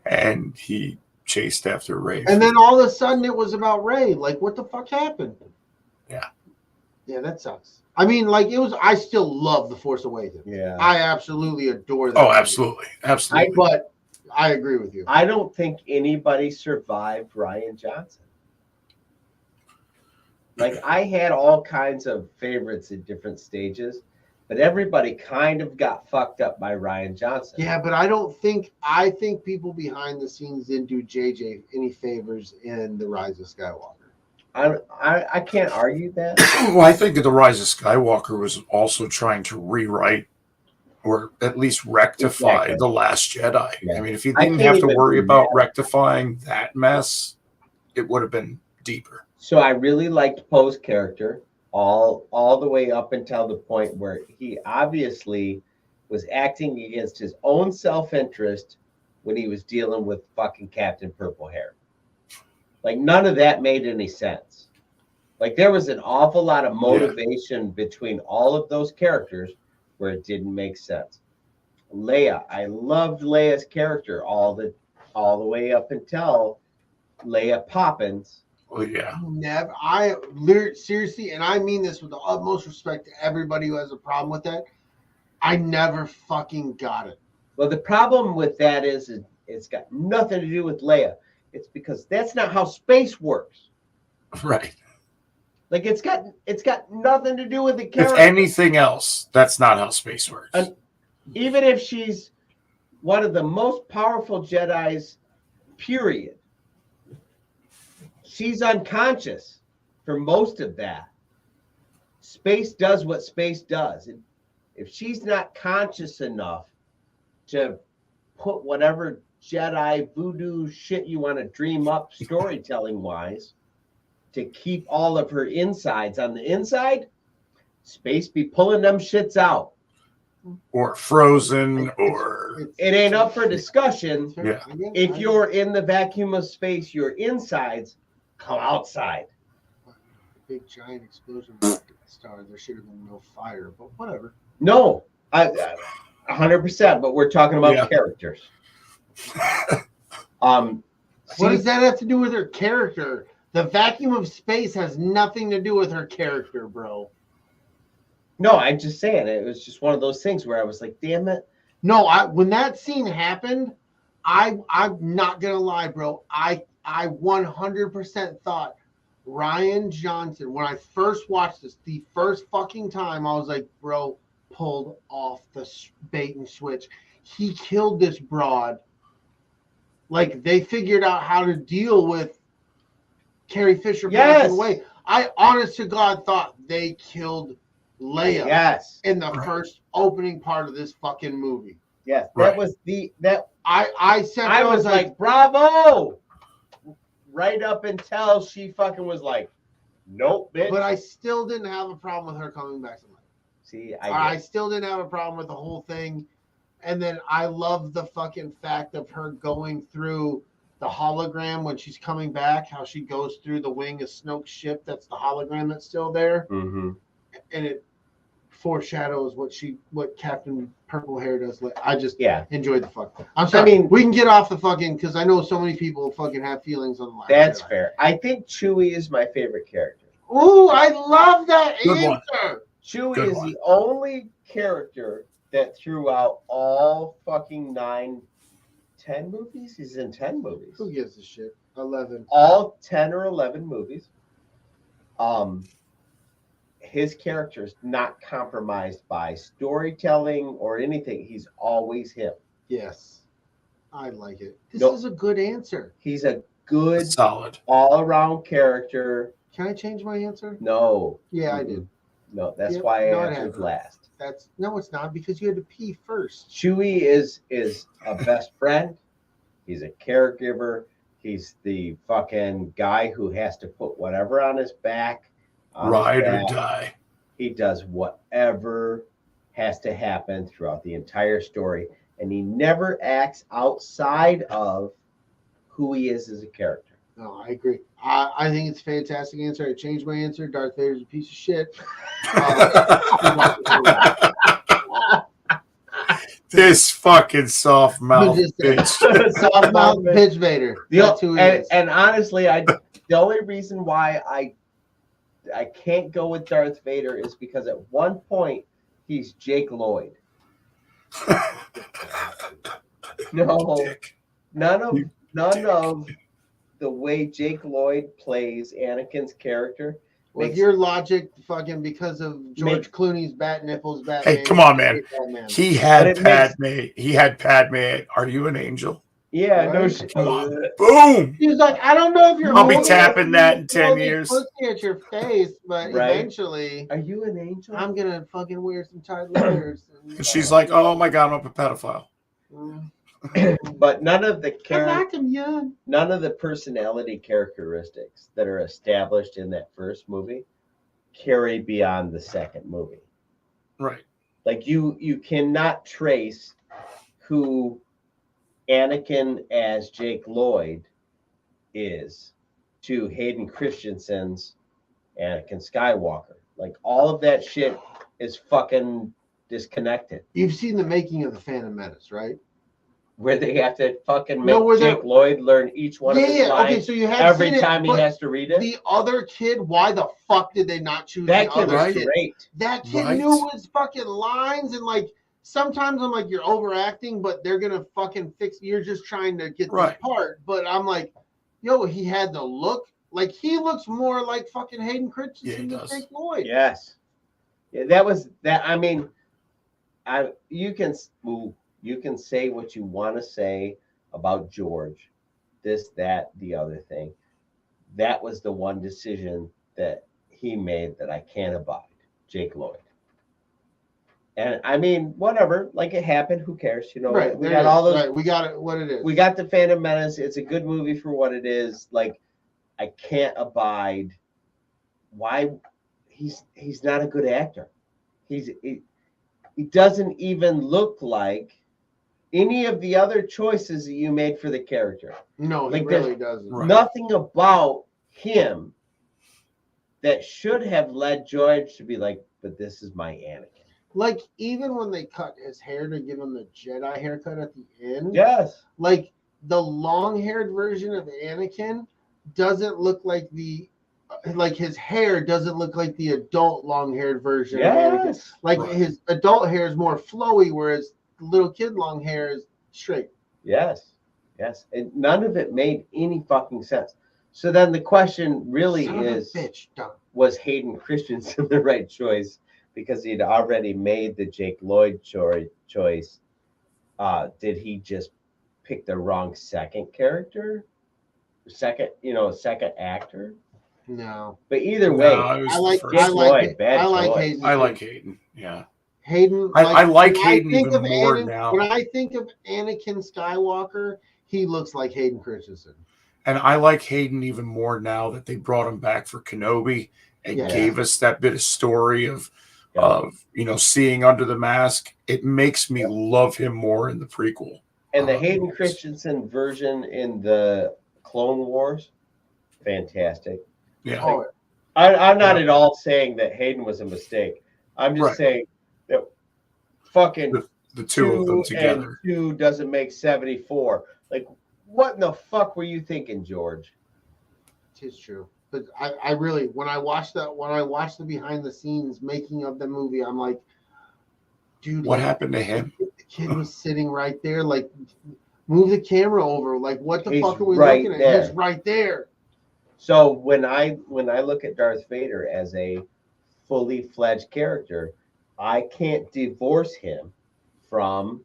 Speaker 4: and he chased after Rey.
Speaker 2: And then all of a sudden it was about Rey. Like, what the fuck happened?
Speaker 4: Yeah.
Speaker 2: Yeah, that sucks. I mean, like I still love The Force Awakens.
Speaker 5: Yeah.
Speaker 2: I absolutely adore that.
Speaker 4: Oh,
Speaker 2: movie.
Speaker 4: absolutely. Absolutely.
Speaker 2: But I agree with you.
Speaker 5: I don't think anybody survived Rian Johnson. Like I had all kinds of favorites at different stages, but everybody kind of got fucked up by Rian Johnson.
Speaker 2: Yeah, but I think people behind the scenes didn't do JJ any favors in The Rise of Skywalker.
Speaker 5: I can't argue that.
Speaker 4: Well, I think The Rise of Skywalker was also trying to rewrite or at least rectify
Speaker 5: Exactly.
Speaker 4: The Last Jedi.
Speaker 5: Yeah.
Speaker 4: I mean, if you
Speaker 5: I
Speaker 4: didn't
Speaker 5: can't
Speaker 4: have to
Speaker 5: even
Speaker 4: worry
Speaker 5: do
Speaker 4: about
Speaker 5: that.
Speaker 4: rectifying that mess, it would have been deeper.
Speaker 5: So I really liked Poe's character all the way up until the point where he obviously was acting against his own self-interest when he was dealing with fucking Captain Purple Hair. Like none of that made any sense. Like there was an awful lot of motivation between all of those characters where it didn't make sense. Leia, I loved Leia's character all the way up until Leia Poppins.
Speaker 4: Well, yeah.
Speaker 2: Seriously, and I mean this with the utmost respect to everybody who has a problem with that. I never fucking got it.
Speaker 5: Well, the problem with that is it's got nothing to do with Leia. It's because that's not how space works.
Speaker 4: Right.
Speaker 5: Like it's got nothing to do with the
Speaker 4: If
Speaker 5: character.
Speaker 4: anything else, that's not how space works.
Speaker 5: Even if she's one of the most powerful Jedis, period. She's unconscious for most of that. Space does what space does. And if she's not conscious enough to put whatever Jedi voodoo shit you want to dream up storytelling wise to keep all of her insides on the inside, space be pulling them shits out.
Speaker 4: Or frozen, or
Speaker 5: It ain't up for discussion.
Speaker 4: Yeah.
Speaker 5: If you're in the vacuum of space, your insides come outside.
Speaker 2: Big giant explosion rocket star, there should have been no fire, but whatever.
Speaker 5: No, I 100%. But we're talking about
Speaker 4: Yeah.
Speaker 5: characters.
Speaker 2: What
Speaker 5: See,
Speaker 2: does that have to do with her character? The vacuum of space has nothing to do with her character, bro.
Speaker 5: no, I'm just saying it was just one of those things where I was like, damn it.
Speaker 2: No, when that scene happened, I'm not gonna lie, bro. I 100% thought Rian Johnson, when I first watched this, the first fucking time, I was like, bro, pulled off the bait and switch. He killed this broad. Like they figured out how to deal with Carrie Fisher
Speaker 5: Yes.
Speaker 2: passing away. I honest to God thought they killed Leia
Speaker 5: Yes,
Speaker 2: in the
Speaker 4: Right.
Speaker 2: first opening part of this fucking movie.
Speaker 5: yes,
Speaker 4: Right.
Speaker 5: that was that.
Speaker 2: I said
Speaker 5: I was like, bravo, right up until she fucking was like, nope, bitch.
Speaker 2: but I still didn't have a problem with her coming back to life.
Speaker 5: See,
Speaker 2: I still didn't have a problem with the whole thing. And then I love the fucking fact of her going through the hologram when she's coming back, how she goes through the wing of Snoke's ship. That's the hologram that's still there.
Speaker 5: Mhm.
Speaker 2: And it foreshadows what Captain Purple Hair does. I just
Speaker 5: Yeah,
Speaker 2: enjoyed the fuck. I'm sorry.
Speaker 5: I mean-
Speaker 2: we can get off the fucking, because I know so many people fucking have feelings on the Last
Speaker 5: that's
Speaker 2: Jedi.
Speaker 5: fair. I think Chewie is my favorite character.
Speaker 2: Ooh, I love that
Speaker 4: Good one.
Speaker 2: answer.
Speaker 5: Chewie
Speaker 4: Good
Speaker 5: is
Speaker 4: one.
Speaker 5: the only character that throughout all fucking 9-10 movies, he's in 10 movies.
Speaker 2: Who gives a shit? 11.
Speaker 5: All 10 or 11 movies. His character is not compromised by storytelling or anything. He's always him.
Speaker 2: Yes. I like it. This
Speaker 5: Nope.
Speaker 2: is a good answer.
Speaker 5: He's a good
Speaker 4: solid.
Speaker 5: all-around character.
Speaker 2: Can I change my answer?
Speaker 5: No.
Speaker 2: Yeah, I did.
Speaker 5: No, that's
Speaker 2: Yep.
Speaker 5: why
Speaker 2: No,
Speaker 5: I
Speaker 2: it
Speaker 5: answered
Speaker 2: hasn't.
Speaker 5: last.
Speaker 2: No, it's not because you had to pee first.
Speaker 5: Chewie is a best friend. He's a caregiver. He's the fucking guy who has to put whatever on his back.
Speaker 4: Ride or die.
Speaker 5: He does whatever has to happen throughout the entire story, and he never acts outside of who he is as a character.
Speaker 2: No, I agree. I think it's a fantastic answer. I changed my answer. Darth Vader's a piece of shit.
Speaker 4: This fucking soft mouth
Speaker 2: Just
Speaker 4: bitch.
Speaker 2: Soft mouth bitch Vader. That's who he is.
Speaker 5: And honestly, the only reason why I can't go with Darth Vader is because at one point he's Jake Lloyd. No,
Speaker 4: Dick.
Speaker 5: none of the way Jake Lloyd plays Anakin's character.
Speaker 2: With your logic, fucking because of George Clooney's bat nipples, Batman.
Speaker 4: Hey, come on, man.
Speaker 2: Batman.
Speaker 4: He had Padme. He had Padme. Are you an angel?
Speaker 5: Yeah,
Speaker 2: Right?
Speaker 5: no shit.
Speaker 4: Come on. Boom.
Speaker 2: He's like, I don't know if you're.
Speaker 4: I'll be
Speaker 2: holding
Speaker 4: tapping
Speaker 2: it,
Speaker 4: that in 10
Speaker 2: holding
Speaker 4: years.
Speaker 2: pussy at your face, but
Speaker 5: Right.
Speaker 2: eventually,
Speaker 5: Are you an angel?
Speaker 2: I'm gonna fucking wear some tight letters.
Speaker 4: And she's like, oh my God, I'm a pedophile.
Speaker 5: But none of the
Speaker 2: I like him young.
Speaker 5: none of the personality characteristics that are established in that first movie carry beyond the second movie.
Speaker 4: Right.
Speaker 5: Like you cannot trace who Anakin as Jake Lloyd is to Hayden Christensen's Anakin Skywalker. Like all of that shit is fucking disconnected.
Speaker 2: You've seen the making of the Phantom Menace, right?
Speaker 5: Where they have to fucking make
Speaker 2: where
Speaker 5: Jake Lloyd learn each one of his lines
Speaker 2: Okay, so you have
Speaker 5: every
Speaker 2: seen
Speaker 5: time
Speaker 2: it,
Speaker 5: he
Speaker 2: but
Speaker 5: has to read it.
Speaker 2: the other kid, why the fuck did they not choose
Speaker 5: That
Speaker 2: the
Speaker 5: kid
Speaker 2: other
Speaker 5: was
Speaker 2: kid?
Speaker 5: great.
Speaker 2: That kid
Speaker 4: Right.
Speaker 2: knew his fucking lines, and like sometimes I'm like, you're overacting, but they're gonna fucking fix. You're just trying to get
Speaker 4: Right.
Speaker 2: this part. But I'm like, yo, he had the look. Like he looks more like fucking Hayden Christensen
Speaker 4: Yeah, he
Speaker 2: than
Speaker 4: does.
Speaker 2: Jake Lloyd.
Speaker 5: Yes. Yeah, that was that. I mean, you can say what you want to say about George, this, that, the other thing. That was the one decision that he made that I can't abide, Jake Lloyd. And I mean, whatever, like it happened. Who cares? You know,
Speaker 2: Right.
Speaker 5: we
Speaker 2: there
Speaker 5: got
Speaker 2: it
Speaker 5: all
Speaker 2: is.
Speaker 5: those.
Speaker 2: Right. We got it. What it is.
Speaker 5: We got the Phantom Menace. It's a good movie for what it is. Like, I can't abide why he's not a good actor. He doesn't even look like any of the other choices that you made for the character.
Speaker 2: No, he
Speaker 5: like
Speaker 2: really doesn't.
Speaker 4: Right.
Speaker 5: Nothing about him that should have led George to be like, but this is my Anakin.
Speaker 2: Like even when they cut his hair to give him the Jedi haircut at the end.
Speaker 5: Yes.
Speaker 2: Like the long-haired version of Anakin doesn't look like his hair doesn't look like the adult long-haired version of Anakin.
Speaker 5: Yes.
Speaker 2: Like
Speaker 4: Right.
Speaker 2: his adult hair is more flowy, whereas little kid long hair is straight.
Speaker 5: Yes. Yes. And none of it made any fucking sense. So then the question really
Speaker 2: Son of a
Speaker 5: is,
Speaker 2: bitch, Doug.
Speaker 5: was Hayden Christensen the right choice because he'd already made the Jake Lloyd choice? Did he just pick the wrong second character? Second actor?
Speaker 2: No.
Speaker 5: But either
Speaker 4: No,
Speaker 5: way,
Speaker 4: it was
Speaker 2: I
Speaker 4: the
Speaker 2: like
Speaker 4: first
Speaker 5: Jake
Speaker 2: I
Speaker 4: one.
Speaker 2: like
Speaker 5: Lloyd, bad
Speaker 2: I like
Speaker 5: choice.
Speaker 2: Hayden.
Speaker 4: I like Hayden. Yeah.
Speaker 2: Hayden.
Speaker 4: I like
Speaker 2: when
Speaker 4: Hayden
Speaker 2: think
Speaker 4: even
Speaker 2: of
Speaker 4: more
Speaker 2: Anakin-
Speaker 4: now.
Speaker 2: When I think of Anakin Skywalker, he looks like Hayden Christensen.
Speaker 4: And I like Hayden even more now that they brought him back for Kenobi and
Speaker 2: Yeah.
Speaker 4: gave us that bit of story of
Speaker 5: Yeah.
Speaker 4: seeing under the mask. It makes me love him more in the prequel.
Speaker 5: and the Hayden Christensen version in the Clone Wars, fantastic.
Speaker 4: Yeah.
Speaker 2: Oh,
Speaker 5: I'm not at all saying that Hayden was a mistake. I'm just
Speaker 4: Right.
Speaker 5: saying that fucking
Speaker 4: The two of them
Speaker 5: and
Speaker 4: together.
Speaker 5: 2 doesn't make 74. Like, what in the fuck were you thinking, George?
Speaker 2: it's true. But I really when I watched the behind the scenes making of the movie, I'm like, dude,
Speaker 4: What
Speaker 2: like,
Speaker 4: happened to him?
Speaker 2: the kid was sitting right there, like move the camera over. Like, what the
Speaker 5: He's
Speaker 2: fuck are we
Speaker 5: right
Speaker 2: looking at?
Speaker 5: there.
Speaker 2: He's right there.
Speaker 5: So when I look at Darth Vader as a fully fledged character, I can't divorce him from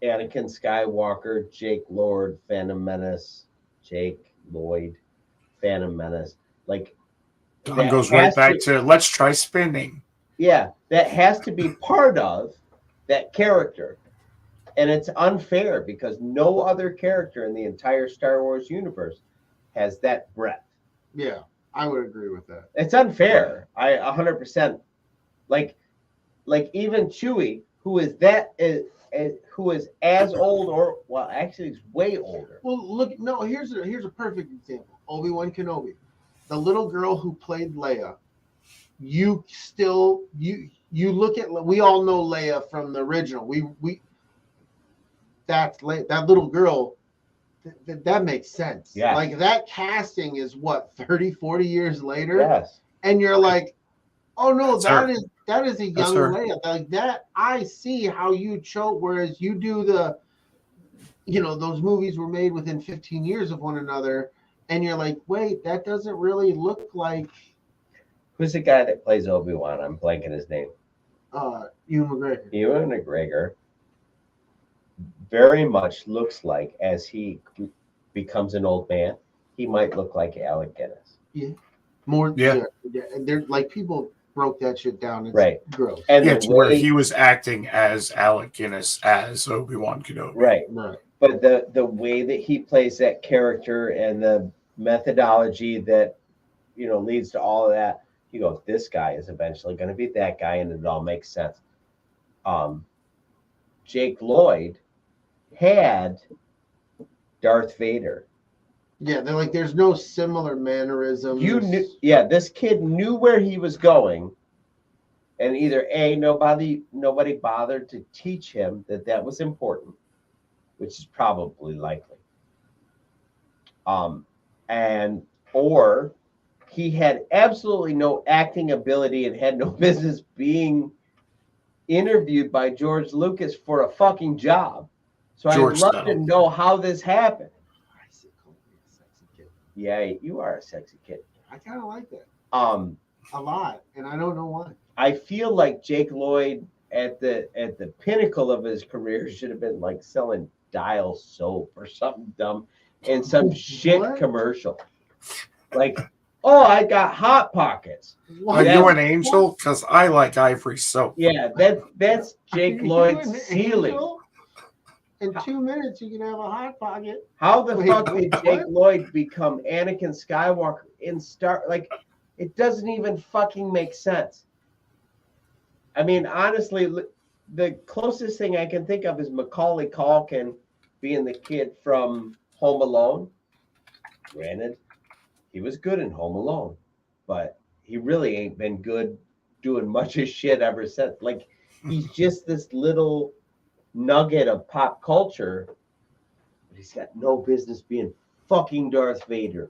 Speaker 5: Anakin Skywalker, Jake Lloyd, Phantom Menace, Jake Lloyd, Phantom Menace. Like
Speaker 4: Don
Speaker 5: that
Speaker 4: goes right
Speaker 5: has
Speaker 4: back to let's try spinning.
Speaker 5: yeah, that has to be part of that character. And it's unfair because no other character in the entire Star Wars universe has that breadth.
Speaker 2: Yeah, I would agree with that.
Speaker 5: It's unfair. I 100%. Like even Chewie, who is as old or well, actually, he's way older.
Speaker 2: Well, look, no, here's a perfect example. Obi-Wan Kenobi, the little girl who played Leia. You look at, we all know Leia from the original. That little girl, that makes sense.
Speaker 5: Yeah.
Speaker 2: Like that casting is what 30, 40 years later.
Speaker 5: Yes.
Speaker 2: And you're like, oh no,
Speaker 4: That's
Speaker 2: that is a
Speaker 4: That's
Speaker 2: young
Speaker 4: her.
Speaker 2: Leia. Like that, I see how you chose. Whereas you do those movies were made within 15 years of one another, and you're like, wait, that doesn't really look like
Speaker 5: Who's the guy that plays Obi-Wan? I'm blanking his name.
Speaker 2: Ewan McGregor.
Speaker 5: Ewan McGregor very much looks like, as he becomes an old man, he might look like Alec Guinness.
Speaker 2: More,
Speaker 4: Yeah.
Speaker 2: They're like people broke that shit down. It's
Speaker 5: Right.
Speaker 2: gross.
Speaker 5: And
Speaker 4: Yeah,
Speaker 5: the
Speaker 4: to where
Speaker 5: way-
Speaker 4: he was acting as Alec Guinness as Obi-Wan Kenobi.
Speaker 5: right.
Speaker 2: Right.
Speaker 5: But the way that he plays that character and the methodology that leads to all of that, you go, this guy is eventually going to be that guy, and it all makes sense. Jake Lloyd had Darth Vader.
Speaker 2: Yeah, they're like, there's no similar mannerisms.
Speaker 5: This kid knew where he was going, and either nobody bothered to teach him that was important, which is probably likely. Or he had absolutely no acting ability and had no business being interviewed by George Lucas for a fucking job. So I'd love to know how this happened.
Speaker 2: Sexy kid.
Speaker 5: Yeah, you are a sexy kid.
Speaker 2: I kind of like that
Speaker 5: A
Speaker 2: lot, and I don't know why.
Speaker 5: I feel like Jake Lloyd at the pinnacle of his career should have been like selling Dial soap or something dumb in some shit commercial. Like, oh, I got Hot Pockets.
Speaker 4: Are you an angel? Because I like ivory soap.
Speaker 5: Yeah, that's Jake
Speaker 2: Are you
Speaker 5: Lloyd's
Speaker 2: an
Speaker 5: ceiling.
Speaker 2: angel? In 2 minutes, you can have a Hot Pocket.
Speaker 5: How the
Speaker 2: Wait,
Speaker 5: fuck did
Speaker 2: what?
Speaker 5: Jake Lloyd become Anakin Skywalker in Star? Like, it doesn't even fucking make sense. I mean, honestly, the closest thing I can think of is Macaulay Culkin being the kid from Home Alone. Granted, he was good in Home Alone, but he really ain't been good doing much of shit ever since. Like, he's just this little nugget of pop culture, but he's got no business being fucking Darth Vader.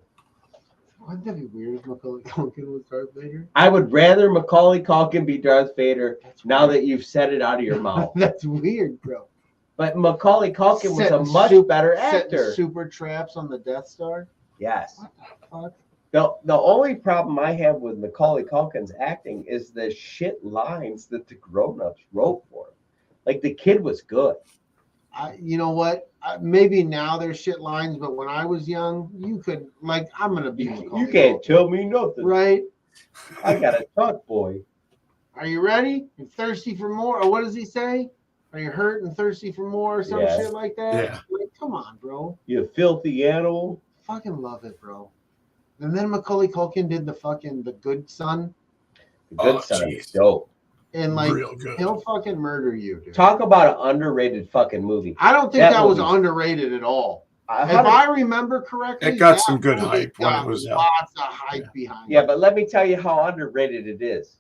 Speaker 2: Wouldn't that be weird if Macaulay Culkin was Darth Vader?
Speaker 5: I would rather Macaulay Culkin be Darth Vader
Speaker 2: That's
Speaker 5: now
Speaker 2: weird.
Speaker 5: that you've said it out of your mouth.
Speaker 2: That's weird, bro.
Speaker 5: But Macaulay Culkin was a
Speaker 2: Setting
Speaker 5: much better
Speaker 2: Setting
Speaker 5: actor.
Speaker 2: super traps on the Death Star.
Speaker 5: Yes.
Speaker 2: What the fuck?
Speaker 5: The only problem I have with Macaulay Culkin's acting is the shit lines that the grown-ups wrote for him. Like, the kid was good.
Speaker 2: You know what? Maybe now there's shit lines, but when I was young, you could, like, I'm gonna be.
Speaker 5: You can't tell me nothing.
Speaker 2: Right?
Speaker 5: I got a talk, boy.
Speaker 2: Are you ready? You thirsty for more? Or what does he say? Are you hurt and thirsty for more or some
Speaker 5: Yeah.
Speaker 2: shit like that?
Speaker 4: Yeah.
Speaker 2: Like, come on, bro.
Speaker 5: You filthy animal.
Speaker 2: Fucking love it, bro. And then Macaulay Culkin did the Good Son,
Speaker 5: The good
Speaker 4: Oh,
Speaker 5: son
Speaker 4: jeez.
Speaker 5: is dope.
Speaker 2: and like
Speaker 4: Real good.
Speaker 2: he'll fucking murder you, dude.
Speaker 5: Talk about an underrated fucking movie.
Speaker 2: I don't think
Speaker 5: that
Speaker 2: that was
Speaker 5: movie-
Speaker 2: underrated at all. If
Speaker 5: How did-
Speaker 2: I remember correctly,
Speaker 4: It got
Speaker 2: that
Speaker 4: some good
Speaker 2: movie
Speaker 4: hype when
Speaker 2: got
Speaker 4: it was out.
Speaker 2: lots of hype behind
Speaker 5: Yeah,
Speaker 2: it.
Speaker 5: but let me tell you how underrated it is.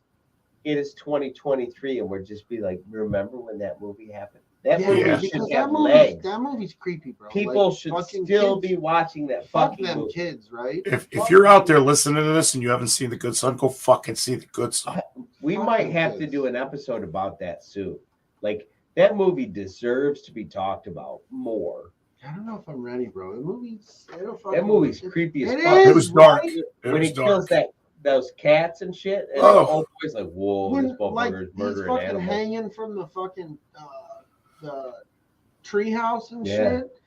Speaker 5: It is 2023, and we're just be like, remember when that movie happened? That movie
Speaker 4: Yeah.
Speaker 5: should
Speaker 2: because
Speaker 5: have
Speaker 2: that
Speaker 5: legs.
Speaker 2: movie's creepy, bro.
Speaker 5: People
Speaker 2: Like,
Speaker 5: should
Speaker 2: fucking
Speaker 5: still
Speaker 2: kids,
Speaker 5: be watching that
Speaker 2: fuck
Speaker 5: fucking
Speaker 2: them
Speaker 5: movie.
Speaker 2: kids, right?
Speaker 4: If you're out there listening to this and you haven't seen The Good Son, go fucking see The Good Son.
Speaker 5: We
Speaker 2: Fuck
Speaker 5: might
Speaker 2: them
Speaker 5: have to
Speaker 2: kids.
Speaker 5: do an episode about that soon. Like, that movie deserves to be talked about more.
Speaker 2: I don't know if I'm ready, bro.
Speaker 5: That movie's creepy as
Speaker 2: It
Speaker 5: fuck.
Speaker 2: is,
Speaker 4: It was dark.
Speaker 2: right?
Speaker 4: It
Speaker 5: When
Speaker 4: was
Speaker 5: he kills
Speaker 4: dark.
Speaker 5: those cats and shit, and
Speaker 4: Oh.
Speaker 5: the old boy's like, whoa,
Speaker 2: When,
Speaker 5: this
Speaker 2: like,
Speaker 5: motherfucker's
Speaker 2: he's
Speaker 5: murdering
Speaker 2: fucking
Speaker 5: animals.
Speaker 2: hanging from the fucking the treehouse and
Speaker 5: Yeah.
Speaker 2: shit.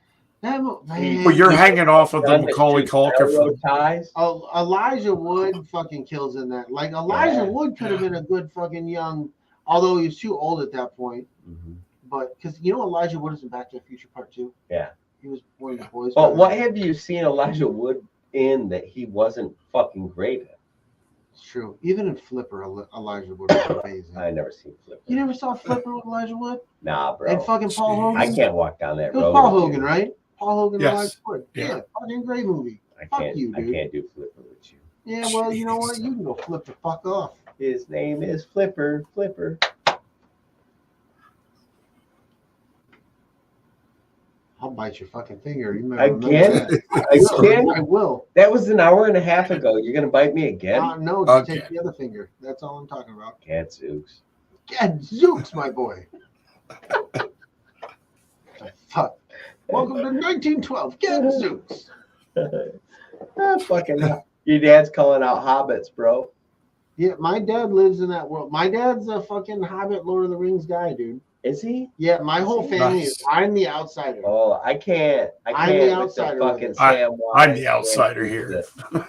Speaker 2: Man,
Speaker 4: Well, you're hanging off of the
Speaker 5: Done
Speaker 4: Macaulay
Speaker 5: shoot
Speaker 4: Culkin.
Speaker 5: railroad ties.
Speaker 2: Elijah Wood fucking kills in that. Like Elijah
Speaker 5: Yeah.
Speaker 2: Wood could have been a good fucking young, although he was too old at that point.
Speaker 5: Mhm.
Speaker 2: But because you know Elijah Wood is in Back to the Future Part 2.
Speaker 5: Yeah.
Speaker 2: He was one of the boys.
Speaker 5: But what have you seen Elijah Wood in that he wasn't fucking great at?
Speaker 2: It's true. Even in Flipper, Elijah Wood was amazing.
Speaker 5: I never seen Flipper.
Speaker 2: You never saw Flipper with Elijah Wood?
Speaker 5: Nah, bro.
Speaker 2: And fucking Paul Hogan?
Speaker 5: I can't walk down that
Speaker 2: It was
Speaker 5: road.
Speaker 2: Paul
Speaker 5: with
Speaker 2: Hogan,
Speaker 5: you.
Speaker 2: right? Paul Hogan
Speaker 4: Yes.
Speaker 2: and Elijah Wood.
Speaker 4: Yeah.
Speaker 2: Yeah, fucking great movie.
Speaker 5: I
Speaker 2: Fuck
Speaker 5: can't.
Speaker 2: you,
Speaker 5: I
Speaker 2: dude.
Speaker 5: can't do Flipper with you.
Speaker 2: Yeah, well, you know what? You can go flip the fuck off.
Speaker 5: His name is Flipper. Flipper.
Speaker 2: I'll bite your fucking finger. You better remember
Speaker 5: Again?
Speaker 2: that.
Speaker 5: Again?
Speaker 2: I will.
Speaker 5: That was an hour and a half ago. You're gonna bite me again?
Speaker 2: No, just
Speaker 4: Okay.
Speaker 2: take the other finger. That's all I'm talking about.
Speaker 5: Gadzooks.
Speaker 2: Gadzooks, my boy. Fuck. Welcome to 1912. Gadzooks.
Speaker 5: Fucking your dad's calling out hobbits, bro.
Speaker 2: Yeah, my dad lives in that world. My dad's a fucking Hobbit, Lord of the Rings guy, dude.
Speaker 5: Is he?
Speaker 2: Yeah, my whole family
Speaker 4: Nice.
Speaker 2: is. I'm the outsider.
Speaker 5: Oh, I can't. I
Speaker 2: I'm
Speaker 5: can't
Speaker 2: the
Speaker 5: with
Speaker 2: outsider
Speaker 5: the
Speaker 2: with
Speaker 5: fucking
Speaker 2: it.
Speaker 5: Sam
Speaker 4: I'm
Speaker 5: Wise
Speaker 4: the outsider
Speaker 5: and
Speaker 4: here.
Speaker 5: the-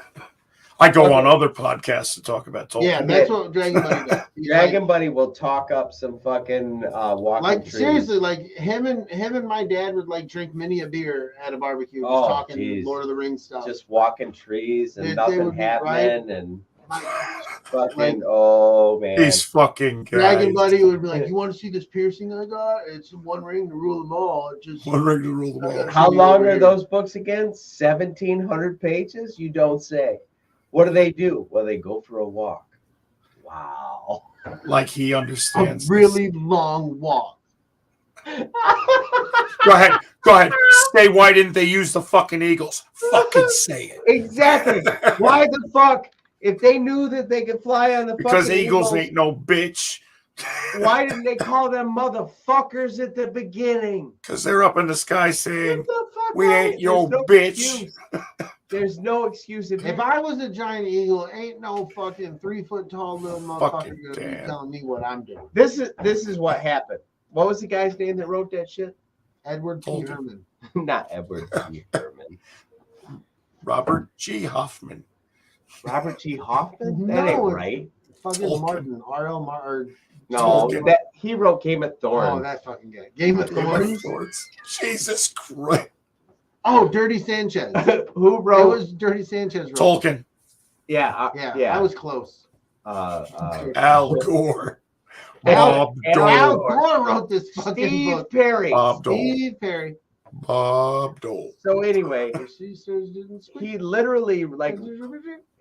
Speaker 4: I go on
Speaker 5: Okay.
Speaker 4: other podcasts to talk about Tolkien.
Speaker 2: Yeah, that's what Dragon Buddy does. He's
Speaker 5: Dragon Buddy will talk up some fucking walking
Speaker 2: like
Speaker 5: trees.
Speaker 2: seriously, like him and my dad would like drink many a beer at a barbecue, just
Speaker 5: Oh,
Speaker 2: talking
Speaker 5: geez.
Speaker 2: Lord of the Rings stuff.
Speaker 5: Just walking trees and
Speaker 2: They
Speaker 5: nothing
Speaker 2: would be
Speaker 5: happening and fucking
Speaker 2: Like-
Speaker 5: oh man.
Speaker 4: These fucking guys.
Speaker 2: Dragon Buddy would be like, "You want to see this piercing I got? It's one ring to rule them all. It just
Speaker 4: One ring to rule them all.
Speaker 5: How long are those books again? 1,700 pages? You don't say. What do? Well, they go for a walk. Wow.
Speaker 4: Like he
Speaker 2: a
Speaker 4: understands. this.
Speaker 2: really long walk."
Speaker 4: Go ahead. Go ahead. Say why didn't they use the fucking eagles? Fucking say it.
Speaker 5: Exactly. Why the fuck? If they knew that they could fly on the
Speaker 4: Because
Speaker 5: fucking
Speaker 4: eagles ain't no bitch.
Speaker 5: why didn't they call them motherfuckers at the beginning?
Speaker 4: Because they're up in the sky
Speaker 5: Get
Speaker 4: saying,
Speaker 5: the fuck
Speaker 4: "We
Speaker 5: out.
Speaker 4: ain't your
Speaker 5: There's no
Speaker 4: bitch."
Speaker 5: excuse. There's no excuse.
Speaker 2: If I was a giant eagle, ain't no fucking 3 foot tall little motherfucker
Speaker 4: Fucking
Speaker 2: gonna be
Speaker 4: damn.
Speaker 2: telling me what I'm doing.
Speaker 5: this is what happened. What was the guy's name that wrote that shit?
Speaker 2: Edward P.
Speaker 4: Tolkien.
Speaker 2: Herman.
Speaker 5: Not Edward G. Herman.
Speaker 4: Robert G. Hoffman.
Speaker 5: Robert G. Hoffman?
Speaker 2: No,
Speaker 5: That ain't
Speaker 2: it's-
Speaker 5: right.
Speaker 2: Fucking
Speaker 4: Tolkien.
Speaker 2: Martin. R.L. Martin.
Speaker 5: No,
Speaker 4: Tolkien.
Speaker 5: that he wrote Game of
Speaker 2: Oh,
Speaker 5: Thorns.
Speaker 2: that fucking guy. Game of Thorns.
Speaker 4: Jesus Christ.
Speaker 2: Oh, Dirty Sanchez.
Speaker 5: Who
Speaker 2: It
Speaker 5: wrote?
Speaker 2: was Dirty Sanchez. Wrote.
Speaker 4: Tolkien.
Speaker 5: Yeah,
Speaker 2: Yeah, I was close.
Speaker 4: Al Gore.
Speaker 5: Al-
Speaker 4: Bob
Speaker 5: Al-
Speaker 4: Dole.
Speaker 2: Al Gore wrote this fucking
Speaker 5: Steve
Speaker 2: book.
Speaker 5: Perry.
Speaker 4: Bob Dole.
Speaker 2: Steve Perry.
Speaker 4: Bob Dole.
Speaker 5: So anyway,
Speaker 2: She says didn't speak.
Speaker 5: he literally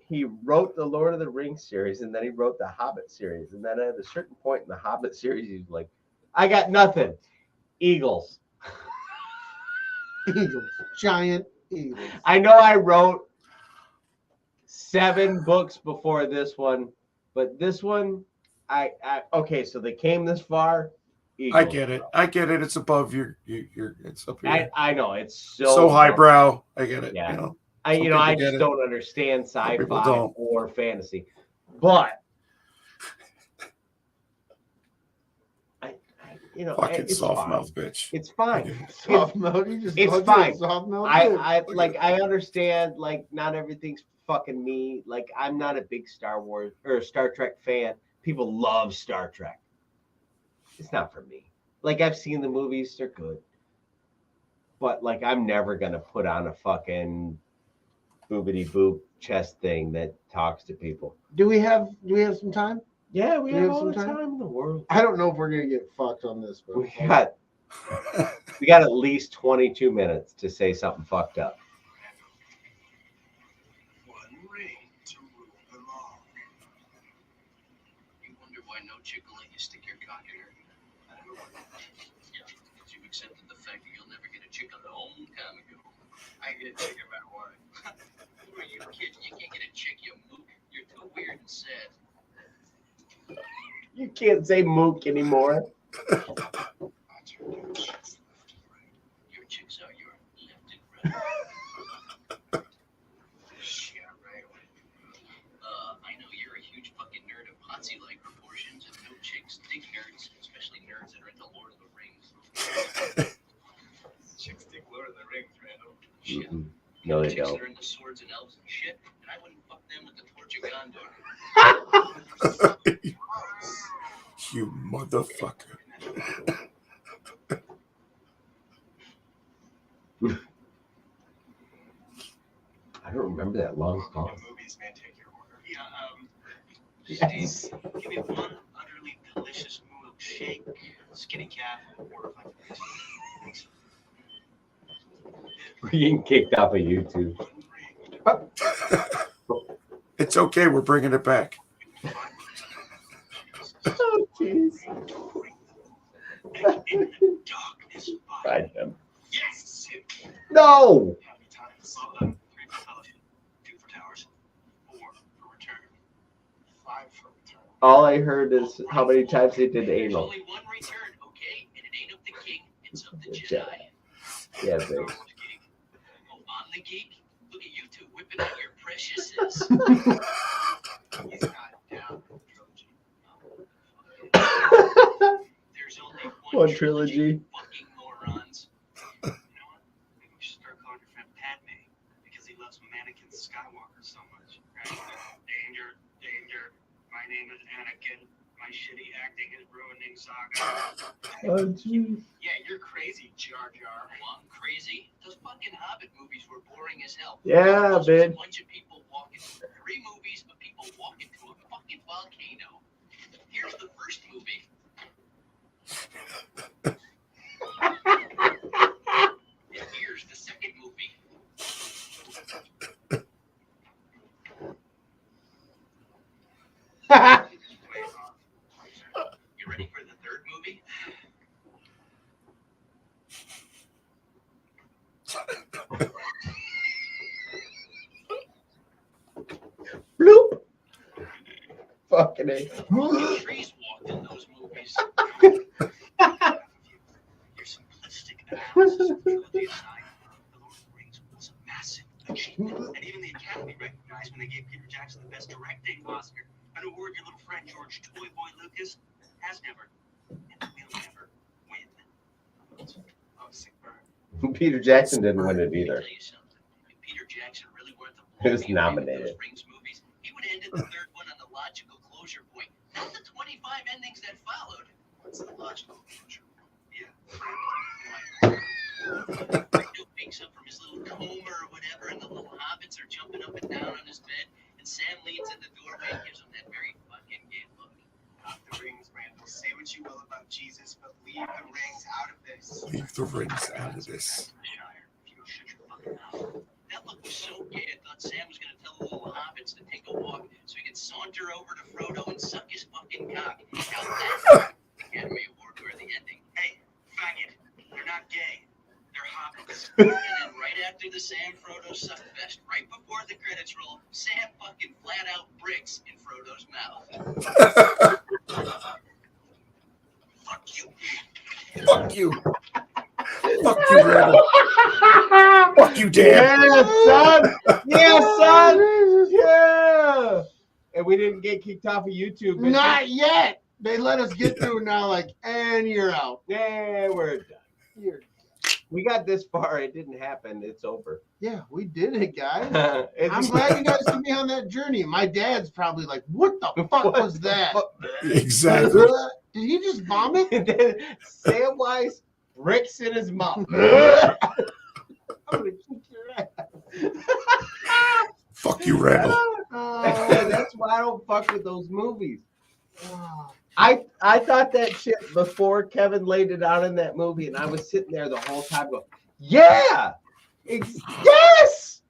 Speaker 5: he wrote the Lord of the Rings series and then he wrote the Hobbit series. And then at a certain point in the Hobbit series, he's like, I got nothing. Eagles.
Speaker 2: Eagles. Giant eagles.
Speaker 5: I know I wrote 7 books before this one, but this one, I okay, so they came this far. Eagles.
Speaker 4: I get it. I get it. It's above your it's up here.
Speaker 5: I know it's
Speaker 4: So highbrow. I get it.
Speaker 5: Yeah.
Speaker 4: You know.
Speaker 5: I
Speaker 4: Some people
Speaker 5: I
Speaker 4: get
Speaker 5: just
Speaker 4: it.
Speaker 5: don't understand
Speaker 4: people
Speaker 5: sci-fi
Speaker 4: don't.
Speaker 5: or fantasy. But
Speaker 4: Fucking
Speaker 5: it's
Speaker 4: soft
Speaker 5: fine.
Speaker 4: mouth bitch.
Speaker 5: It's fine.
Speaker 2: Soft mouth. You just
Speaker 5: It's
Speaker 2: called you a
Speaker 5: fine.
Speaker 2: Soft mouth.
Speaker 5: I understand like not everything's fucking me. Like I'm not a big Star Wars or Star Trek fan. People love Star Trek. It's not for me. Like I've seen the movies, they're good. But like I'm never gonna put on a fucking boobity boop chest thing that talks to people.
Speaker 2: Do we have some time?
Speaker 5: Yeah, we
Speaker 2: Do you
Speaker 5: have
Speaker 2: have
Speaker 5: all
Speaker 2: some
Speaker 5: the
Speaker 2: time?
Speaker 5: time in the world.
Speaker 2: I don't know if we're gonna get fucked on this, but
Speaker 5: We got at least 22 minutes to say something fucked up.
Speaker 8: One ring to rule them all. You wonder why no chick will let you stick your cock in her? I don't know. Yeah, because you've accepted the fact that you'll never get a chick a long time ago. I get a chick about what? Who are you kidding? You can't get a chick, you mook. You're too weird and sad.
Speaker 5: You can't say mook anymore.
Speaker 8: I'll turn your chicks left and right. Your chicks are your left and right. Yeah, right. I know you're a huge fucking nerd of Potsy-like proportions, and no chicks dig nerds, especially nerds that are into Lord of the Rings. Chicks dig Lord of the Rings, man. shit.
Speaker 5: Mm-mm. No, they
Speaker 8: Chicks
Speaker 5: don't.
Speaker 8: that are into swords and elves and shit, and I wouldn't fuck them with the torch of Gondor.
Speaker 4: You motherfucker.
Speaker 5: I don't remember that long pause.
Speaker 8: Movies, man, take your order. Yeah,
Speaker 3: Yes.
Speaker 8: Steve, give me one utterly delicious milkshake, skinny cat, or if
Speaker 5: We're getting kicked off of YouTube.
Speaker 4: It's okay. We're bringing it back.
Speaker 5: Oh, jeez.
Speaker 8: darkness,
Speaker 5: Find him.
Speaker 8: yes!
Speaker 5: No!
Speaker 8: Happy times. 3 for fellowship, 2 for towers, 4 for return, 5 for return.
Speaker 5: All I heard is how many times they did
Speaker 8: There's
Speaker 5: anal.
Speaker 8: only one return, okay? And it ain't of the king, it's of the
Speaker 5: Jedi.
Speaker 8: Jedi.
Speaker 5: Yeah,
Speaker 8: Star
Speaker 5: big.
Speaker 8: Wars geek. Oh, I'm the geek. Look at you two whipping out your preciousness. He's not down with trilogy. There's only
Speaker 5: One trilogy.
Speaker 8: Fucking morons. You know what? Maybe we should start calling your friend Padme because he loves Anakin Skywalker so much. Right? Danger, danger. My name is Anakin. My shitty acting is ruining Saga.
Speaker 5: Oh, jeez.
Speaker 8: Yeah, you're crazy, Jar Jar. Well, I'm crazy. Those fucking Hobbit movies were boring as hell.
Speaker 5: Yeah,
Speaker 8: Those was a
Speaker 5: man.
Speaker 8: bunch of people walking. 3 movies of people walking to a fucking volcano. Here's the first movie. And here's the second movie. You ready for the third movie?
Speaker 5: Bloop. Fucking A.
Speaker 8: Fucking trees walked in those movies. Your simplistic analysis of trilogy aside, The Lord of the Rings was a massive achievement. And even the Academy recognized when they gave Peter Jackson the Best Directing Oscar, an award your little friend George Toy Boy Lucas has never and will never win. Oh, sick burn.
Speaker 5: Peter Jackson didn't win it
Speaker 8: Let me
Speaker 5: either.
Speaker 8: tell you something. If Peter Jackson really wanted to
Speaker 5: He was
Speaker 8: blow me away with
Speaker 5: nominated.
Speaker 8: those Rings movies, he would have ended the third one on the logical closure point, not the 25 endings that followed. What's the logical closure? Yeah. Frodo wakes up from his little coma or whatever, and the little hobbits are jumping up and down on his bed, and Sam leans in the doorway and gives him that very fucking gay look. Not the rings, Randall. Say what you will about Jesus, but leave the rings out of this.
Speaker 4: Leave the rings out of this.
Speaker 8: Shire, if you don't shut your fucking mouth. That look was so gay, I thought Sam was gonna tell the little hobbits to take a walk so he could saunter over to Frodo and suck his fucking cock. Now that's Academy Award worthy ending. Hey, faggot, they're not gay. They're hobbits. And then right after the Sam Frodo suck fest, right before the credits roll, Sam fucking flat out bricks in Frodo's mouth. Fuck you.
Speaker 4: Fuck you. Fuck you, Randall. Fuck you, Dan.
Speaker 3: Yeah, son. Yeah, son. Yeah. And we didn't get kicked off of YouTube. did
Speaker 2: Not yet. They let us get through now, like, and you're out.
Speaker 3: we? Yeah, we're done.
Speaker 2: You're,
Speaker 3: We got this far. It didn't happen. It's over.
Speaker 2: yeah, we did it, guys.
Speaker 3: It's-
Speaker 2: I'm glad you guys took me on that journey. My dad's probably like, what the fuck
Speaker 3: What
Speaker 2: was
Speaker 3: the
Speaker 2: that?
Speaker 3: fuck?
Speaker 4: Exactly.
Speaker 2: Did he just vomit?
Speaker 3: And then Samwise bricks in his mouth. I'm gonna kick your ass.
Speaker 4: Fuck you, Randall.
Speaker 3: That's why I don't fuck with those movies.
Speaker 2: Oh,
Speaker 3: I thought that shit before Kevin laid it out in that movie, and I was sitting there the whole time going, yeah, yes.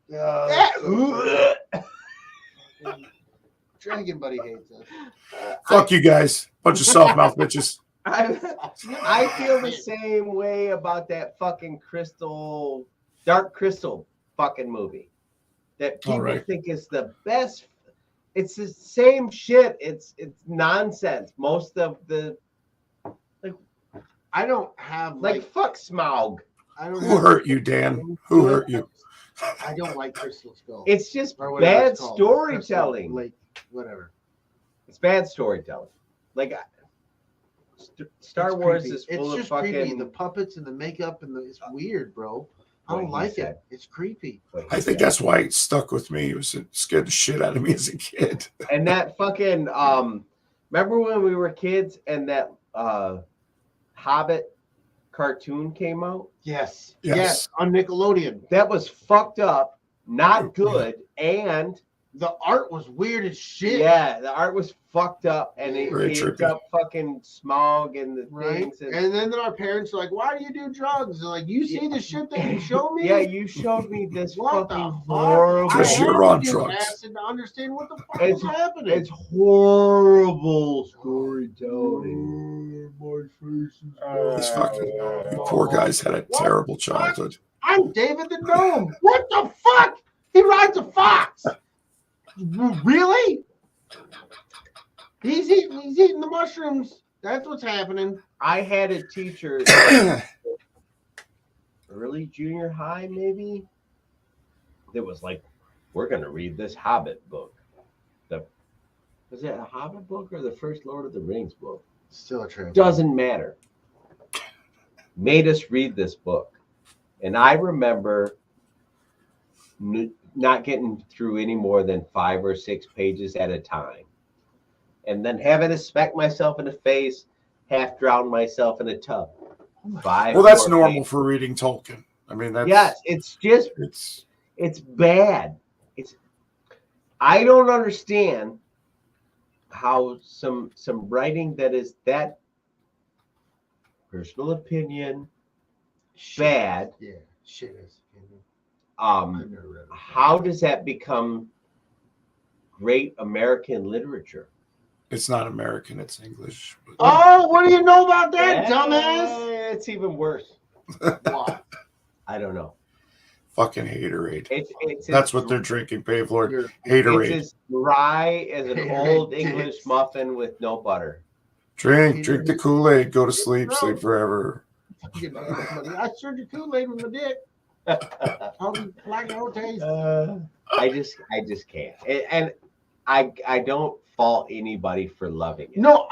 Speaker 2: Dragon Buddy hates us.
Speaker 4: Fuck you guys. Bunch of soft mouth bitches.
Speaker 3: I feel the same way about that fucking Dark Crystal fucking movie that people
Speaker 4: right.
Speaker 3: think is the best. It's the same shit. It's nonsense. Most of the
Speaker 2: I don't have
Speaker 3: like fuck Smaug.
Speaker 2: I don't
Speaker 4: Who
Speaker 2: have,
Speaker 4: hurt you, Dan? Who hurt you?
Speaker 2: I don't like Crystal Skull.
Speaker 3: It's just
Speaker 2: Or whatever
Speaker 3: bad
Speaker 2: it's called.
Speaker 3: storytelling.
Speaker 2: Crystal Lake, whatever.
Speaker 3: It's bad storytelling. Like Star
Speaker 2: It's
Speaker 3: Wars
Speaker 2: creepy.
Speaker 3: is full
Speaker 2: It's
Speaker 3: of
Speaker 2: just
Speaker 3: fucking.
Speaker 2: creepy. The puppets and the makeup and it's weird, bro. I don't
Speaker 5: he
Speaker 2: like
Speaker 5: said.
Speaker 2: it. It's creepy.
Speaker 5: what he
Speaker 4: I think
Speaker 5: said.
Speaker 4: that's why it stuck with me. It scared the shit out of me as a kid.
Speaker 5: And that fucking remember when we were kids and that Hobbit cartoon came out?
Speaker 2: Yes.
Speaker 4: Yes.
Speaker 2: Yes. On Nickelodeon.
Speaker 5: That was fucked up, not good, and
Speaker 2: The art was weird as shit.
Speaker 5: yeah, the art was fucked up, and it
Speaker 4: Very
Speaker 5: gave
Speaker 4: trippy.
Speaker 5: up fucking smog and the
Speaker 2: Right.
Speaker 5: things.
Speaker 2: And then our parents are like, why do you do drugs? And like, you see the shit that you show me?
Speaker 5: Yeah, you showed me this
Speaker 2: What the
Speaker 5: fucking
Speaker 2: fuck?
Speaker 5: horrible.
Speaker 2: I
Speaker 4: Because
Speaker 2: had
Speaker 4: you're
Speaker 2: to
Speaker 4: on
Speaker 2: do
Speaker 4: drugs.
Speaker 2: acid to understand what the fuck
Speaker 5: It's-
Speaker 2: was happening.
Speaker 5: It's horrible storytelling.
Speaker 4: These fucking poor guys had a terrible childhood.
Speaker 2: I'm David the Gnome. What the fuck? He rides a fox. Really? He's eating the mushrooms. That's what's happening.
Speaker 5: I had a teacher, early junior high, maybe, that was like, we're going to read this Hobbit book. Was it a Hobbit book or the first Lord of the Rings book?
Speaker 2: Still a trip.
Speaker 5: Doesn't matter. Made us read this book. And I remember not getting through any more than 5 or 6 pages at a time. And then having to smack myself in the face, half drown myself in a tub.
Speaker 4: Well, that's
Speaker 5: 4
Speaker 4: normal
Speaker 5: pages.
Speaker 4: for reading Tolkien. I mean, that's
Speaker 5: Yes, it's just, it's bad. I don't understand how some writing that is that personal opinion bad.
Speaker 2: Yeah, shit is.
Speaker 5: Um,
Speaker 2: I've never read it.
Speaker 5: how does that become great American literature?
Speaker 4: it's not American, it's English.
Speaker 2: Oh, what do you know about that, dumbass?
Speaker 5: It's even worse.
Speaker 2: What?
Speaker 5: I don't know.
Speaker 4: Fucking haterade.
Speaker 5: It's
Speaker 4: That's
Speaker 5: as-
Speaker 4: what they're drinking, Pave Lord.
Speaker 2: You're-
Speaker 5: It's
Speaker 4: Haterade.
Speaker 5: as dry as an
Speaker 2: Haterade
Speaker 5: old
Speaker 2: dicks.
Speaker 5: English muffin with no butter.
Speaker 4: Drink the Kool-Aid, go to sleep, sleep forever.
Speaker 2: I stirred your Kool-Aid with my dick. I'll be like no taste.
Speaker 5: I just can't. And I don't fault anybody for loving it.
Speaker 2: No,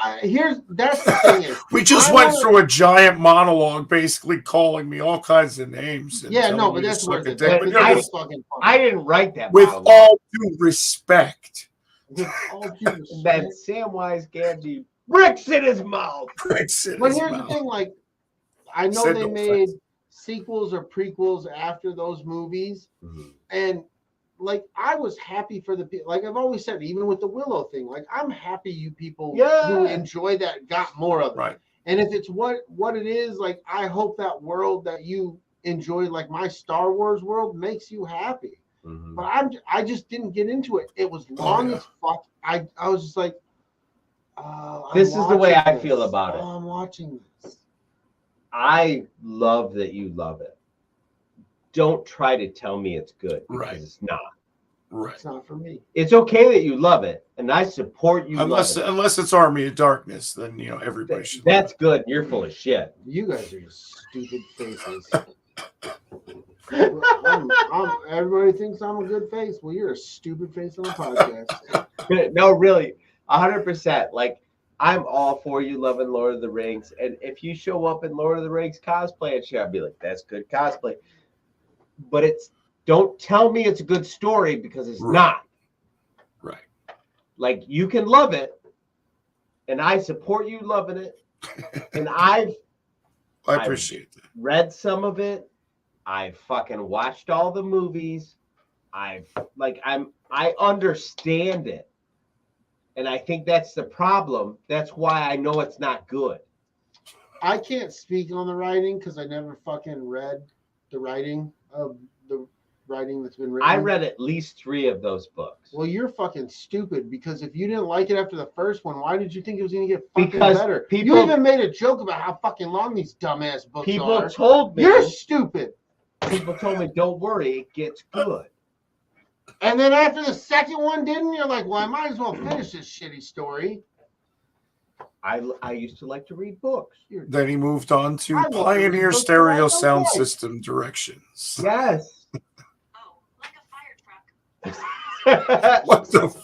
Speaker 2: that's the thing is.
Speaker 4: We just
Speaker 2: I
Speaker 4: went
Speaker 2: wanna-
Speaker 4: through a giant monologue, basically calling me all kinds of names. and
Speaker 2: Yeah,
Speaker 4: telling
Speaker 2: no,
Speaker 4: me
Speaker 2: but
Speaker 4: to
Speaker 2: that's
Speaker 4: suck
Speaker 2: worth
Speaker 4: a
Speaker 2: it.
Speaker 4: dick.
Speaker 5: But
Speaker 4: But
Speaker 2: That
Speaker 4: you're
Speaker 2: was
Speaker 4: just-
Speaker 2: fucking fun.
Speaker 5: I didn't write that.
Speaker 4: with
Speaker 5: monologue.
Speaker 4: all due respect,
Speaker 2: With all due respect.
Speaker 5: That Samwise Gamgee bricks in his mouth.
Speaker 4: Bricks in
Speaker 2: But
Speaker 4: his
Speaker 2: here's the
Speaker 4: mouth.
Speaker 2: thing, like, I know
Speaker 4: Said
Speaker 2: they
Speaker 4: no
Speaker 2: made
Speaker 4: offense.
Speaker 2: sequels or prequels after those movies, and like I was happy for the people. Like I've always said, even with the Willow thing, like I'm happy you people
Speaker 5: Yeah.
Speaker 2: who enjoy that got more of it.
Speaker 4: Right.
Speaker 2: And if it's what it is, like I hope that world that you enjoy, like my Star Wars world, makes you happy.
Speaker 5: Mhm.
Speaker 2: But I just didn't get into it. It was long
Speaker 4: yeah.
Speaker 2: as fuck. I was just like,
Speaker 5: This is the way
Speaker 2: watching
Speaker 5: I feel
Speaker 2: this.
Speaker 5: about it.
Speaker 2: Oh, I'm watching this.
Speaker 5: I love that you love it. Don't try to tell me it's good because
Speaker 4: Right.
Speaker 5: it's not.
Speaker 4: Right.
Speaker 2: It's not for me.
Speaker 5: It's okay that you love it, and I support you.
Speaker 4: Unless
Speaker 5: loving it.
Speaker 4: unless it's Army of Darkness, then everybody should.
Speaker 5: That's good. You're full of shit.
Speaker 2: You guys are just stupid faces. Everybody thinks I'm a good face. Well, you're a stupid face on a podcast.
Speaker 5: No, really, 100%. Like, I'm all for you loving Lord of the Rings, and if you show up in Lord of the Rings cosplay and shit, I'll be like, that's good cosplay. But don't tell me it's a good story because it's
Speaker 4: Right.
Speaker 5: not.
Speaker 4: Right.
Speaker 5: Like, you can love it, and I support you loving it, and I've
Speaker 4: I appreciate that.
Speaker 5: read some of it. I fucking watched all the movies. I understand it. And I think that's the problem. That's why I know it's not good.
Speaker 2: I can't speak on the writing because I never fucking read the writing of the writing that's been written.
Speaker 5: I read at least 3 of those books.
Speaker 2: Well, you're fucking stupid because if you didn't like it after the first one, why did you think it was going to get fucking
Speaker 5: Because
Speaker 2: better?
Speaker 5: people-
Speaker 2: You even made a joke about how fucking long these dumbass books
Speaker 5: People
Speaker 2: are.
Speaker 5: told me.
Speaker 2: You're stupid.
Speaker 5: People told me, don't worry, it gets good.
Speaker 2: And then after the second one didn't, you're like, well, I might as well finish this shitty story.
Speaker 5: I used to like to read books.
Speaker 4: Then he moved on to
Speaker 2: I love
Speaker 4: Pioneer
Speaker 2: reading books
Speaker 4: Stereo
Speaker 2: all my
Speaker 4: Sound
Speaker 2: life.
Speaker 4: System Directions.
Speaker 5: Yes.
Speaker 7: Oh, like a fire truck.
Speaker 4: What the?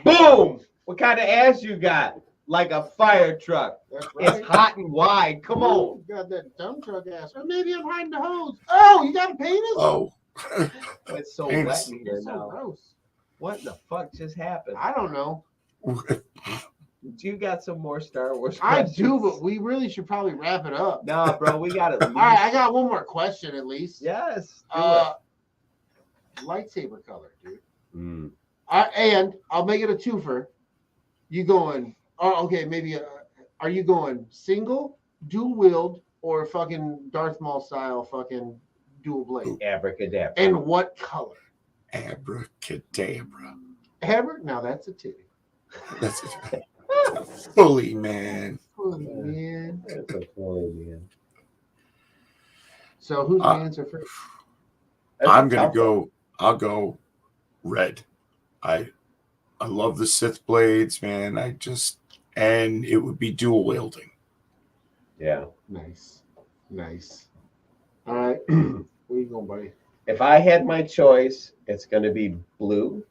Speaker 5: Boom! What kind of ass you got? Like a fire truck.
Speaker 2: That's right.
Speaker 5: It's hot and wide. Come on.
Speaker 2: You got that dumb truck ass. Or maybe I'm hiding the hose. Oh, No, you got a penis?
Speaker 4: Oh,
Speaker 5: It's so
Speaker 4: Penis.
Speaker 5: wet in here
Speaker 2: That's so
Speaker 5: now.
Speaker 2: gross.
Speaker 5: What the fuck just happened?
Speaker 2: I don't know.
Speaker 5: You got some more Star Wars
Speaker 2: I
Speaker 5: questions?
Speaker 2: do, but we really should probably wrap it up.
Speaker 5: No, bro, we got it.
Speaker 2: All right, I got one more question at least.
Speaker 5: Yes. Do
Speaker 2: Lightsaber color, dude.
Speaker 5: it. Mm.
Speaker 2: And I'll make it a twofer. You going? Oh, okay, maybe. Are you going single, dual wield, or fucking Darth Maul style, fucking dual blade?
Speaker 5: Abracadabra.
Speaker 2: And what color?
Speaker 4: abracadabra.
Speaker 2: Ever? Now that's a titty.
Speaker 4: That's it. Fully, man.
Speaker 2: Oh, man.
Speaker 5: That's a fully, man.
Speaker 2: So who's the answer first?
Speaker 5: That's
Speaker 4: I'm
Speaker 5: a
Speaker 4: gonna
Speaker 5: tough
Speaker 4: go. I'll go red. I love the Sith blades, man. And it would be dual wielding.
Speaker 5: Yeah.
Speaker 2: Nice. All right. Where you going, buddy?
Speaker 5: If I had my choice, it's going to be blue.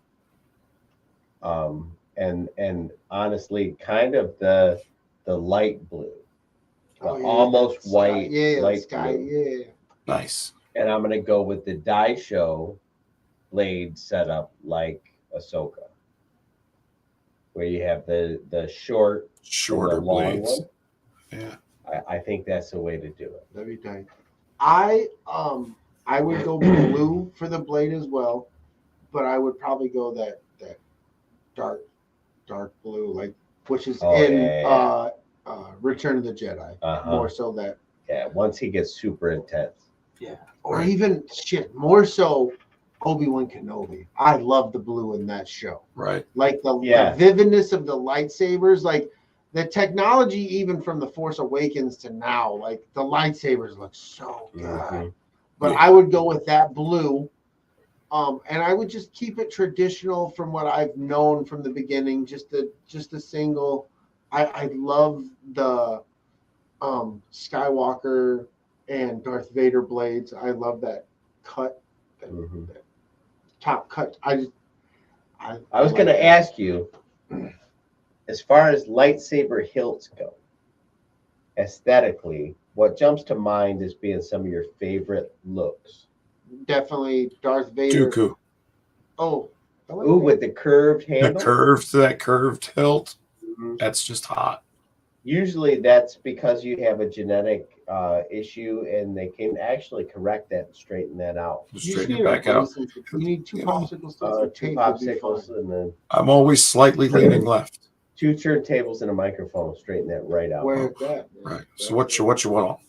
Speaker 5: And honestly, kind of the light blue, the almost
Speaker 2: sky.
Speaker 5: white,
Speaker 2: Yeah,
Speaker 5: light
Speaker 2: sky.
Speaker 5: blue.
Speaker 2: Yeah.
Speaker 4: Nice.
Speaker 5: And I'm going to go with the Daisho blade setup like Ahsoka, where you have the shorter long
Speaker 4: blades.
Speaker 5: one.
Speaker 4: Yeah.
Speaker 5: I think that's the way to do it.
Speaker 2: That'd be tight. I would go blue for the blade as well, but I would probably go that dark blue, like which is Return of the Jedi, more so that.
Speaker 5: Yeah, once he gets super intense.
Speaker 2: Yeah, or even more so Obi-Wan Kenobi. I love the blue in that show.
Speaker 4: Right.
Speaker 2: Like the vividness of the lightsabers, like the technology, even from the Force Awakens to now, like the lightsabers look so good.
Speaker 5: Mm-hmm.
Speaker 2: But I would go with that blue. And I would just keep it traditional from what I've known from the beginning. Just a single. I love the Skywalker and Darth Vader blades. I love that cut, that top cut. I
Speaker 5: was going to ask you, as far as lightsaber hilts go, aesthetically, what jumps to mind as being some of your favorite looks?
Speaker 2: Definitely Darth Vader.
Speaker 4: Dooku.
Speaker 2: Oh.
Speaker 5: Ooh, with the curved handle?
Speaker 4: That curved hilt. That's just hot.
Speaker 5: Usually that's because you have a genetic issue and they can actually correct that and straighten that out.
Speaker 4: Straighten it back out.
Speaker 2: You need two popsicles.
Speaker 5: Two popsicles and then
Speaker 4: I'm always slightly leaning left.
Speaker 5: 2 turntables and a microphone. Straighten that right out.
Speaker 2: Where's that?
Speaker 4: Right. So what you want?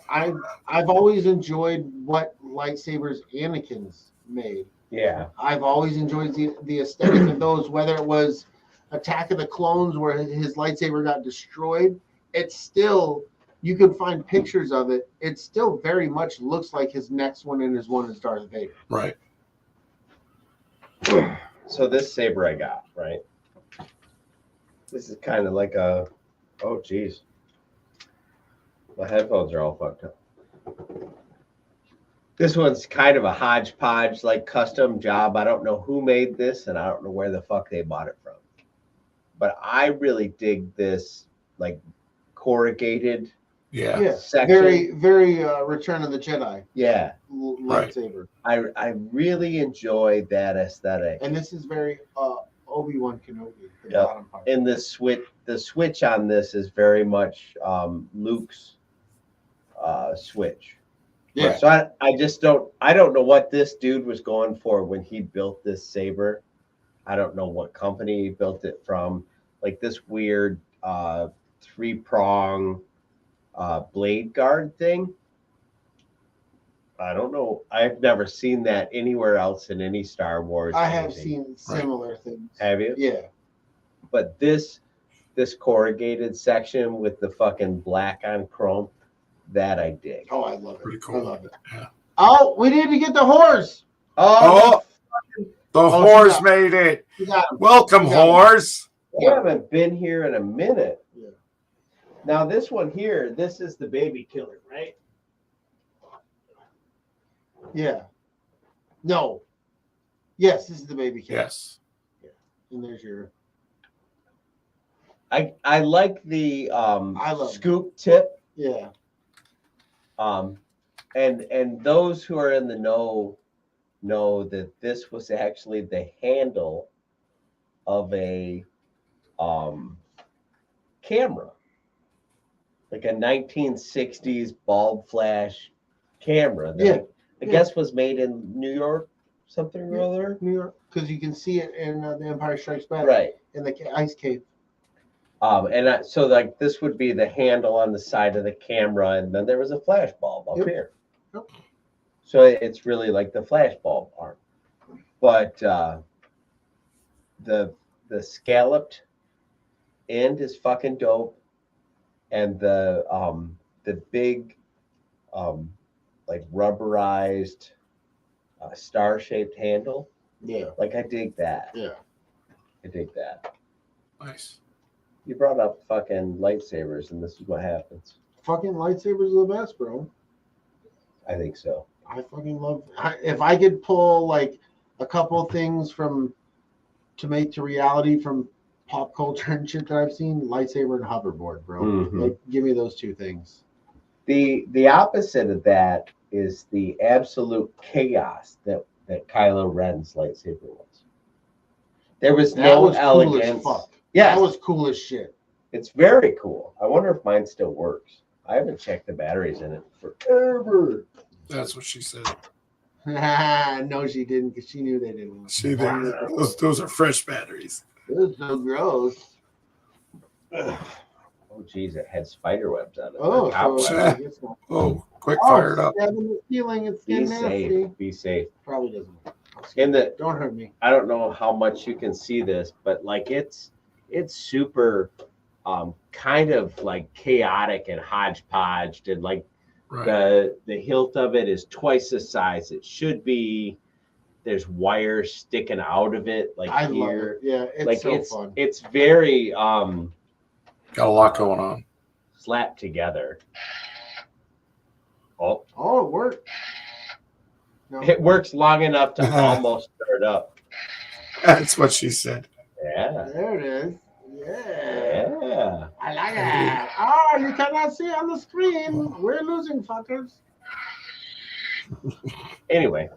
Speaker 2: I've always enjoyed what lightsabers Anakin's made.
Speaker 5: Yeah.
Speaker 2: I've always enjoyed the aesthetic of those, whether it was Attack of the Clones where his lightsaber got destroyed. It's still, you can find pictures of it. It still very much looks like his next one and his one is Darth Vader.
Speaker 4: Right.
Speaker 5: So this saber I got, right? This is kind of like a, oh geez. My headphones are all fucked up. This one's kind of a hodgepodge, like custom job. I don't know who made this and I don't know where the fuck they bought it from. But I really dig this like corrugated section.
Speaker 2: Very Return of the Jedi.
Speaker 5: Yeah.
Speaker 2: Lightsaber.
Speaker 5: I really enjoy that aesthetic.
Speaker 2: And this is very Obi-Wan Kenobi. The bottom part.
Speaker 5: And the switch on this is very much Luke's switch.
Speaker 2: Yeah.
Speaker 5: So I don't know what this dude was going for when he built this saber. I don't know what company he built it from. Like this weird 3-prong blade guard thing. I don't know. I've never seen that anywhere else in any Star Wars.
Speaker 2: I have seen similar things.
Speaker 5: Have you?
Speaker 2: Yeah.
Speaker 5: But this corrugated section with the fucking black on chrome, that I dig.
Speaker 2: Oh, I love it.
Speaker 4: Pretty cool.
Speaker 2: I love it.
Speaker 4: Yeah.
Speaker 2: Oh, we need to get the horse.
Speaker 4: The horse made it. Welcome, horse.
Speaker 5: You haven't been here in a minute.
Speaker 2: Yeah.
Speaker 5: Now this one here, this is the baby killer, right?
Speaker 2: Yeah. No. Yes, this is the baby killer.
Speaker 4: Yes.
Speaker 2: Yeah. And there's your.
Speaker 5: I like the
Speaker 2: I love
Speaker 5: scoop tip.
Speaker 2: Yeah.
Speaker 5: And those who are in the know that this was actually the handle of a camera, like a 1960s bulb flash camera that
Speaker 2: Yeah.
Speaker 5: I guess was made in New York, something or other.
Speaker 2: New York, because you can see it in The Empire Strikes Back,
Speaker 5: Right.
Speaker 2: in the ice cave.
Speaker 5: So like this would be the handle on the side of the camera, and then there was a flash bulb up
Speaker 2: Yep.
Speaker 5: here.
Speaker 2: Yep.
Speaker 5: So it's really like the flash bulb arm, but the scalloped end is fucking dope, and the big like rubberized star-shaped handle.
Speaker 2: Yeah.
Speaker 5: Like I dig that.
Speaker 2: Yeah.
Speaker 5: I dig that.
Speaker 4: Nice.
Speaker 5: You brought up fucking lightsabers, and this is what happens.
Speaker 2: Fucking lightsabers are the best, bro.
Speaker 5: I think so.
Speaker 2: I fucking love. If I could pull like a couple things to make to reality from pop culture and shit that I've seen, lightsaber and hoverboard, bro.
Speaker 5: Mhm.
Speaker 2: Like, give me those two things.
Speaker 5: The opposite of that is the absolute chaos that Kylo Ren's lightsaber was. There was
Speaker 2: That
Speaker 5: no
Speaker 2: was cool as
Speaker 5: elegance.
Speaker 2: fuck.
Speaker 5: Yes,
Speaker 2: That was cool as shit.
Speaker 5: it's very cool. I wonder if mine still works. I haven't checked the batteries in it forever.
Speaker 4: That's what she said.
Speaker 2: No, she didn't, because she knew they didn't.
Speaker 4: See, those are fresh batteries.
Speaker 2: It was so gross.
Speaker 5: Oh, geez, it had spider webs on it.
Speaker 2: Oh,
Speaker 5: Top
Speaker 2: so
Speaker 5: webs.
Speaker 2: it's not.
Speaker 4: Oh, quick, fire it up.
Speaker 2: Stabbing the ceiling, it's
Speaker 5: Be
Speaker 2: getting
Speaker 5: safe.
Speaker 2: nasty.
Speaker 5: Be safe.
Speaker 2: Probably doesn't.
Speaker 5: In the
Speaker 2: Don't hurt me.
Speaker 5: I don't know how much you can see this, but like it's super kind of like chaotic and hodgepodged, and like
Speaker 4: Right.
Speaker 5: the hilt of it is twice the size it should be. There's wires sticking out of it, like
Speaker 2: I love
Speaker 5: here.
Speaker 2: it. Yeah, it's
Speaker 5: Like
Speaker 2: so fun.
Speaker 5: it's very
Speaker 4: Got a lot going on.
Speaker 5: slapped together. Oh,
Speaker 2: Oh, it worked. No.
Speaker 5: it works long enough to almost stir it up.
Speaker 4: That's what she said.
Speaker 5: Yeah.
Speaker 2: There it is. Yeah.
Speaker 5: Yeah.
Speaker 2: I like it. Oh, you cannot see on the screen. We're losing, fuckers.
Speaker 5: Anyway,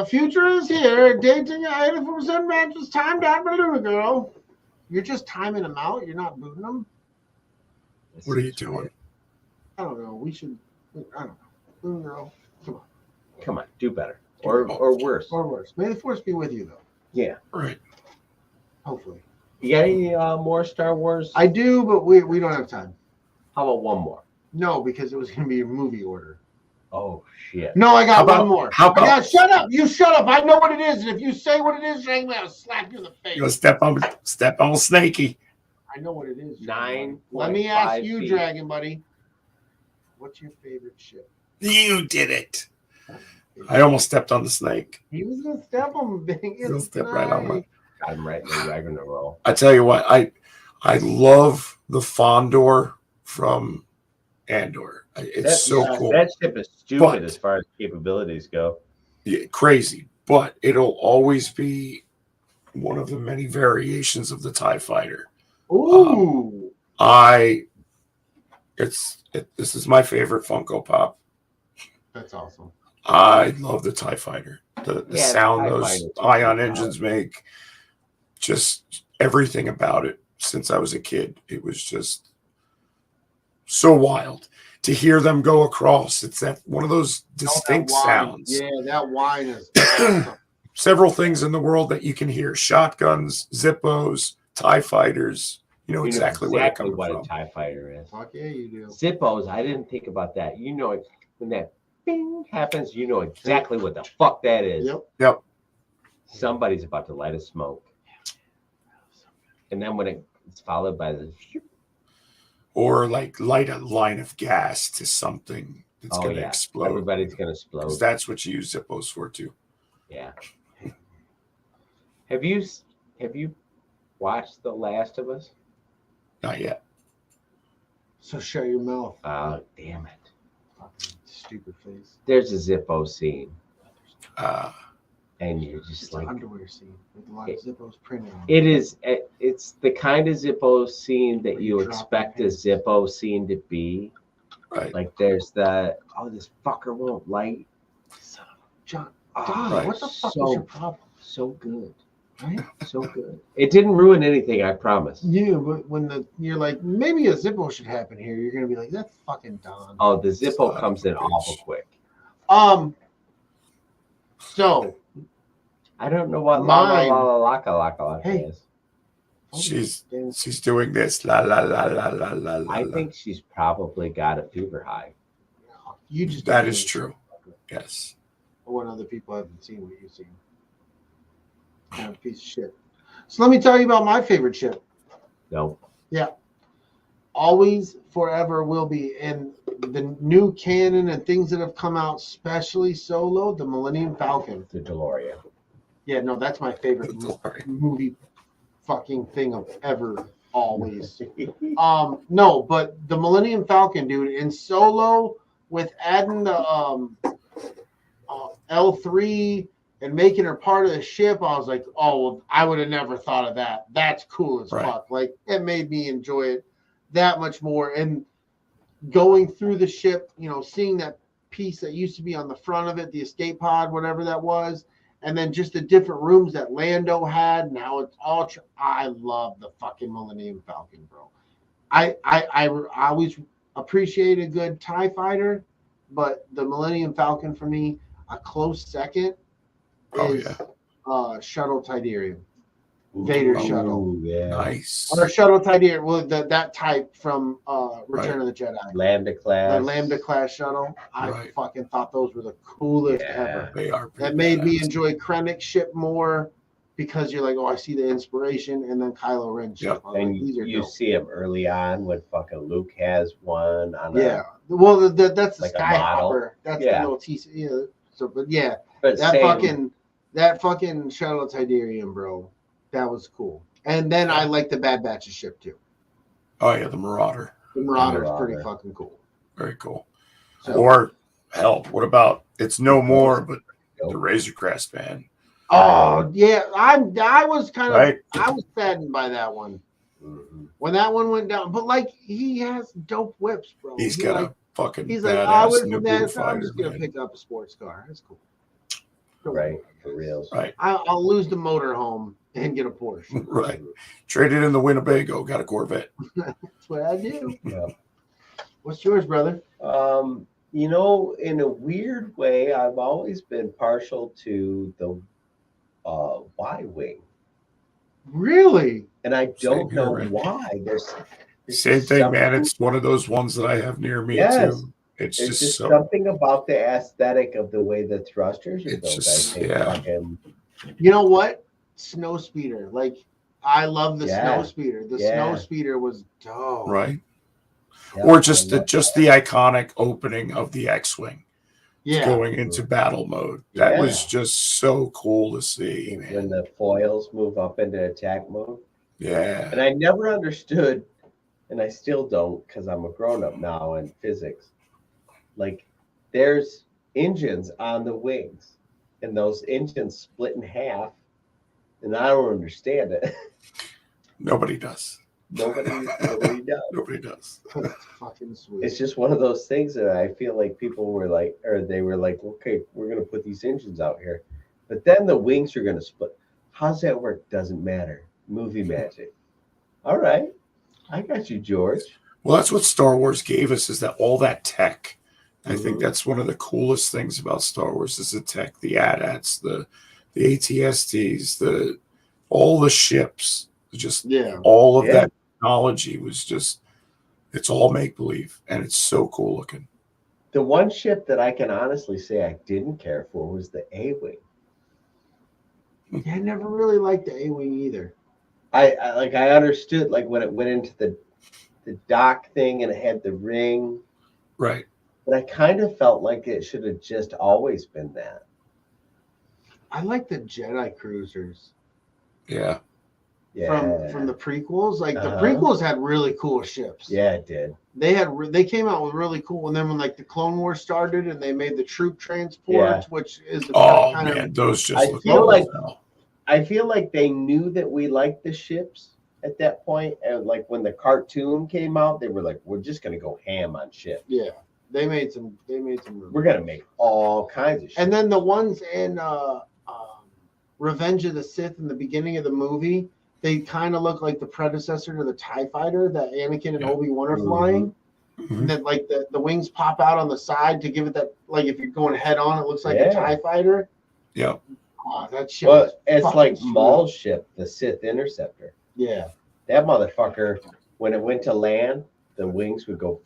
Speaker 2: Future is here. Dating at 84% matches timed out by Luna Girl. You're just timing them out. You're not booting them.
Speaker 4: What are you doing?
Speaker 2: I don't know. We should. I don't know. Luna Girl.
Speaker 5: come on, do better. Or worse.
Speaker 2: Or worse. May the force be with you, though.
Speaker 5: Yeah.
Speaker 4: Right.
Speaker 2: Hopefully.
Speaker 5: You got any more Star Wars?
Speaker 2: I do, but we don't have time.
Speaker 5: How about one more?
Speaker 2: No, because it was going to be a movie order.
Speaker 5: Oh shit.
Speaker 2: No, I got
Speaker 4: How about-
Speaker 2: one more.
Speaker 4: how about-
Speaker 2: Yeah, shut up. You shut up. I know what it is. And if you say what it is, Shane, I'll slap you in the face.
Speaker 4: You gonna step on Snaky.
Speaker 2: I know what it is.
Speaker 5: 9.5
Speaker 2: Let me ask you,
Speaker 5: feet.
Speaker 2: Dragon Buddy. What's your favorite ship?
Speaker 4: You did it. I almost stepped on the snake.
Speaker 2: He was gonna step on me.
Speaker 4: He'll step right on my.
Speaker 5: Got him right in the regular roll.
Speaker 4: I tell you what, I love the Fondor from Andor. It's so cool.
Speaker 5: That ship is stupid
Speaker 4: But-
Speaker 5: as far as capabilities go.
Speaker 4: Yeah, crazy, but it'll always be one of the many variations of the TIE Fighter.
Speaker 2: Ooh.
Speaker 4: This is my favorite Funko Pop.
Speaker 2: That's awesome.
Speaker 4: I love the TIE Fighter. The
Speaker 5: Yeah,
Speaker 4: sound
Speaker 5: TIE
Speaker 4: those
Speaker 5: Fighter.
Speaker 4: ion engines make, just everything about it since I was a kid. It was just so wild to hear them go across. It's that one of those distinct
Speaker 2: That whine.
Speaker 4: sounds.
Speaker 2: Yeah, that whine is awesome.
Speaker 4: Several things in the world that you can hear: shotguns, Zippos, TIE Fighters. You know exactly where they're coming
Speaker 5: what
Speaker 4: from.
Speaker 5: a TIE Fighter is.
Speaker 2: Fuck yeah, you do.
Speaker 5: Zippos, I didn't think about that. You know, when that bing happens, you know exactly what the fuck that is.
Speaker 2: Yep.
Speaker 5: Somebody's about to light a smoke. And then when it's followed by the
Speaker 4: Or like light a line of gas to something that's going to explode.
Speaker 5: Everybody's going to explode.
Speaker 4: 'Cause that's what you use Zippos for too.
Speaker 5: Yeah. Have you watched The Last of Us?
Speaker 4: Not yet.
Speaker 2: So shut your mouth.
Speaker 5: Oh, damn it.
Speaker 2: Fucking stupid face.
Speaker 5: There's a Zippo scene,
Speaker 4: Uh,
Speaker 5: and you're just
Speaker 2: It's
Speaker 5: like,
Speaker 2: an underwear scene with a lot of Zippos printed on
Speaker 5: it's the kind of Zippo scene that
Speaker 2: Where
Speaker 5: you
Speaker 2: you drop
Speaker 5: expect a
Speaker 2: your pants.
Speaker 5: Zippo scene to be,
Speaker 4: Right.
Speaker 5: Like there's this fucker won't light.
Speaker 2: John,
Speaker 5: Oh,
Speaker 2: Don,
Speaker 4: right.
Speaker 2: what the fuck
Speaker 5: So-
Speaker 2: is your problem?
Speaker 5: So good.
Speaker 2: Right?
Speaker 5: So good. It didn't ruin anything, I promise.
Speaker 2: Yeah, but when you're like, maybe a Zippo should happen here, you're gonna be like, that's fucking Don.
Speaker 5: Oh, the Zippo
Speaker 4: Son of
Speaker 5: comes
Speaker 4: a
Speaker 5: in awful
Speaker 4: bitch.
Speaker 5: quick.
Speaker 2: So
Speaker 5: I don't know what
Speaker 2: Mine-
Speaker 5: laka
Speaker 2: Hey.
Speaker 5: is.
Speaker 4: She's doing this. La la la la la la la.
Speaker 5: I think she's probably got a fever high.
Speaker 2: you just
Speaker 4: that
Speaker 2: don't
Speaker 4: is
Speaker 2: know
Speaker 4: true. Yes.
Speaker 2: what other people haven't seen what you've seen. Kind of piece of shit. So let me tell you about my favorite ship.
Speaker 5: No.
Speaker 2: Always, forever will be. And the new canon and things that have come out, especially Solo, the Millennium Falcon.
Speaker 5: The DeLorean.
Speaker 2: Yeah, no, that's my favorite movie fucking thing of ever, always. No, but the Millennium Falcon, dude, in Solo with adding the L3 and making her part of the ship, I was like, oh, well, I would have never thought of that. That's cool as
Speaker 4: Right.
Speaker 2: fuck. Like, it made me enjoy it that much more. And going through the ship, seeing that piece that used to be on the front of it, the escape pod, whatever that was, and then just the different rooms that Lando had, and how it's all. I love the fucking Millennium Falcon, bro. I always appreciate a good TIE fighter, but the Millennium Falcon for me, a close second
Speaker 4: Oh,
Speaker 2: is
Speaker 4: yeah.
Speaker 2: Shuttle Tidarium. Vader
Speaker 5: Ooh,
Speaker 2: shuttle.
Speaker 5: Yeah.
Speaker 4: Nice.
Speaker 2: Or Shuttle Tidarium, well, that type from Return of the Jedi.
Speaker 5: Lambda class.
Speaker 2: The Lambda class shuttle. I
Speaker 4: Right.
Speaker 2: fucking thought those were the coolest
Speaker 5: Yeah.
Speaker 2: ever.
Speaker 4: They are. pretty
Speaker 2: That made me
Speaker 4: badass.
Speaker 2: enjoy Krennic's ship more because you're like, oh, I see the inspiration, and then Kylo Ren's ship.
Speaker 4: Yep.
Speaker 2: I was
Speaker 5: And
Speaker 2: like, these are
Speaker 5: you
Speaker 2: dope.
Speaker 5: see him early on when fucking Luke has one on a-
Speaker 2: Yeah. Well, that's the
Speaker 5: Like a model.
Speaker 2: Skyhopper. That's
Speaker 5: Yeah.
Speaker 2: the little TC. Yeah. So, but yeah,
Speaker 5: but
Speaker 2: that
Speaker 5: same-
Speaker 2: fucking Shuttle Tidarium, bro. That was cool. And then I like the Bad Batch's ship too.
Speaker 4: Oh yeah, the Marauder.
Speaker 2: The Marauder's
Speaker 5: Marauder.
Speaker 2: pretty fucking cool.
Speaker 4: Very cool.
Speaker 2: So,
Speaker 4: Or hell, what about it's no more, but
Speaker 5: Nope.
Speaker 4: the Razor Crest, man.
Speaker 2: oh yeah, I was kind of
Speaker 4: Right.
Speaker 2: I was saddened by that one
Speaker 5: Mhm.
Speaker 2: when that one went down. But like he has dope whips, bro.
Speaker 4: He's
Speaker 2: He,
Speaker 4: got
Speaker 2: like,
Speaker 4: a fucking
Speaker 2: he's like, I
Speaker 4: badass
Speaker 2: went from
Speaker 4: Naboo
Speaker 2: that. So I'm
Speaker 4: fighter,
Speaker 2: just gonna
Speaker 4: man.
Speaker 2: pick up a sports car. That's cool.
Speaker 5: Right, for reals.
Speaker 4: Right,
Speaker 2: I'll lose the motorhome and get a Porsche.
Speaker 4: right. Traded in the Winnebago, got a Corvette.
Speaker 2: That's what I do.
Speaker 5: Yeah.
Speaker 2: What's yours, brother?
Speaker 5: In a weird way, I've always been partial to the Y-wing,
Speaker 2: Really?
Speaker 5: and I
Speaker 4: Same
Speaker 5: don't
Speaker 4: here,
Speaker 5: know
Speaker 4: Rick.
Speaker 5: why. There's
Speaker 4: Same thing, man.
Speaker 5: something-
Speaker 4: It's one of those ones that I have near me
Speaker 5: Yes.
Speaker 4: too. It's
Speaker 5: There's
Speaker 4: just
Speaker 5: just
Speaker 4: so
Speaker 5: something about the aesthetic of the way the thrusters are
Speaker 4: It's
Speaker 5: built.
Speaker 4: just-
Speaker 5: I think
Speaker 4: yeah.
Speaker 5: fucking
Speaker 2: You know what? Snow speeder. Like I love the
Speaker 5: Yeah.
Speaker 2: snow speeder. The
Speaker 5: Yeah.
Speaker 2: snow speeder was dope.
Speaker 4: right.
Speaker 5: yeah,
Speaker 4: Or just
Speaker 5: I
Speaker 4: the
Speaker 5: love
Speaker 4: just the iconic opening of the X-wing
Speaker 2: Yeah.
Speaker 4: going into battle mode. That
Speaker 5: Yeah.
Speaker 4: was just so cool to see,
Speaker 5: that.
Speaker 4: man.
Speaker 5: when the foils move up into attack mode.
Speaker 4: Yeah.
Speaker 5: And I never understood, and I still don't because I'm a grown up now in physics. Like, there's engines on the wings, and those engines split in half, and I don't understand it.
Speaker 4: Nobody does.
Speaker 5: Nobody does.
Speaker 4: Nobody does.
Speaker 2: That's fucking sweet.
Speaker 5: It's just one of those things that I feel like people were like, or they were like, okay, we're gonna put these engines out here, but then the wings are gonna split. How's that work? Doesn't matter. Movie magic. All right, I got you, George.
Speaker 4: Well, that's what Star Wars gave us, is that all that tech. I think
Speaker 5: Mhm.
Speaker 4: that's one of the coolest things about Star Wars is the tech, the AT-ATs, the ATSTs, all the ships, just
Speaker 2: yeah.
Speaker 4: all of
Speaker 5: Yeah.
Speaker 4: that technology was just, it's all make believe, and it's so cool looking.
Speaker 5: The one ship that I can honestly say I didn't care for was the A-wing.
Speaker 2: Yeah, I never really liked the A-wing either.
Speaker 5: I understood like when it went into the dock thing and it had the ring,
Speaker 4: Right.
Speaker 5: but I kind of felt like it should have just always been that.
Speaker 2: I like the Jedi cruisers
Speaker 4: Yeah.
Speaker 5: Yeah,
Speaker 2: from the prequels. Like the
Speaker 5: Uh-huh.
Speaker 2: prequels had really cool ships.
Speaker 5: yeah, it did.
Speaker 2: They came out with really cool. And then when like the Clone Wars started and they made the troop transports, which is the
Speaker 4: Oh
Speaker 2: kind
Speaker 4: man,
Speaker 2: of
Speaker 4: those just
Speaker 5: I
Speaker 4: look
Speaker 5: feel
Speaker 4: cool
Speaker 5: like-
Speaker 4: as hell.
Speaker 5: I feel like they knew that we liked the ships, at that point. And like when the cartoon came out, they were like, we're just gonna go ham on shit.
Speaker 2: Yeah, they made some.
Speaker 5: We're gonna make all kinds of shit.
Speaker 2: And then the ones in Revenge of the Sith in the beginning of the movie, they kind of look like the predecessor to the TIE fighter that Anakin and Obi-Wan are flying.
Speaker 4: Mhm.
Speaker 2: And then like the wings pop out on the side to give it that, like if you're going head on, it looks like a TIE fighter.
Speaker 4: Yeah.
Speaker 2: Oh, that shit.
Speaker 5: Well,
Speaker 2: was
Speaker 5: it's
Speaker 2: fucking
Speaker 5: like
Speaker 2: sweet.
Speaker 5: Maul's ship, the Sith Interceptor.
Speaker 2: Yeah.
Speaker 5: That motherfucker, when it went to land, the wings would go,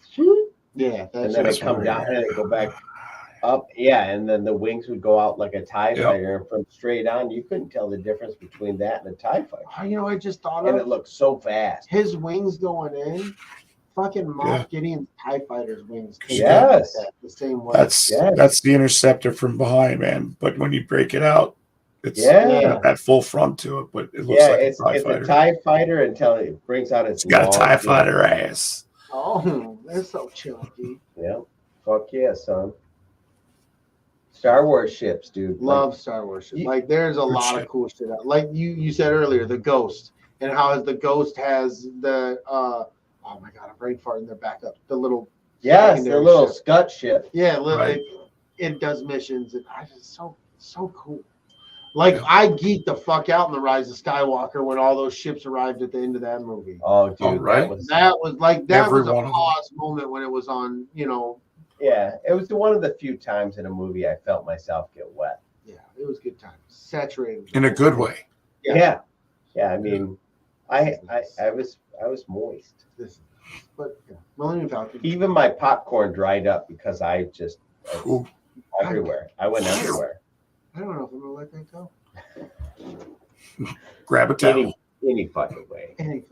Speaker 2: Yeah.
Speaker 5: and then it come down and it go back up. Yeah, and then the wings would go out like a TIE fighter, and from straight on, you couldn't tell the difference between that and a TIE fighter.
Speaker 2: Oh, you know, I just thought
Speaker 5: And
Speaker 2: of
Speaker 5: it looked so fast.
Speaker 2: his wings going in. Fucking Moff Gideon's TIE fighter's wings. came
Speaker 5: Yes.
Speaker 2: out the same way.
Speaker 4: That's the interceptor from behind, man. But when you break it out, it's got that full front to it, but it looks like
Speaker 5: it's
Speaker 4: a TIE
Speaker 5: a
Speaker 4: fighter.
Speaker 5: TIE fighter until it brings out its
Speaker 4: It's got a
Speaker 5: long
Speaker 4: TIE
Speaker 5: beam.
Speaker 4: fighter ass.
Speaker 2: Oh, that's so chunky.
Speaker 5: Yeah. Fuck yeah, son. Star Wars ships, dude.
Speaker 2: Love Star Wars shit. Like there's a
Speaker 4: Good
Speaker 2: lot
Speaker 4: shit.
Speaker 2: of cool shit out. Like you said earlier, the Ghost, and how the Ghost has the oh my god, I'm brain farting their backup. The little
Speaker 5: Yes, the
Speaker 2: secondary
Speaker 5: little
Speaker 2: ship.
Speaker 5: Scud ship.
Speaker 2: Yeah,
Speaker 4: Right.
Speaker 2: it does missions, and I just so cool. Like I geeked the fuck out in the Rise of Skywalker when all those ships arrived at the end of that movie.
Speaker 5: Oh, dude,
Speaker 4: Oh, right.
Speaker 2: That was like that
Speaker 4: Every
Speaker 2: was a
Speaker 4: one of them.
Speaker 2: pause moment when it was on. You know,
Speaker 5: Yeah, it was one of the few times in a movie I felt myself get wet.
Speaker 2: yeah, it was good time. Saturated
Speaker 4: In a good way.
Speaker 5: Yeah, I mean, I was moist.
Speaker 2: But yeah, Millennium Falcon.
Speaker 5: Even my popcorn dried up because I just
Speaker 4: Ooh.
Speaker 5: everywhere. I went everywhere.
Speaker 2: I don't know if I'm gonna let that go.
Speaker 4: Grab a towel.
Speaker 5: Any fucking way.
Speaker 2: Anything.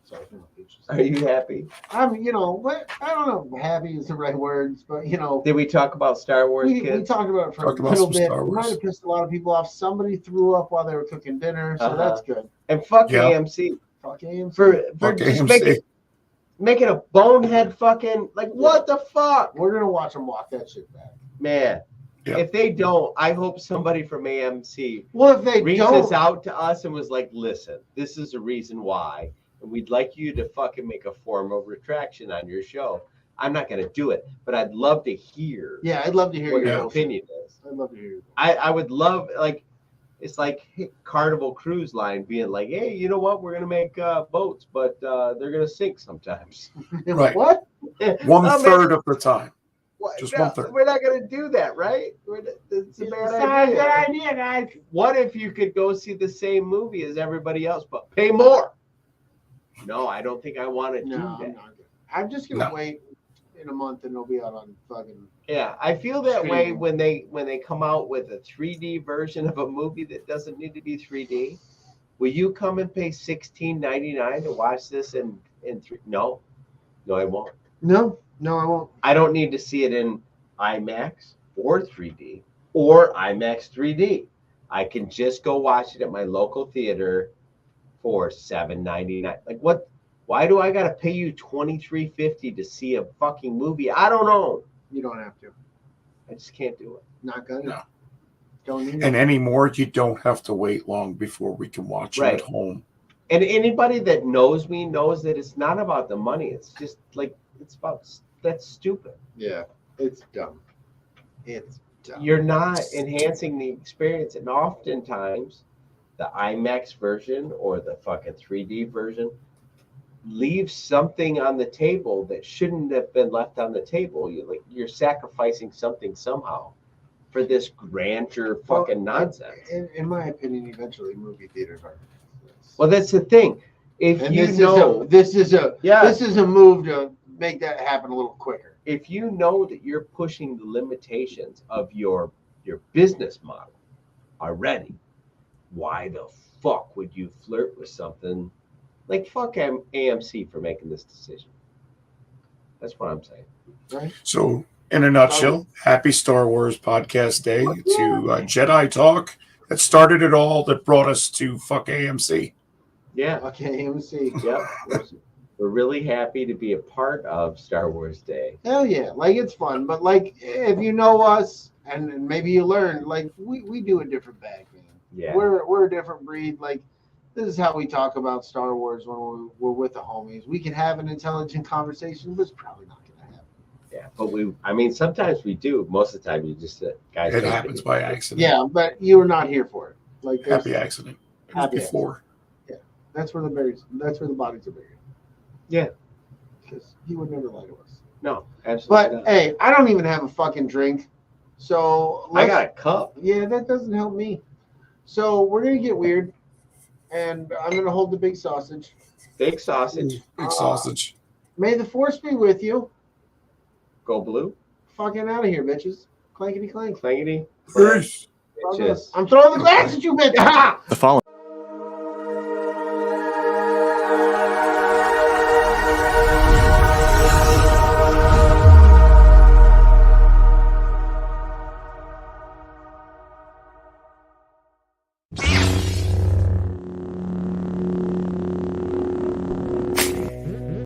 Speaker 2: Sorry, no, it's just-
Speaker 5: Are you happy?
Speaker 2: I'm, you know, what I don't know if happy is the right words, but you know,
Speaker 5: Did we talk about Star Wars,
Speaker 2: we
Speaker 5: kids?
Speaker 2: talked about it for
Speaker 4: Talked
Speaker 2: a
Speaker 4: about
Speaker 2: little
Speaker 4: some
Speaker 2: bit.
Speaker 4: Star
Speaker 2: It might
Speaker 4: Wars.
Speaker 2: have pissed a lot of people off. Somebody threw up while they were cooking dinner, so that's good.
Speaker 5: And fuck
Speaker 4: Yeah.
Speaker 5: AMC
Speaker 2: Fuck AMC.
Speaker 5: for
Speaker 4: Fuck
Speaker 5: just
Speaker 4: AMC.
Speaker 5: making a bonehead fucking like what the fuck,
Speaker 2: We're gonna watch them walk that shit back.
Speaker 5: man.
Speaker 4: Yeah.
Speaker 5: If they don't, I hope somebody from AMC
Speaker 2: Well, if they
Speaker 5: reaches
Speaker 2: don't,
Speaker 5: out to us and was like, listen, this is the reason why. And we'd like you to fucking make a formal retraction on your show. I'm not going to do it, but I'd love to hear
Speaker 2: yeah, I'd love to hear
Speaker 5: what
Speaker 2: your
Speaker 5: your
Speaker 2: bullshit.
Speaker 5: opinion is.
Speaker 2: I'd love to hear your
Speaker 5: I would love, like, it's like Carnival Cruise Line being like, hey, you know what? We're going to make boats, but they're going to sink sometimes.
Speaker 4: Right.
Speaker 2: What?
Speaker 4: One
Speaker 5: Oh, man.
Speaker 4: third of the time.
Speaker 5: What?
Speaker 4: Just
Speaker 5: No,
Speaker 4: 1/3.
Speaker 5: We're not going to do that, right? It's a
Speaker 2: It's
Speaker 5: bad
Speaker 2: not a
Speaker 5: idea.
Speaker 2: good idea, guys.
Speaker 5: What if you could go see the same movie as everybody else, but pay more? No, I don't think I want to do
Speaker 2: No,
Speaker 5: that.
Speaker 2: I'm not good. I'm just gonna
Speaker 4: No.
Speaker 2: wait in a month and it'll be out on fucking.
Speaker 5: Yeah, I feel that way
Speaker 2: Streaming.
Speaker 5: when they come out with a 3D version of a movie that doesn't need to be 3D. Will you come and pay $16.99 to watch this in 3? No, I won't.
Speaker 2: No, I won't.
Speaker 5: I don't need to see it in IMAX or 3D or IMAX 3D. I can just go watch it at my local theater for $7.99. Like what? Why do I gotta pay you $23.50 to see a fucking movie? I don't know.
Speaker 2: You don't have to.
Speaker 5: I just can't do it.
Speaker 2: Not gonna.
Speaker 4: No.
Speaker 2: Don't need
Speaker 4: And
Speaker 2: it.
Speaker 4: anymore, you don't have to wait long before we can watch it
Speaker 5: Right.
Speaker 4: at home.
Speaker 5: And anybody that knows me knows that it's not about the money. It's just like it's about that's stupid.
Speaker 2: Yeah, it's dumb. It's dumb.
Speaker 5: You're not enhancing the experience, and oftentimes the IMAX version or the fucking 3D version leaves something on the table that shouldn't have been left on the table. You're sacrificing something somehow for this grandeur fucking nonsense.
Speaker 2: In my opinion, eventually movie theaters are.
Speaker 5: Well, that's the thing. If
Speaker 2: And
Speaker 5: you
Speaker 2: this
Speaker 5: know,
Speaker 2: this is a
Speaker 5: yeah,
Speaker 2: this is a move to make that happen a little quicker.
Speaker 5: if you know that you're pushing the limitations of your business model already, why the fuck would you flirt with something like fuck AMC for making this decision? That's what I'm saying.
Speaker 2: Right?
Speaker 4: So, in a nutshell, happy Star Wars podcast day to Jedi Talk that started it all, that brought us to fuck AMC.
Speaker 5: Yeah.
Speaker 2: Okay, AMC.
Speaker 5: Yep. We're really happy to be a part of Star Wars Day.
Speaker 2: Hell yeah, like it's fun, but like if you know us and maybe you learn, like we do a different bag, man.
Speaker 5: Yeah.
Speaker 2: We're a different breed. Like This is how we talk about Star Wars when we're with the homies. We can have an intelligent conversation, but it's probably not going to happen.
Speaker 5: Yeah, but I mean, sometimes we do. Most of the time, you just guys.
Speaker 4: It
Speaker 5: don't
Speaker 4: happens
Speaker 5: think-
Speaker 4: by accident.
Speaker 2: Yeah, but you were not here for it. Like there's-
Speaker 4: Happy accident. It was
Speaker 2: Happy
Speaker 4: before.
Speaker 2: That's where the bodies are buried.
Speaker 5: Yeah.
Speaker 2: Because he would never lie to us.
Speaker 5: No, absolutely.
Speaker 2: But
Speaker 5: not.
Speaker 2: hey, I don't even have a fucking drink. So
Speaker 5: I got a cup.
Speaker 2: Yeah, that doesn't help me. So we're gonna get weird, and I'm gonna hold the big sausage.
Speaker 5: Big sausage.
Speaker 4: Big sausage.
Speaker 2: May the force be with you.
Speaker 5: Go blue.
Speaker 2: Fucking out of here, bitches. Clankety clank.
Speaker 5: Clangety.
Speaker 4: Peace.
Speaker 5: Bitches.
Speaker 2: I'm throwing the glass at you, bitch. Ha!
Speaker 9: The following